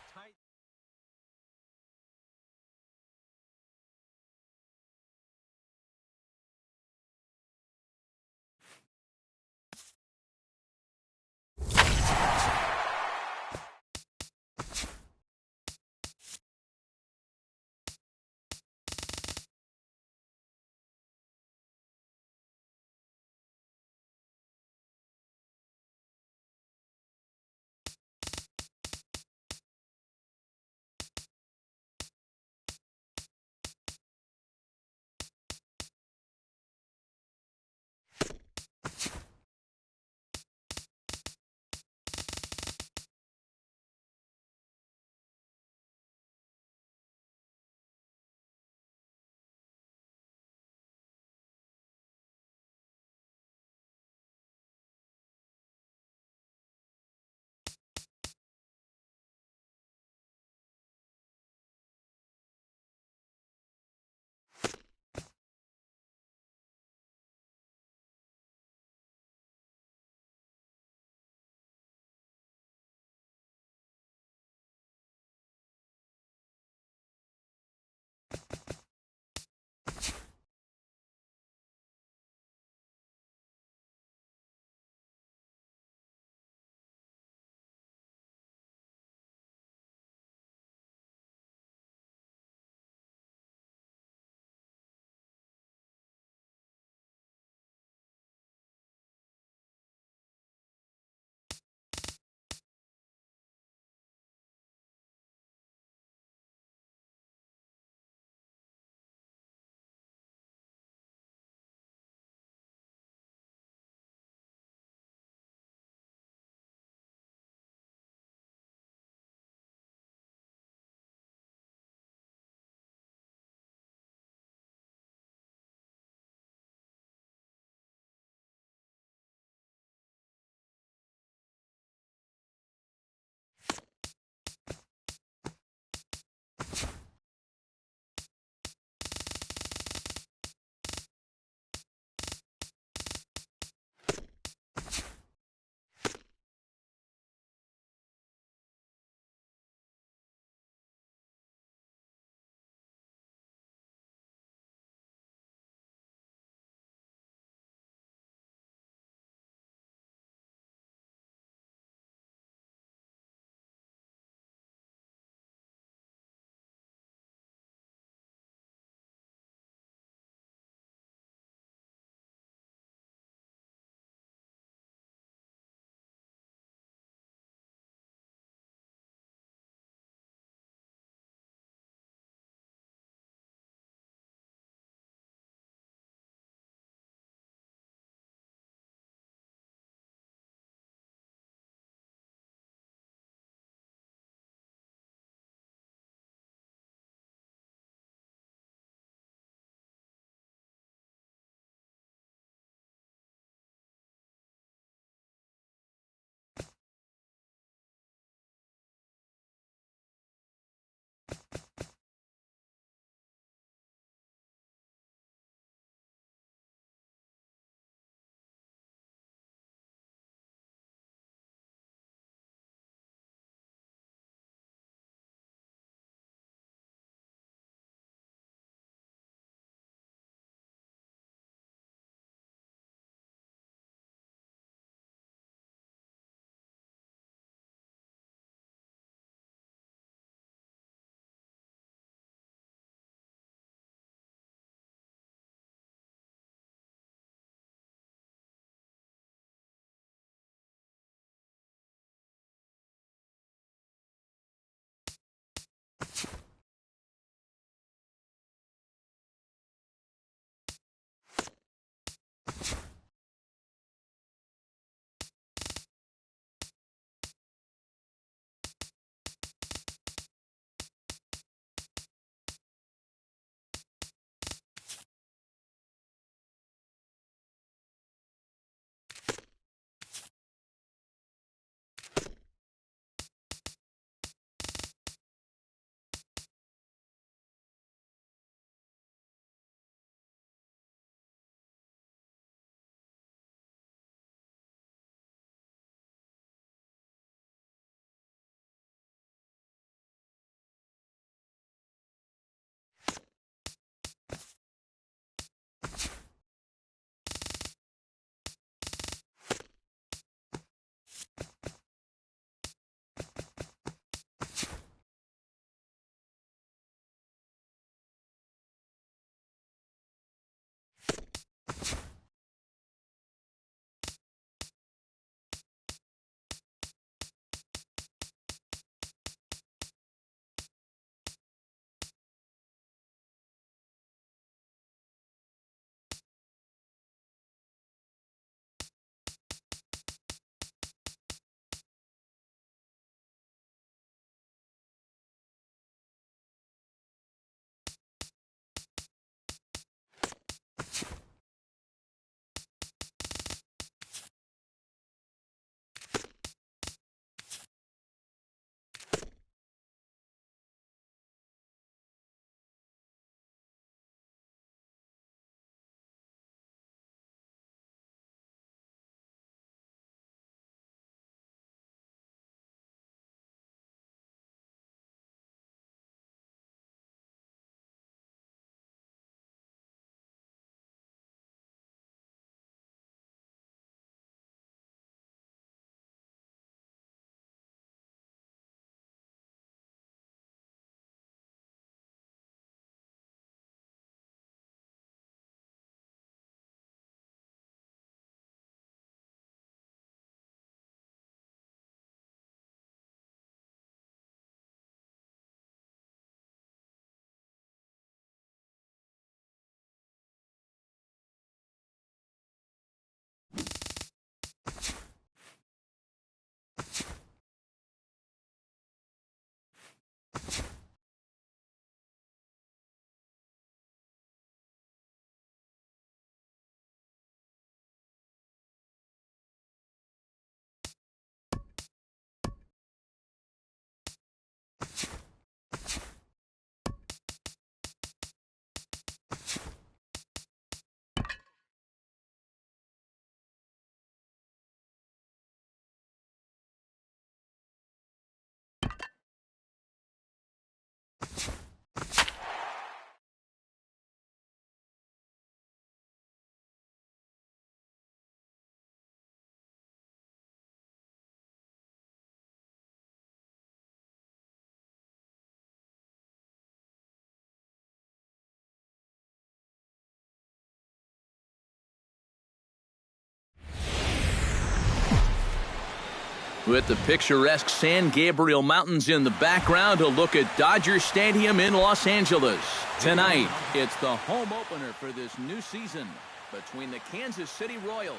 With the picturesque San Gabriel Mountains in the background, a look at Dodger Stadium in Los Angeles. Tonight, it's the home opener for this new season between the Kansas City Royals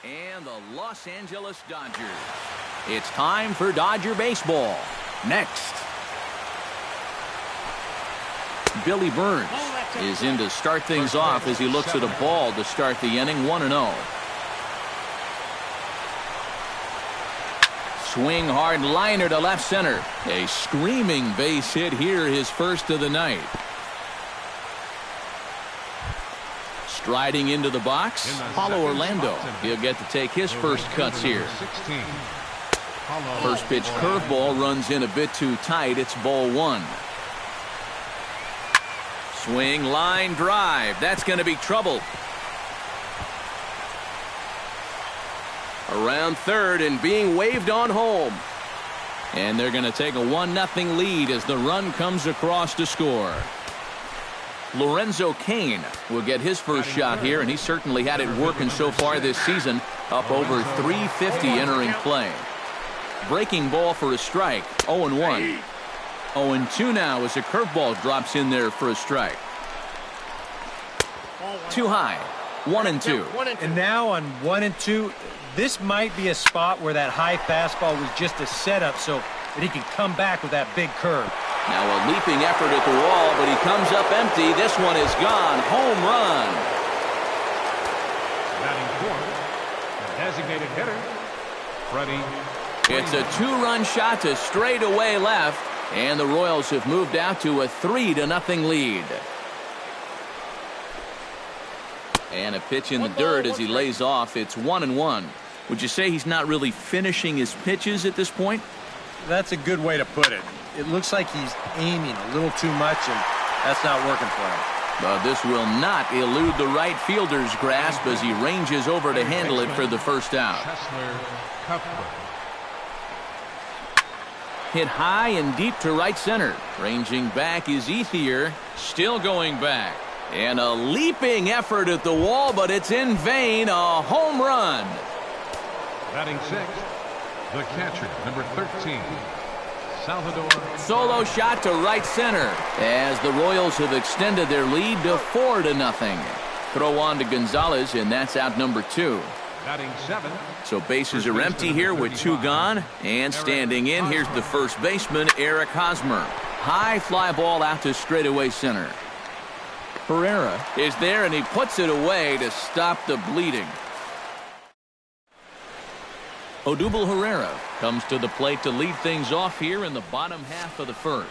and the Los Angeles Dodgers. It's time for Dodger baseball. Next. Billy Burns is in to start things off as he looks at a ball to start the inning, 1-0. Swing hard liner to left center. A screaming base hit here, his first of the night. Striding into the box, Paulo Orlando. He'll get to take his first cuts here. First pitch curveball runs in a bit too tight. It's ball one. Swing, line, drive. That's going to be trouble. Around third and being waved on home. And they're going to take a 1-0 lead as the run comes across to score. Lorenzo Cain will get his first shot here, and he certainly had it working so far this season, up over 350 entering play. Breaking ball for a strike, 0-1. 0-2 now as a curveball drops in there for a strike. Too high, 1-2. And now on 1-2, this might be a spot where that high fastball was just a setup so that he can come back with that big curve. Now a leaping effort at the wall, but he comes up empty. This one is gone. Home run. Batting fourth, the designated hitter, Freddie. It's a two-run shot to straightaway left, and the Royals have moved out to a 3-0 lead. And a pitch in the dirt as he lays off. It's 1-1. Would you say he's not really finishing his pitches at this point? That's a good way to put it. It looks like he's aiming a little too much, and that's not working for him. But this will not elude the right fielder's grasp as he ranges over to handle it for the first out. Hit high and deep to right center. Ranging back is Ethier, still going back. And a leaping effort at the wall, but it's in vain. A home run. Batting sixth, the catcher, number 13, Salvador. Solo shot to right center as the Royals have extended their lead to 4-0. Throw on to Gonzalez, and that's out number 2. Batting seventh. So bases are empty here with 2 gone. And standing in, here's the first baseman, Eric Hosmer. High fly ball out to straightaway center. Herrera is there, and he puts it away to stop the bleeding. Odubel Herrera comes to the plate to lead things off here in the bottom half of the first.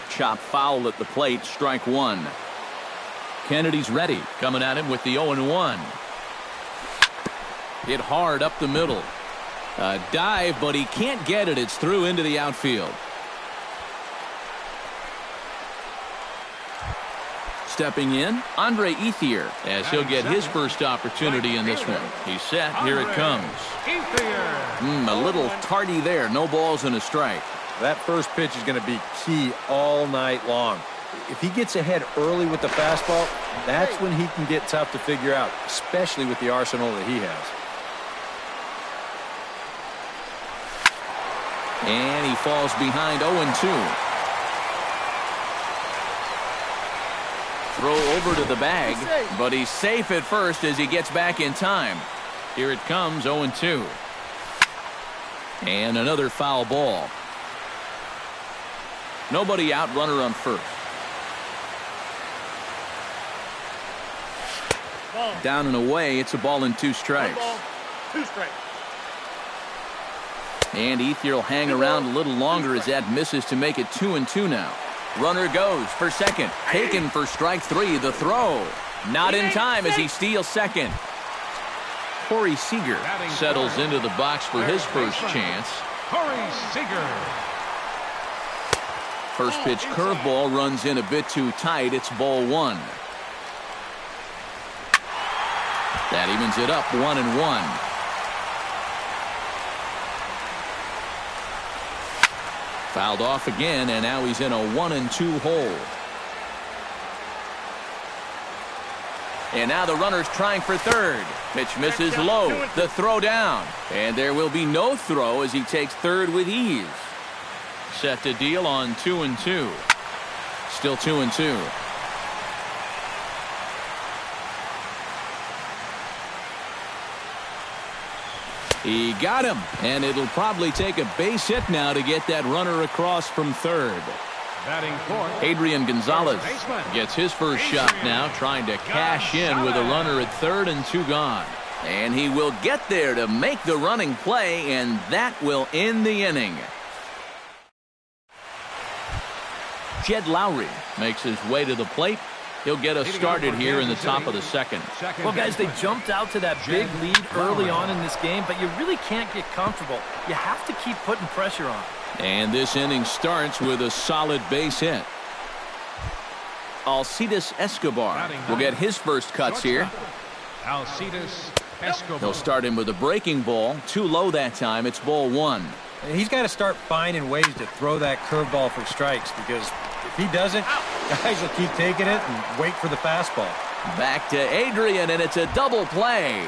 Chop foul at the plate, strike one. Kennedy's ready, coming at him with the 0-1. Hit hard up the middle. A dive, but he can't get it. It's through into the outfield. Stepping in, Andre Ethier, as he'll get his first opportunity in this one. He's set. Here it comes. A little tardy there. No balls and a strike. That first pitch is going to be key all night long. If he gets ahead early with the fastball, that's when he can get tough to figure out, especially with the arsenal that he has. And he falls behind 0-2. Throw over to the bag, but he's safe at first as he gets back in time. Here it comes, 0-2. And another foul ball. Nobody out, runner on first. Ball. Down and away, it's a ball and 2 strikes. 2 strikes. And Ethier will hang around a little longer as that misses to make it 2-2 now. Runner goes for second. Taken for strike 3. The throw. Not in time as he steals second. Corey Seager settles into the box for his first chance. Corey Seager. First pitch curveball runs in a bit too tight. It's ball 1. That evens it up 1-1. Fouled off again, and now he's in a 1-2 hole. And now the runner's trying for third. Pitch misses low. The throw down. And there will be no throw as he takes third with ease. Set to deal on 2-2. Still 2-2. He got him, and it'll probably take a base hit now to get that runner across from third. Batting fourth, Adrian Gonzalez gets his first shot now, trying to cash in with a runner at third and 2 gone. And he will get there to make the running play, and that will end the inning. Jed Lowry makes his way to the plate. He'll get us started here in the top of the second. Well, guys, they jumped out to that big lead early on in this game, but you really can't get comfortable. You have to keep putting pressure on. And this inning starts with a solid base hit. Alcides Escobar will get his first cuts here. Alcides Escobar. He'll start him with a breaking ball. Too low that time. It's ball 1. He's got to start finding ways to throw that curveball for strikes, because if he doesn't, guys will keep taking it and wait for the fastball. Back to Adrian, and it's a double play.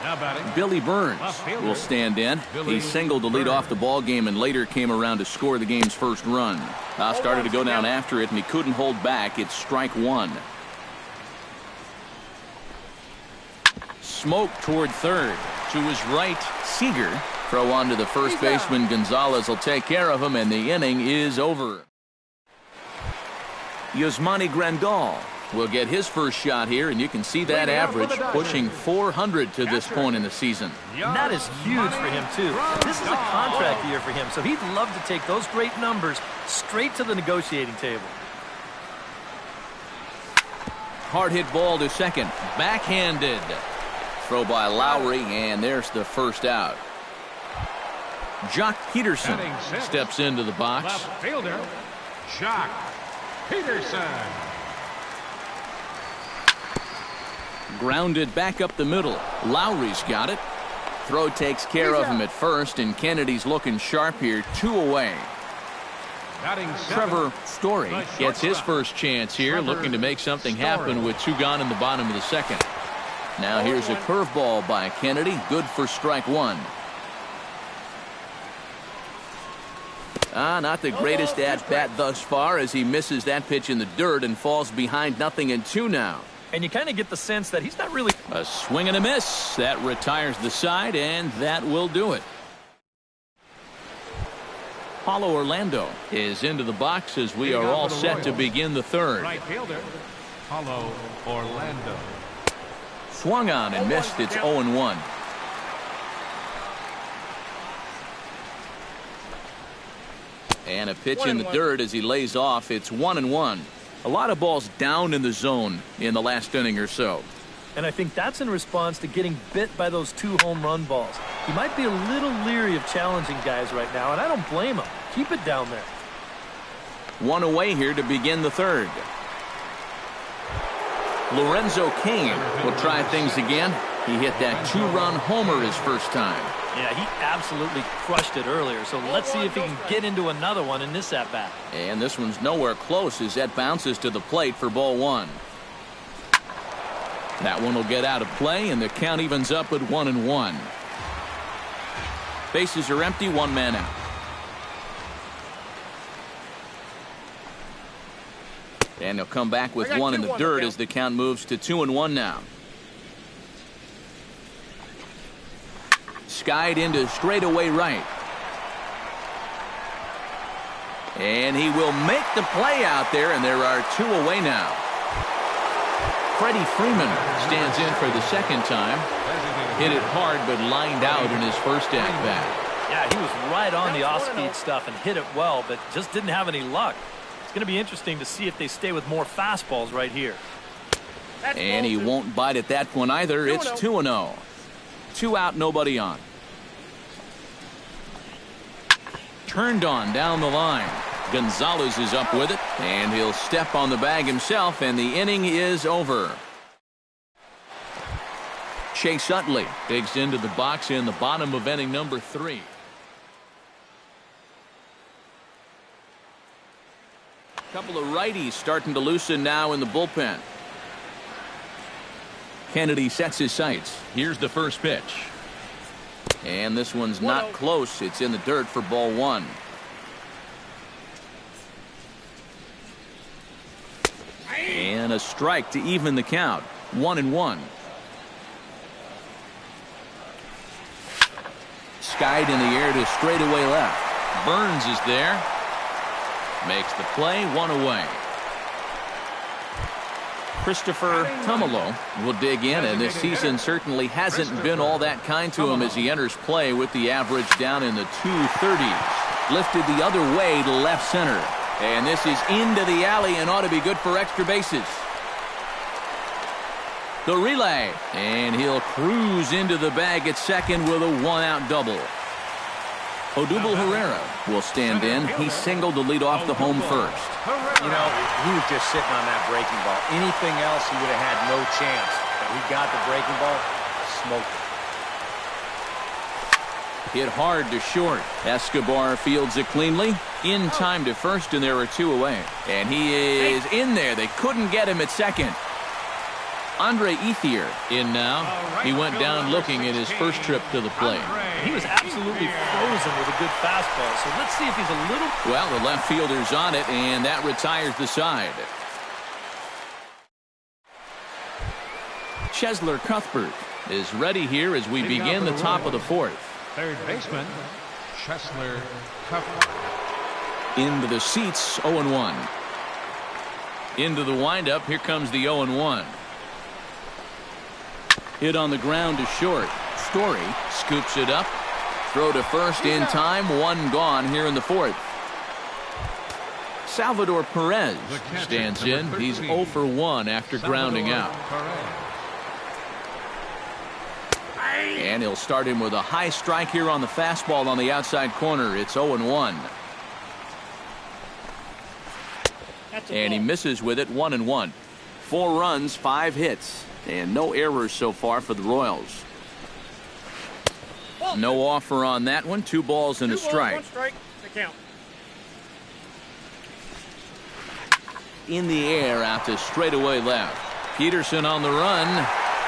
Now batting, Billy Burns will stand in. He singled to lead off the ball game and later came around to score the game's first run. Started to go down after it, and he couldn't hold back. It's strike 1. Smoke toward third. To his right, Seager. Throw on to the first baseman. Gonzalez will take care of him, and the inning is over. Yasmani Grandal will get his first shot here, and you can see that average pushing 400 to this point in the season. And that is huge for him, too. This is a contract year for him, so he'd love to take those great numbers straight to the negotiating table. Hard hit ball to second. Backhanded. Throw by Lowry, and there's the first out. Jock Peterson steps into the box. left fielder, Jock Peterson. Grounded back up the middle. Lowry's got it. Throw takes care of him at first, and Kennedy's looking sharp here. 2 away. Batting Trevor Story gets his first chance here, looking to make something happen with 2 gone in the bottom of the second. Now here's a curveball by Kennedy. Good for strike 1. Not the greatest at-bat thus far as he misses that pitch in the dirt and falls behind 0-2 now. And you kind of get the sense that he's not really... A swing and a miss. That retires the side, and that will do it. Paulo Orlando is into the box as we are all set to begin the third. right fielder, Paulo Orlando. Swung on and missed. It's 0-1. And a pitch in the dirt as he lays off. It's 1-1. A lot of balls down in the zone in the last inning or so. And I think that's in response to getting bit by those 2 home run balls. He might be a little leery of challenging guys right now, and I don't blame him. Keep it down there. 1 away here to begin the third. Lorenzo Cain will try things again. He hit that 2-run homer his first time. Yeah, he absolutely crushed it earlier, so let's see if he can get into another one in this at-bat. And this one's nowhere close as that bounces to the plate for ball 1. That one will get out of play, and the count evens up at 1-1. Bases are empty, 1 man out. And he'll come back with one in the dirt as the count moves to 2-1 now. Skied into straightaway right. And he will make the play out there, and there are 2 away now. Freddie Freeman stands in for the second time. Hit it hard, but lined out in his first at-bat. Yeah, he was right on the off-speed stuff and hit it well, but just didn't have any luck. It's going to be interesting to see if they stay with more fastballs right here. And he won't bite at that one either. It's 2-0. 2 out, nobody on. Turned on down the line. Gonzalez is up with it, and he'll step on the bag himself, and the inning is over. Chase Utley digs into the box in the bottom of inning number 3. Couple of righties starting to loosen now in the bullpen. Kennedy sets his sights. Here's the first pitch. And this one's not close. It's in the dirt for ball 1. And a strike to even the count. 1-1. Skied in the air to straightaway left. Burns is there. Makes the play, 1 away. Christopher Tumalo will dig in, and this season certainly hasn't been all that kind to him as he enters play with the average down in the 230s. Lifted the other way to left center. And this is into the alley and ought to be good for extra bases. The relay, and he'll cruise into the bag at second with a 1-out double. Odubel Herrera will stand in. He singled to lead off the home first. You know, he was just sitting on that breaking ball. Anything else, he would have had no chance. But he got the breaking ball, smoked it. Hit hard to short. Escobar fields it cleanly. In time to first, and there are 2 away. And he is in there. They couldn't get him at second. Andre Ethier in now. He went down looking at his first trip to the plate. He was absolutely frozen with a good fastball, so let's see if he's a little... Well, the left fielder's on it, and that retires the side. Chesler Cuthbert is ready here as we begin the top of the 4th. Third baseman, Chesler Cuthbert. Into the seats, 0-1. Into the windup, here comes the 0-1. Hit on the ground to short. Story scoops it up. Throw to first in time. 1 gone here in the 4th. Salvador Perez stands in. He's 0 for 1 after grounding out. And he'll start him with a high strike here on the fastball on the outside corner. It's 0-1. And he misses with it. 1-1. 4 runs, 5 hits. And no errors so far for the Royals. No offer on that one. 2 balls and a strike. 1 strike. The count. In the air out to straightaway left. Peterson on the run.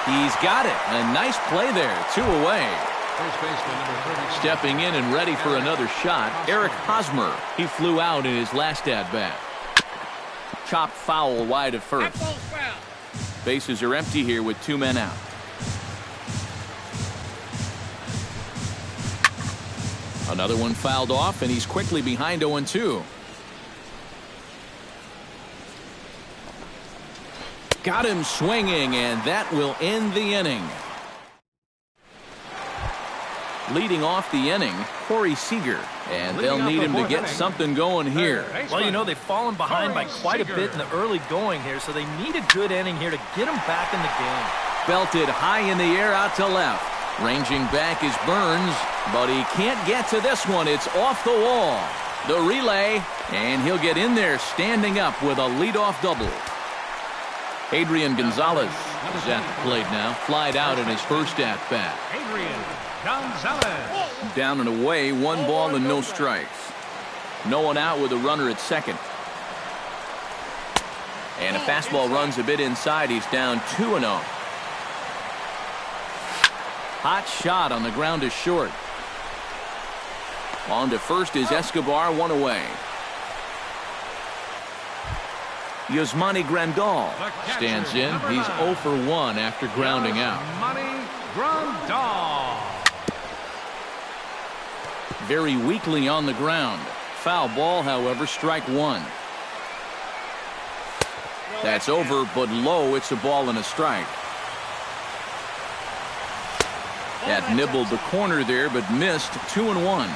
He's got it. A nice play there. 2 away. First baseman number 30. Stepping in and ready for another shot, Eric Hosmer. He flew out in his last at-bat. Chopped foul wide of first. Bases are empty here with 2 men out. Another one fouled off, and he's quickly behind 0-2. Got him swinging, and that will end the inning. Leading off the inning, Corey Seager, and they'll need him to get something going here. Well, you know, they've fallen behind by quite a bit in the early going here, so they need a good inning here to get them back in the game. Belted high in the air out to left. Ranging back is Burns, but he can't get to this one. It's off the wall. The relay, and he'll get in there standing up with a leadoff double. Adrian Gonzalez is at the plate now. Flied out in his first at-bat. Adrian Gonzalez. Down and away, 1 ball and no strikes. No one out with a runner at second. And a fastball runs a bit inside. He's down 2-0. Hot shot on the ground to short. On to first is Escobar, 1 away. Yasmani Grandal stands in. He's 0 for 1 after grounding out. Yasmani Grandal. Very weakly on the ground. Foul ball, however, strike one. That's over, but low. It's a ball and a strike. That nibbled the corner there, but missed. 2-1.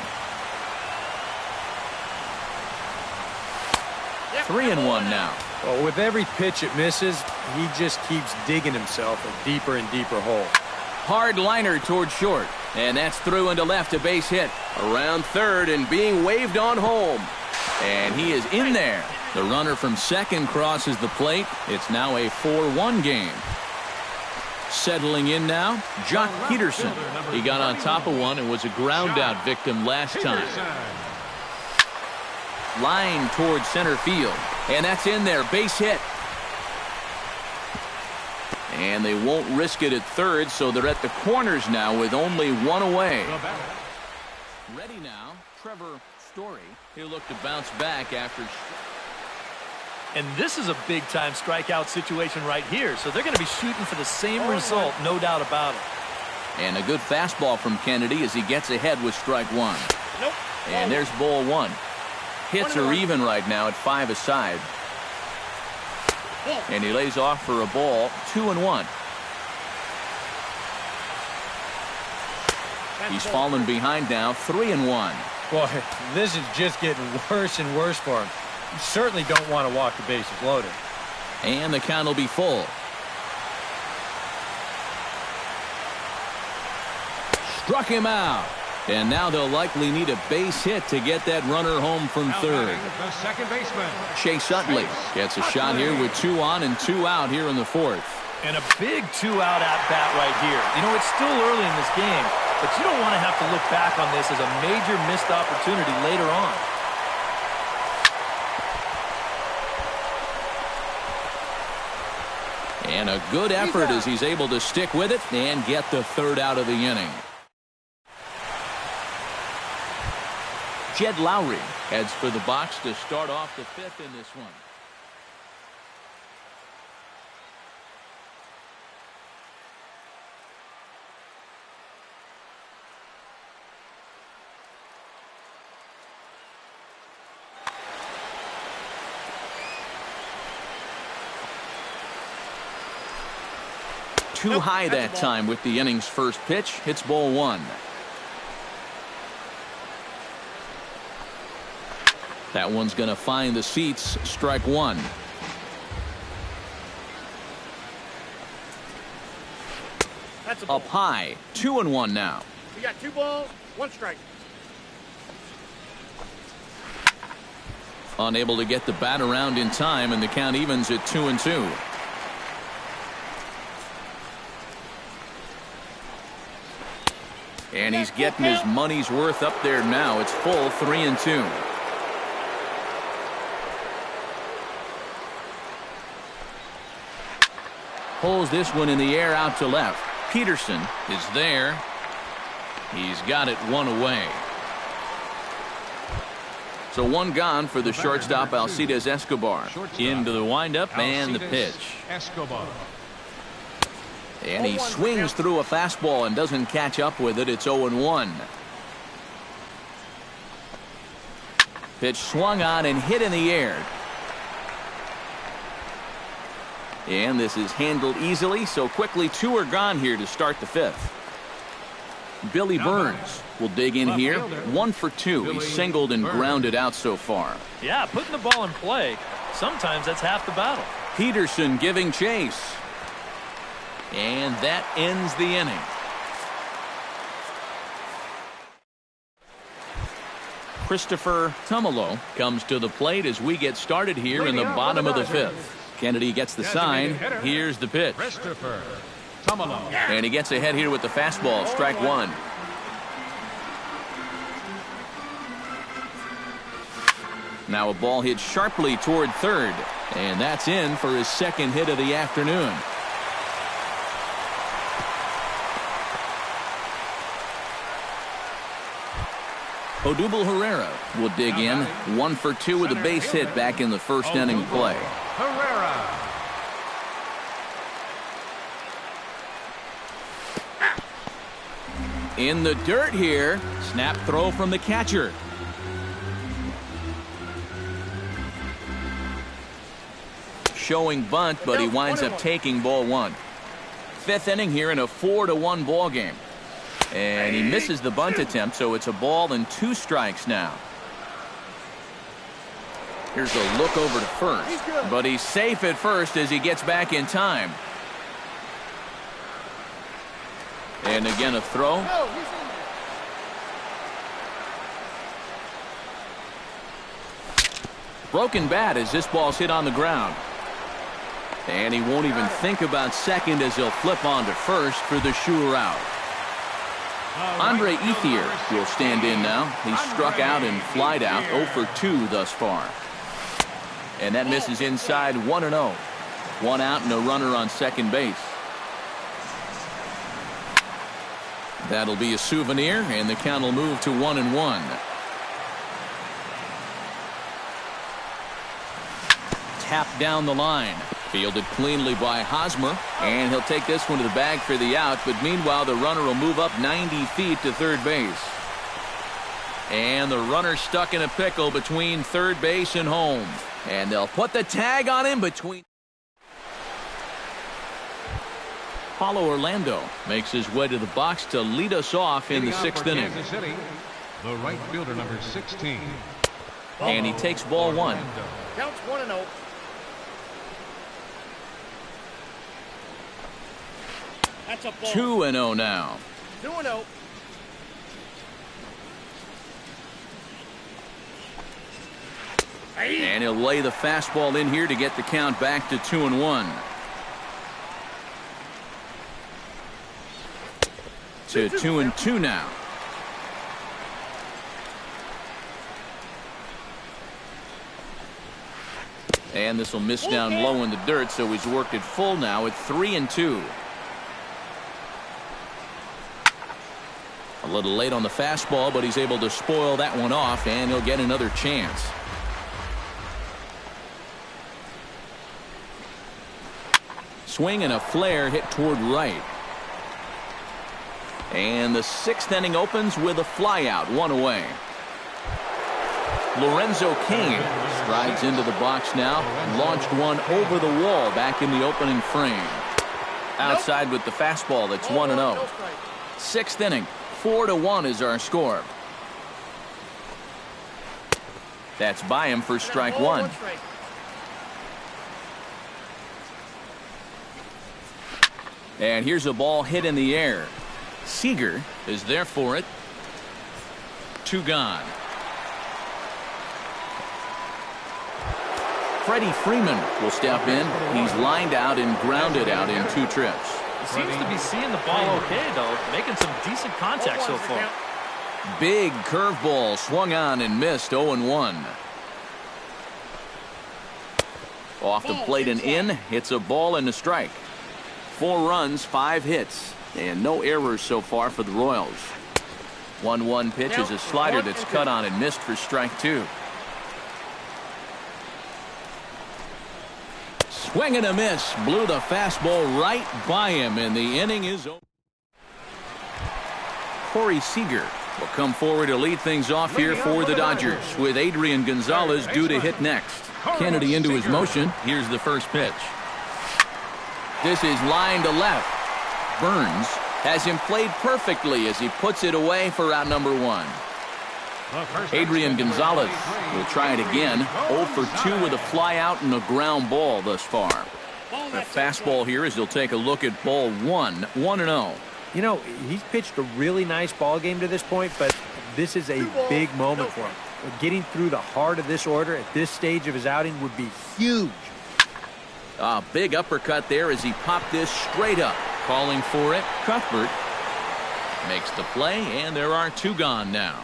3-1 now. Well, with every pitch it misses, he just keeps digging himself a deeper and deeper hole. Hard liner toward short. And that's through into left, a base hit. Around third and being waved on home. And he is in there. The runner from second crosses the plate. It's now a 4-1 game. Settling in now, Jock Peterson. He got on top of one and was a ground out victim last time. Line towards center field. And that's in there. Base hit. And they won't risk it at third, so they're at the corners now with only one away. Ready now, Trevor Story. He'll look to bounce back after. And this is a big-time strikeout situation right here, so they're going to be shooting for the same result, no doubt about it. And a good fastball from Kennedy as he gets ahead with strike one. Nope. And there's ball one. Hits are even right now at 5 aside. And he lays off for a ball. 2-1. He's fallen behind now. 3-1. Boy, this is just getting worse and worse for him. You certainly don't want to walk the bases loaded. And the count will be full. Struck him out. And now they'll likely need a base hit to get that runner home from third. The second baseman, Chase Utley gets a shot here with 2 on and 2 out here in the fourth. And a big 2-out at-bat right here. You know, it's still early in this game, but you don't want to have to look back on this as a major missed opportunity later on. And a good effort as he's able to stick with it and get the third out of the inning. Jed Lowry heads for the box to start off the fifth in this one. Too high that time with the inning's first pitch. Hits ball one. That one's going to find the seats. Strike one. That's a ball. Up high. 2-1 now. We got 2 balls, 1 strike. Unable to get the bat around in time, and the count evens at 2-2. And he's getting his money's worth up there now. It's full 3-2. Pulls this one in the air out to left. Peterson is there. He's got it 1 away. So 1 gone for the shortstop Alcides Escobar. Into the windup and the pitch. Escobar. And he swings through a fastball and doesn't catch up with it. It's 0-1. Pitch swung on and hit in the air. And this is handled easily, so quickly 2 are gone here to start the fifth. Billy Burns will dig in here. 1 for 2. He's singled and grounded out so far. Yeah, putting the ball in play, sometimes that's half the battle. Peterson giving chase. And that ends the inning. Christopher Tumalo comes to the plate as we get started here in the bottom of the fifth. Kennedy gets the sign. Here's the pitch. Christopher Tumalo. And he gets ahead here with the fastball. Strike one. Now a ball hit sharply toward third. And that's in for his second hit of the afternoon. Odubel Herrera will dig in. 1 for 2 with a base hit back in the first inning play. Herrera. In the dirt here. Snap throw from the catcher. Showing bunt, but he winds up taking ball 1. 5th inning here in a 4-1 ball game. And he misses the bunt attempt, so it's a ball and 2 strikes now. Here's a look over to first, but he's safe at first as he gets back in time. And again a throw. Broken bat as this ball's hit on the ground. And he won't even think about second as he'll flip on to first for the sure out. Andre Ethier will stand in now. He's struck out and flied out 0 for 2 thus far. And that misses inside 1-0. 1 out and a runner on second base. That'll be a souvenir, and the count will move to 1-1. Tap down the line. Fielded cleanly by Hosmer, and he'll take this one to the bag for the out, but meanwhile the runner will move up 90 feet to third base. And the runner stuck in a pickle between third base and home. And they'll put the tag on him between. Paulo Orlando makes his way to the box to lead us off in the 6th inning. Kansas City, the right fielder, number 16. And he takes ball 1. Counts 1-0. That's a ball. 2-0 now. 2-0. And he'll lay the fastball in here to get the count back to 2-1. To 2-2 now. And this will miss down low in the dirt, so he's worked it full now at 3-2. A little late on the fastball, but he's able to spoil that one off, and he'll get another chance. Swing and a flare hit toward right. And the 6th inning opens with a flyout, 1 away. Lorenzo Cain strides into the box now, launched one over the wall back in the opening frame. Outside with the fastball, that's 1-0. 6th inning, 4-1 is our score. That's by him for strike 1. And here's a ball hit in the air. Seager is there for it. 2 gone. Freddie Freeman will step in. He's lined out and grounded out in 2 trips. He seems to be seeing the ball okay, though, making some decent contact so far. Big curveball swung on and missed. 0-1. Off the plate and in. It's a ball and a strike. 4 runs, 5 hits, and no errors so far for the Royals. 1-1 pitch is a slider that's cut on and missed for strike 2. Swing and a miss. Blew the fastball right by him, and the inning is over. Corey Seager will come forward to lead things off here for the Dodgers, with Adrian Gonzalez due to hit next. Kennedy into his motion. Here's the first pitch. This is line to left. Burns has him played perfectly as he puts it away for out number 1. Adrian Gonzalez will try it again. 0 for 2 with a fly out and a ground ball thus far. A fastball here as he'll take a look at ball 1. 1-0. You know, he's pitched a really nice ball game to this point, but this is a big moment for him. Getting through the heart of this order at this stage of his outing would be huge. A big uppercut there as he popped this straight up. Calling for it, Cuthbert makes the play, and there are 2 gone now.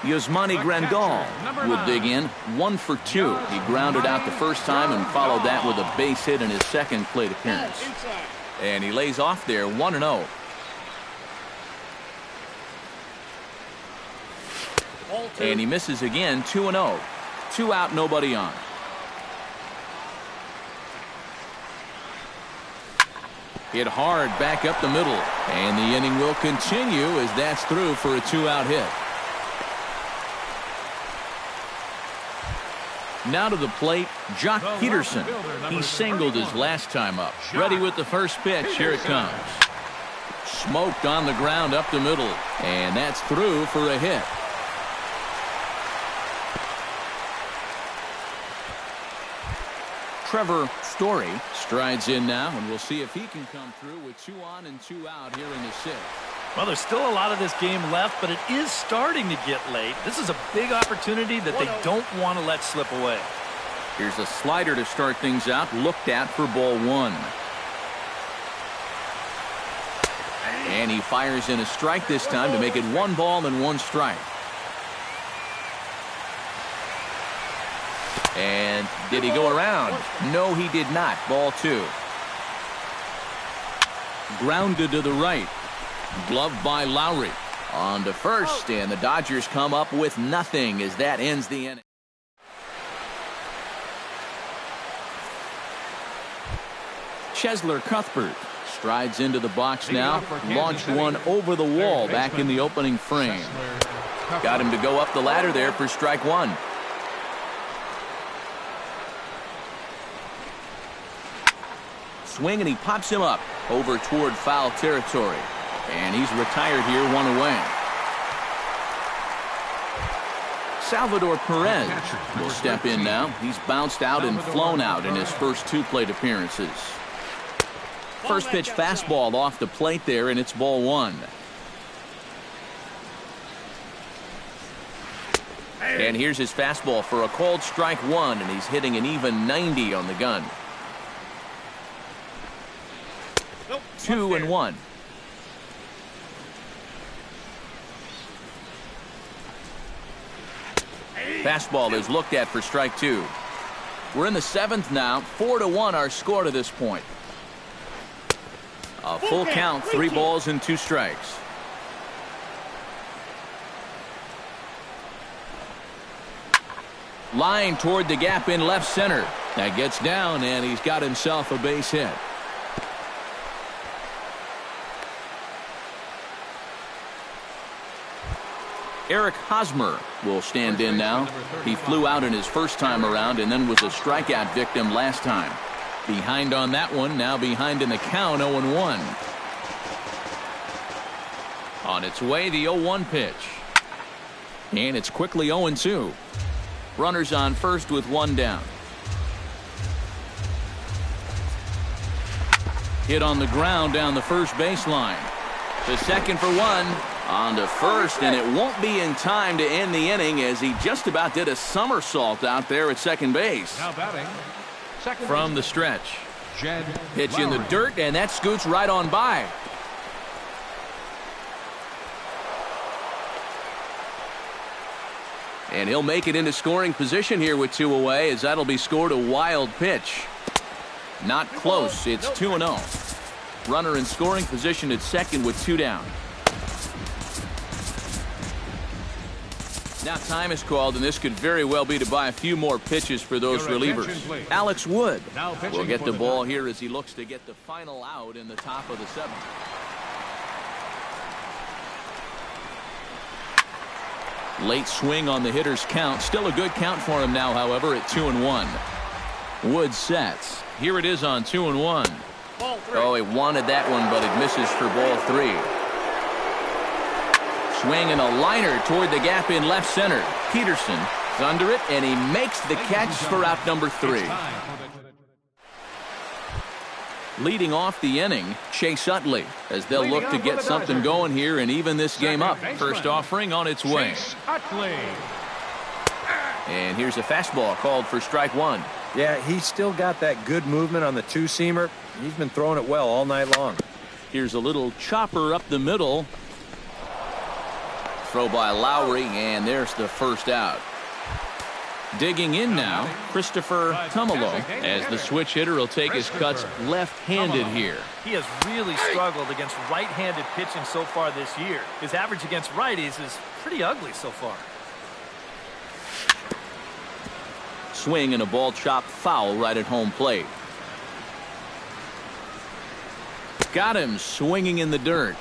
Yasmani Grandal will dig in. 1 for 2. He grounded out the first time and followed that with a base hit in his second plate appearance. And he lays off there. 1-0. Ball 2. And he misses again, 2-0. 2 out, nobody on. Hit hard back up the middle. And the inning will continue as that's through for a 2-out hit. Now to the plate, Jock Peterson. He singled his last time up. Ready with the first pitch. Here it comes. Smoked on the ground up the middle. And that's through for a hit. Trevor Story strides in now, and we'll see if he can come through with 2 on and 2 out here in the 6th. Well, there's still a lot of this game left, but it is starting to get late. This is a big opportunity that they don't want to let slip away. Here's a slider to start things out, looked at for ball 1. And he fires in a strike this time to make it 1 ball and 1 strike. And did he go around? No, he did not. Ball 2. Grounded to the right. Gloved by Lowry. On to first, and the Dodgers come up with nothing as that ends the inning. Chesler Cuthbert strides into the box now. Launched one over the wall back in the opening frame. Got him to go up the ladder there for strike 1. Swing, and he pops him up over toward foul territory. And he's retired here, 1 away. Salvador Perez will step in now. He's bounced out and flown out in his first 2 plate appearances. First pitch fastball off the plate there, and it's ball 1. And here's his fastball for a called strike 1, and he's hitting an even 90 on the gun. 2-1. Fastball is looked at for strike 2. We're in the 7th now. 4-1 our score to this point. A full count, 3 balls and 2 strikes. Line toward the gap in left center. That gets down, and he's got himself a base hit. Eric Hosmer will stand in now. He flew out in his first time around and then was a strikeout victim last time. Behind on that one, now behind in the count, 0-1. On its way, the 0-1 pitch. And it's quickly 0-2. Runners on first with 1 down. Hit on the ground down the first baseline. The second for 1. On to first, and it won't be in time to end the inning as he just about did a somersault out there at second base. Now batting, second from the stretch. Jed Pitch Lowry. in the dirt, and that scoots right on by. And he'll make it into scoring position here with 2 away, as that'll be scored a wild pitch. Not close. It's 2-0. Runner in scoring position at second with 2 down. Now time is called, and this could very well be to buy a few more pitches for those relievers. Alex Wood will get the ball here as he looks to get the final out in the top of the 7th. Late swing on the hitter's count. Still a good count for him now, however, at 2-1. Wood sets. Here it is on 2-1. Oh, he wanted that one, but it misses for ball 3. Swing and a liner toward the gap in left center. Peterson is under it, and he makes the catch for out number 3. Leading off the inning, Chase Utley, as they'll look to get something going here and even this game up. First offering on its way. And here's a fastball called for strike 1. Yeah, he's still got that good movement on the 2-seamer. He's been throwing it well all night long. Here's a little chopper up the middle. Throw by Lowry, and there's the first out. Digging in now, Christopher Tumalo, as the switch hitter will take his cuts left-handed here. He has really struggled against right-handed pitching so far this year. His average against righties is pretty ugly so far. swing and a ball chopped foul right at home plate. Got him swinging in the dirt.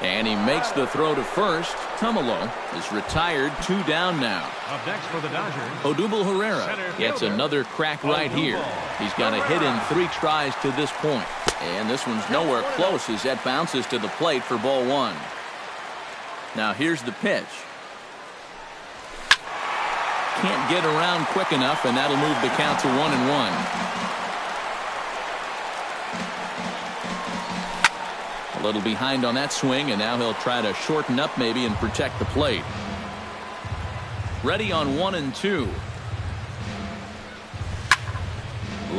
And he makes the throw to first. Tumalo is retired, 2 down now. Up next for the Dodgers, Odubel Herrera gets another crack right here. He's got a hit in 3 tries to this point. And this one's nowhere close as that bounces to the plate for ball 1. Now here's the pitch. Can't get around quick enough, and that'll move the count to 1-1. A little behind on that swing, and now he'll try to shorten up maybe and protect the plate. Ready on 1-2.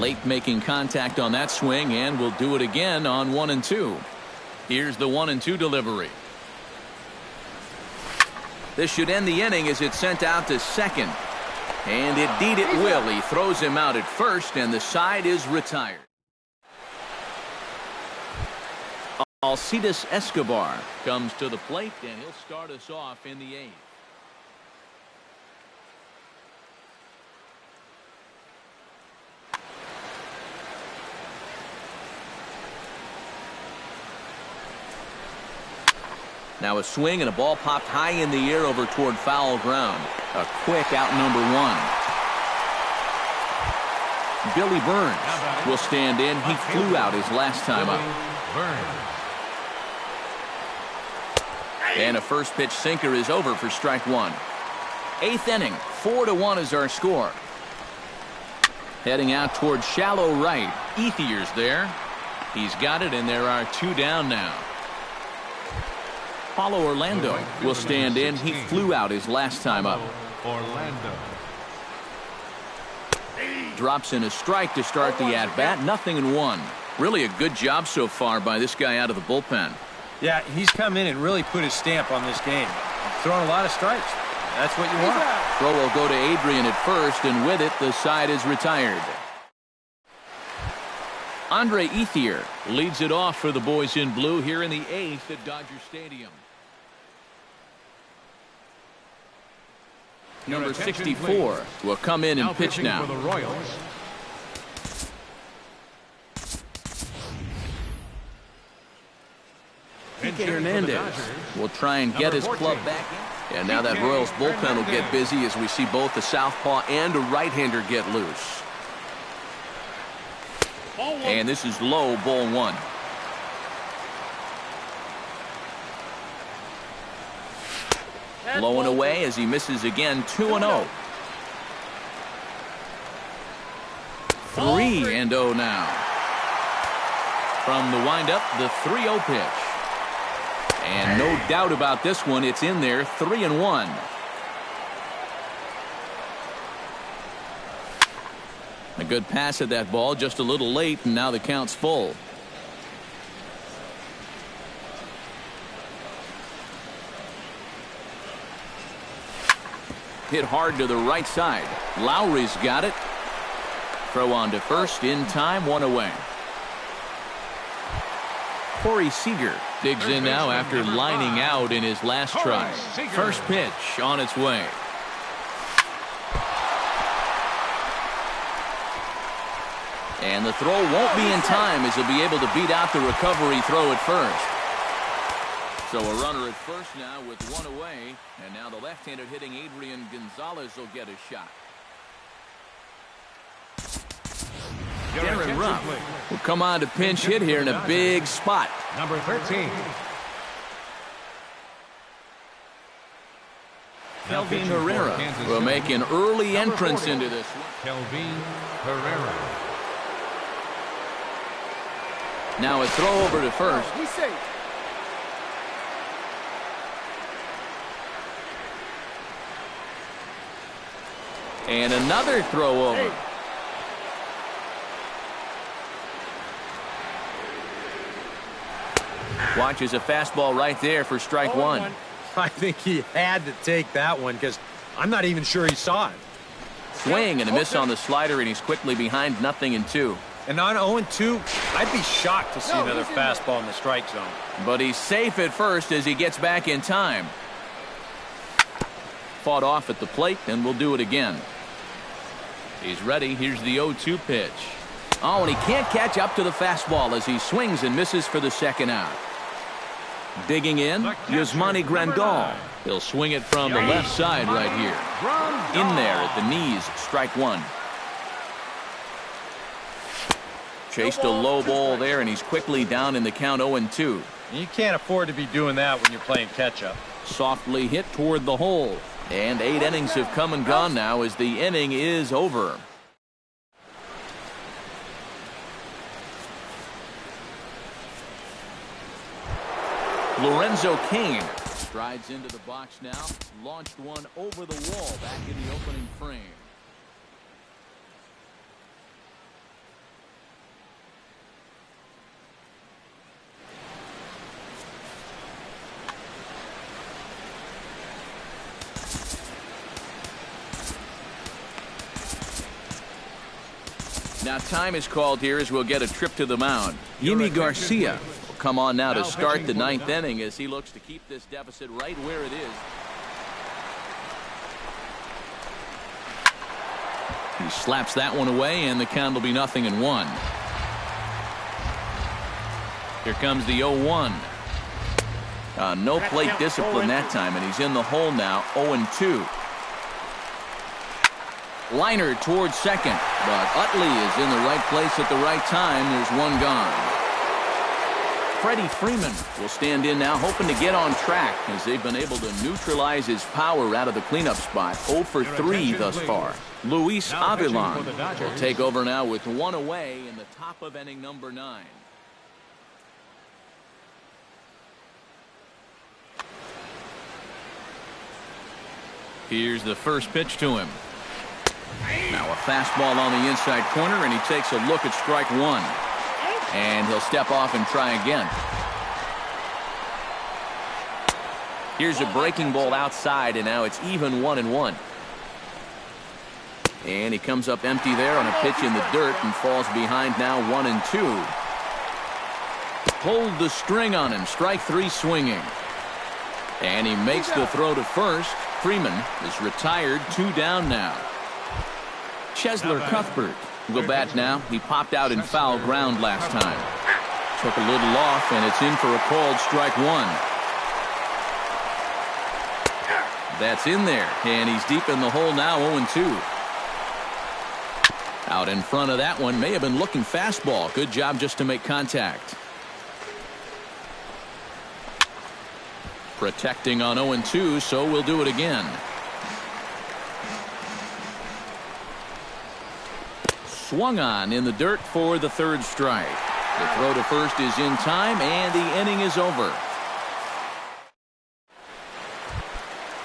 Late making contact on that swing, and we'll do it again on 1-2. Here's the 1-2 delivery. This should end the inning as it's sent out to second. And indeed it will. He throws him out at first, and the side is retired. Alcides Escobar comes to the plate, and he'll start us off in the 8th. Now a swing and a ball popped high in the air over toward foul ground. A quick out number 1. Billy Burns will stand in. He flew out his last time up. And a first pitch sinker is over for strike 1. 8th inning, 4-1 is our score. Heading out toward shallow right. Ethier's there. He's got it, and there are 2 down now. Paulo Orlando will stand in. He flew out his last time up. Orlando drops in a strike to start the at-bat. 0-1. Really a good job so far by this guy out of the bullpen. Yeah, he's come in and really put his stamp on this game. Throwing a lot of strikes. That's what you want. Throw will go to Adrian at first, and with it, the side is retired. Andre Ethier leads it off for the boys in blue here in the 8th at Dodger Stadium. Number 64 will come in and pitch now. For the Royals, Kike Hernandez will try and get his club back in. And now that Royals bullpen will get busy as we see both a southpaw and a right-hander get loose. And this is low, ball 1. Low and away as he misses again. 2-0. 3-0 now. From the windup, the 3-0 pitch. And no doubt about this one, it's in there. 3-1. A good pass at that ball, just a little late, and now the count's full. Hit hard to the right side. Lowry's got it. Throw on to first in time, 1 away. Corey Seager digs in now after lining out in his last try. First pitch on its way. And the throw won't be in time as he'll be able to beat out the recovery throw at first. So a runner at first now with 1 away. And now the left-handed hitting Adrian Gonzalez will get a shot. Darren Ruff will come on to pinch hit here in a big spot. Number 13. Kelvin Herrera will make an early entrance into this one. Kelvin Herrera. Now a throw over to first. He's safe. And another throw over. Watches a fastball right there for strike 1. I think he had to take that one because I'm not even sure he saw it. Swing and a miss on the slider, and he's quickly behind 0-2. And on 0-2, I'd be shocked to see another fastball in the strike zone. But he's safe at first as he gets back in time. Fought off at the plate, and we'll do it again. He's ready. Here's the 0-2 pitch. Oh, and he can't catch up to the fastball as he swings and misses for the second out. Digging in, Yasmani Grandal. He'll swing it from the left side right here. In there at the knees, strike one. Chased a low ball there, and he's quickly down in the count 0-2. You can't afford to be doing that when you're playing catch-up. Softly hit toward the hole. And 8 innings have come and gone now as the inning is over. Lorenzo Cain strides into the box now. Launched one over the wall back in the opening frame. Now time is called here as we'll get a trip to the mound. Yimi Garcia will come on now to start the 9th inning as he looks to keep this deficit right where it is. He slaps that one away, and the count will be 0-1. Here comes the 0-1. No plate discipline that time, and he's in the hole now, 0-2. Liner towards second, but Utley is in the right place at the right time. There's one gone. Freddie Freeman will stand in now, hoping to get on track as they've been able to neutralize his power out of the cleanup spot. 0 for 3 thus far. Luis Avilan will take over now with one away in the top of inning number 9. Here's the first pitch to him. Now a fastball on the inside corner, and he takes a look at strike one. And he'll step off and try again. Here's a breaking ball outside, and now it's even 1-1. And he comes up empty there on a pitch in the dirt and falls behind now 1-2. Pulled the string on him. Strike 3 swinging. And he makes the throw to first. Freeman is retired, 2 down now. Chesler Cuthbert will bat now. He popped out in foul ground last time. Took a little off, and it's in for a called strike 1. That's in there, and he's deep in the hole now, 0-2. Out in front of that one, may have been looking fastball. Good job just to make contact. Protecting on 0-2, so we'll do it again. Swung on in the dirt for the 3rd strike. The throw to first is in time, and the inning is over.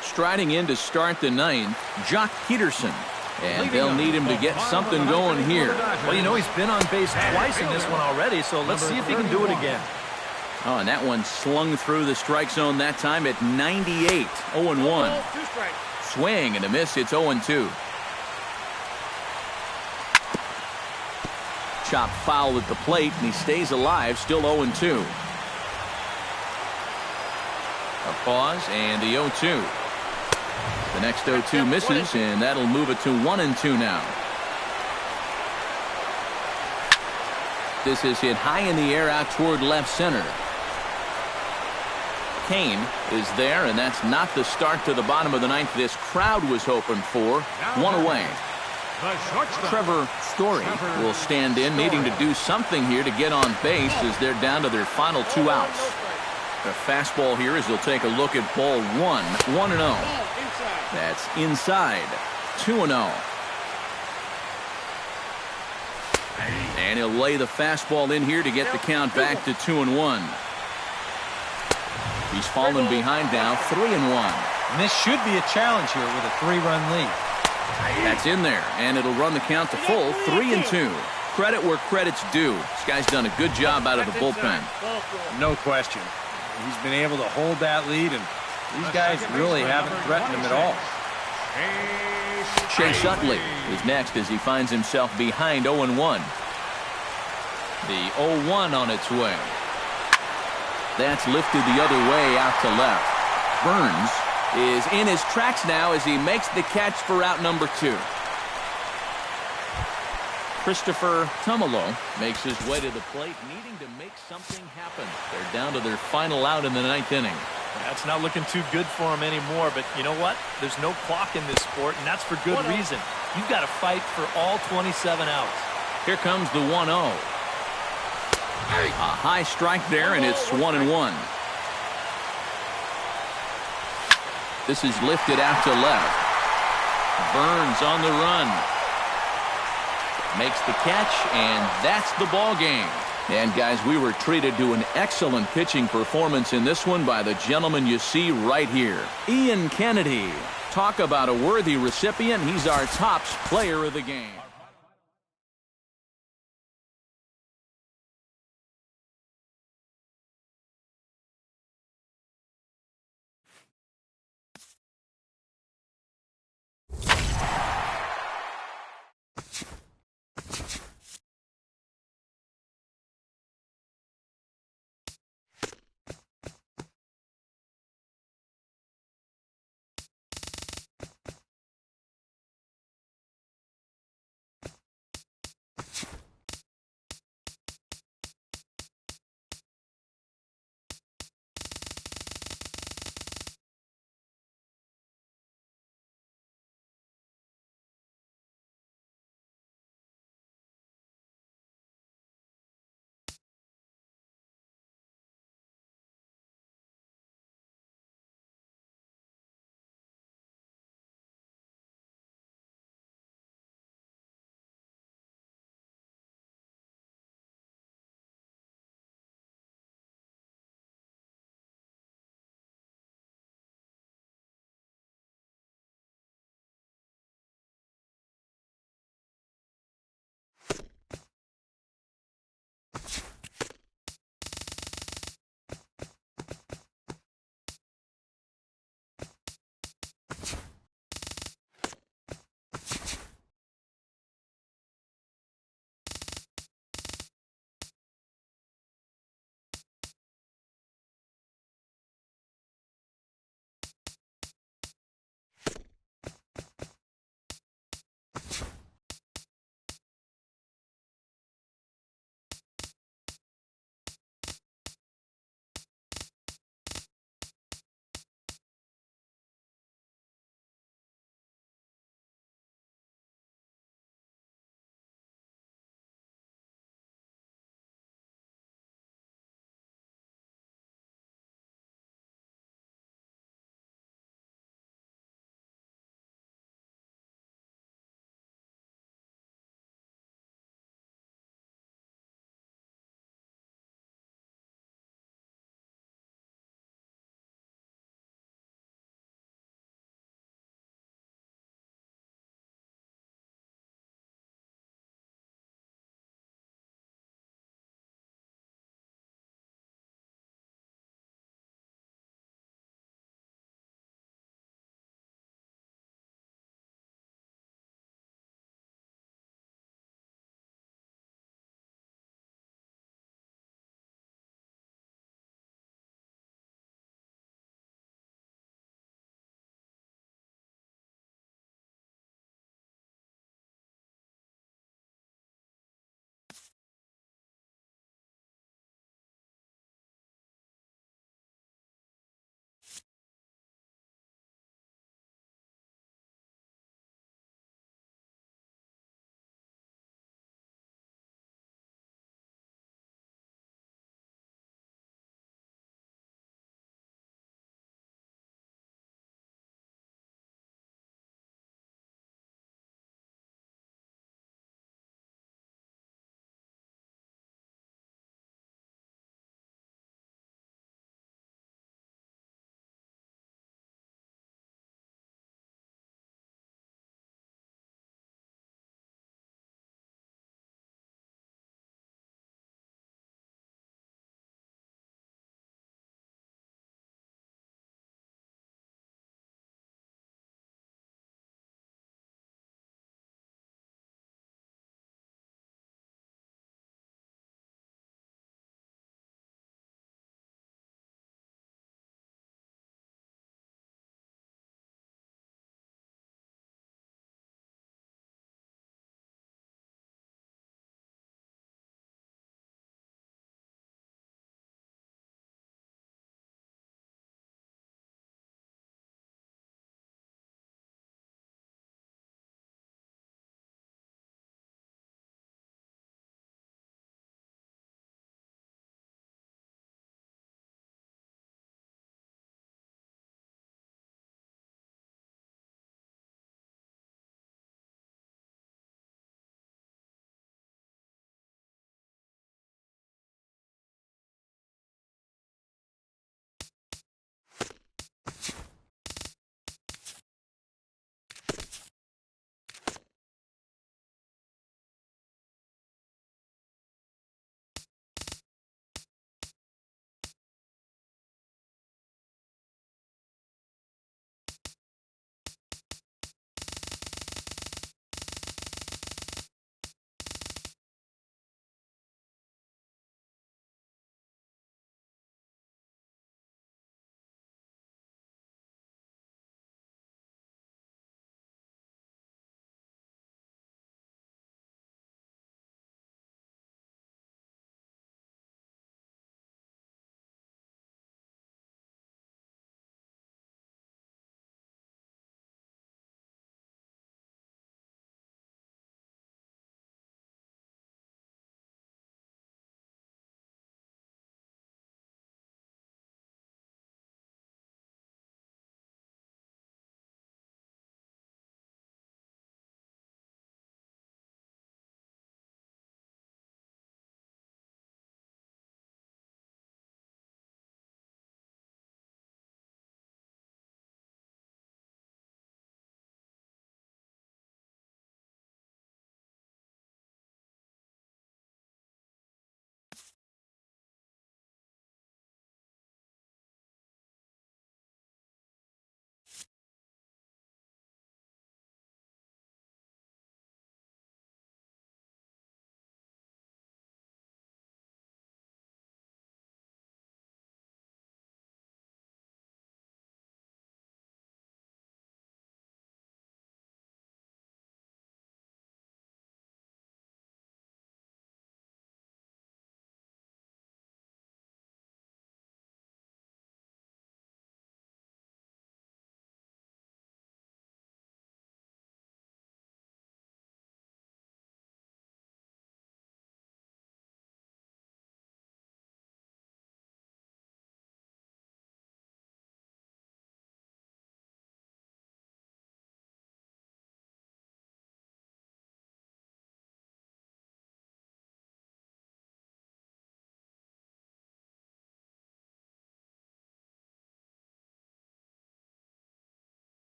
Striding in to start the 9th, Jock Peterson. And they'll need him to get something going here. Well, you know, he's been on base twice in this one already, so let's see if he can do it again. Oh, and that one slung through the strike zone that time at 98. 0-1. Swing and a miss. It's 0-2. Chop foul at the plate, and he stays alive, still 0-2. A pause, and the 0-2. The next 0-2 misses, and that'll move it to 1-2 now. This is hit high in the air out toward left center. Cain is there, and that's not the start to the bottom of the 9th this crowd was hoping for. One away. Trevor Story will stand in, needing to do something here to get on base as they're down to their final 2 outs. A fastball here as they'll take a look at ball 1. 1-0. That's inside. 2-0. And he'll lay the fastball in here to get the count back to 2-1. He's fallen behind now, 3-1. And this should be a challenge here with a 3-run lead. That's in there, and it'll run the count to full, 3-2. Credit where credit's due. This guy's done a good job out of the bullpen. No question. He's been able to hold that lead, and these guys really haven't threatened him at all. Chase Utley is next as he finds himself behind 0-1. The 0-1 on its way. That's lifted the other way out to left. Burns is in his tracks now as he makes the catch for out number 2. Christopher Tumalo makes his way to the plate, needing to make something happen. They're down to their final out in the 9th inning. That's not looking too good for him anymore, but you know what? There's no clock in this sport, and that's for good reason. You've got to fight for all 27 outs. Here comes the 1-0. A high strike there, and it's 1-1. This is lifted out to left. Burns on the run. Makes the catch, and that's the ball game. And guys, we were treated to an excellent pitching performance in this one by the gentleman you see right here, Ian Kennedy. Talk about a worthy recipient. He's our top player of the game.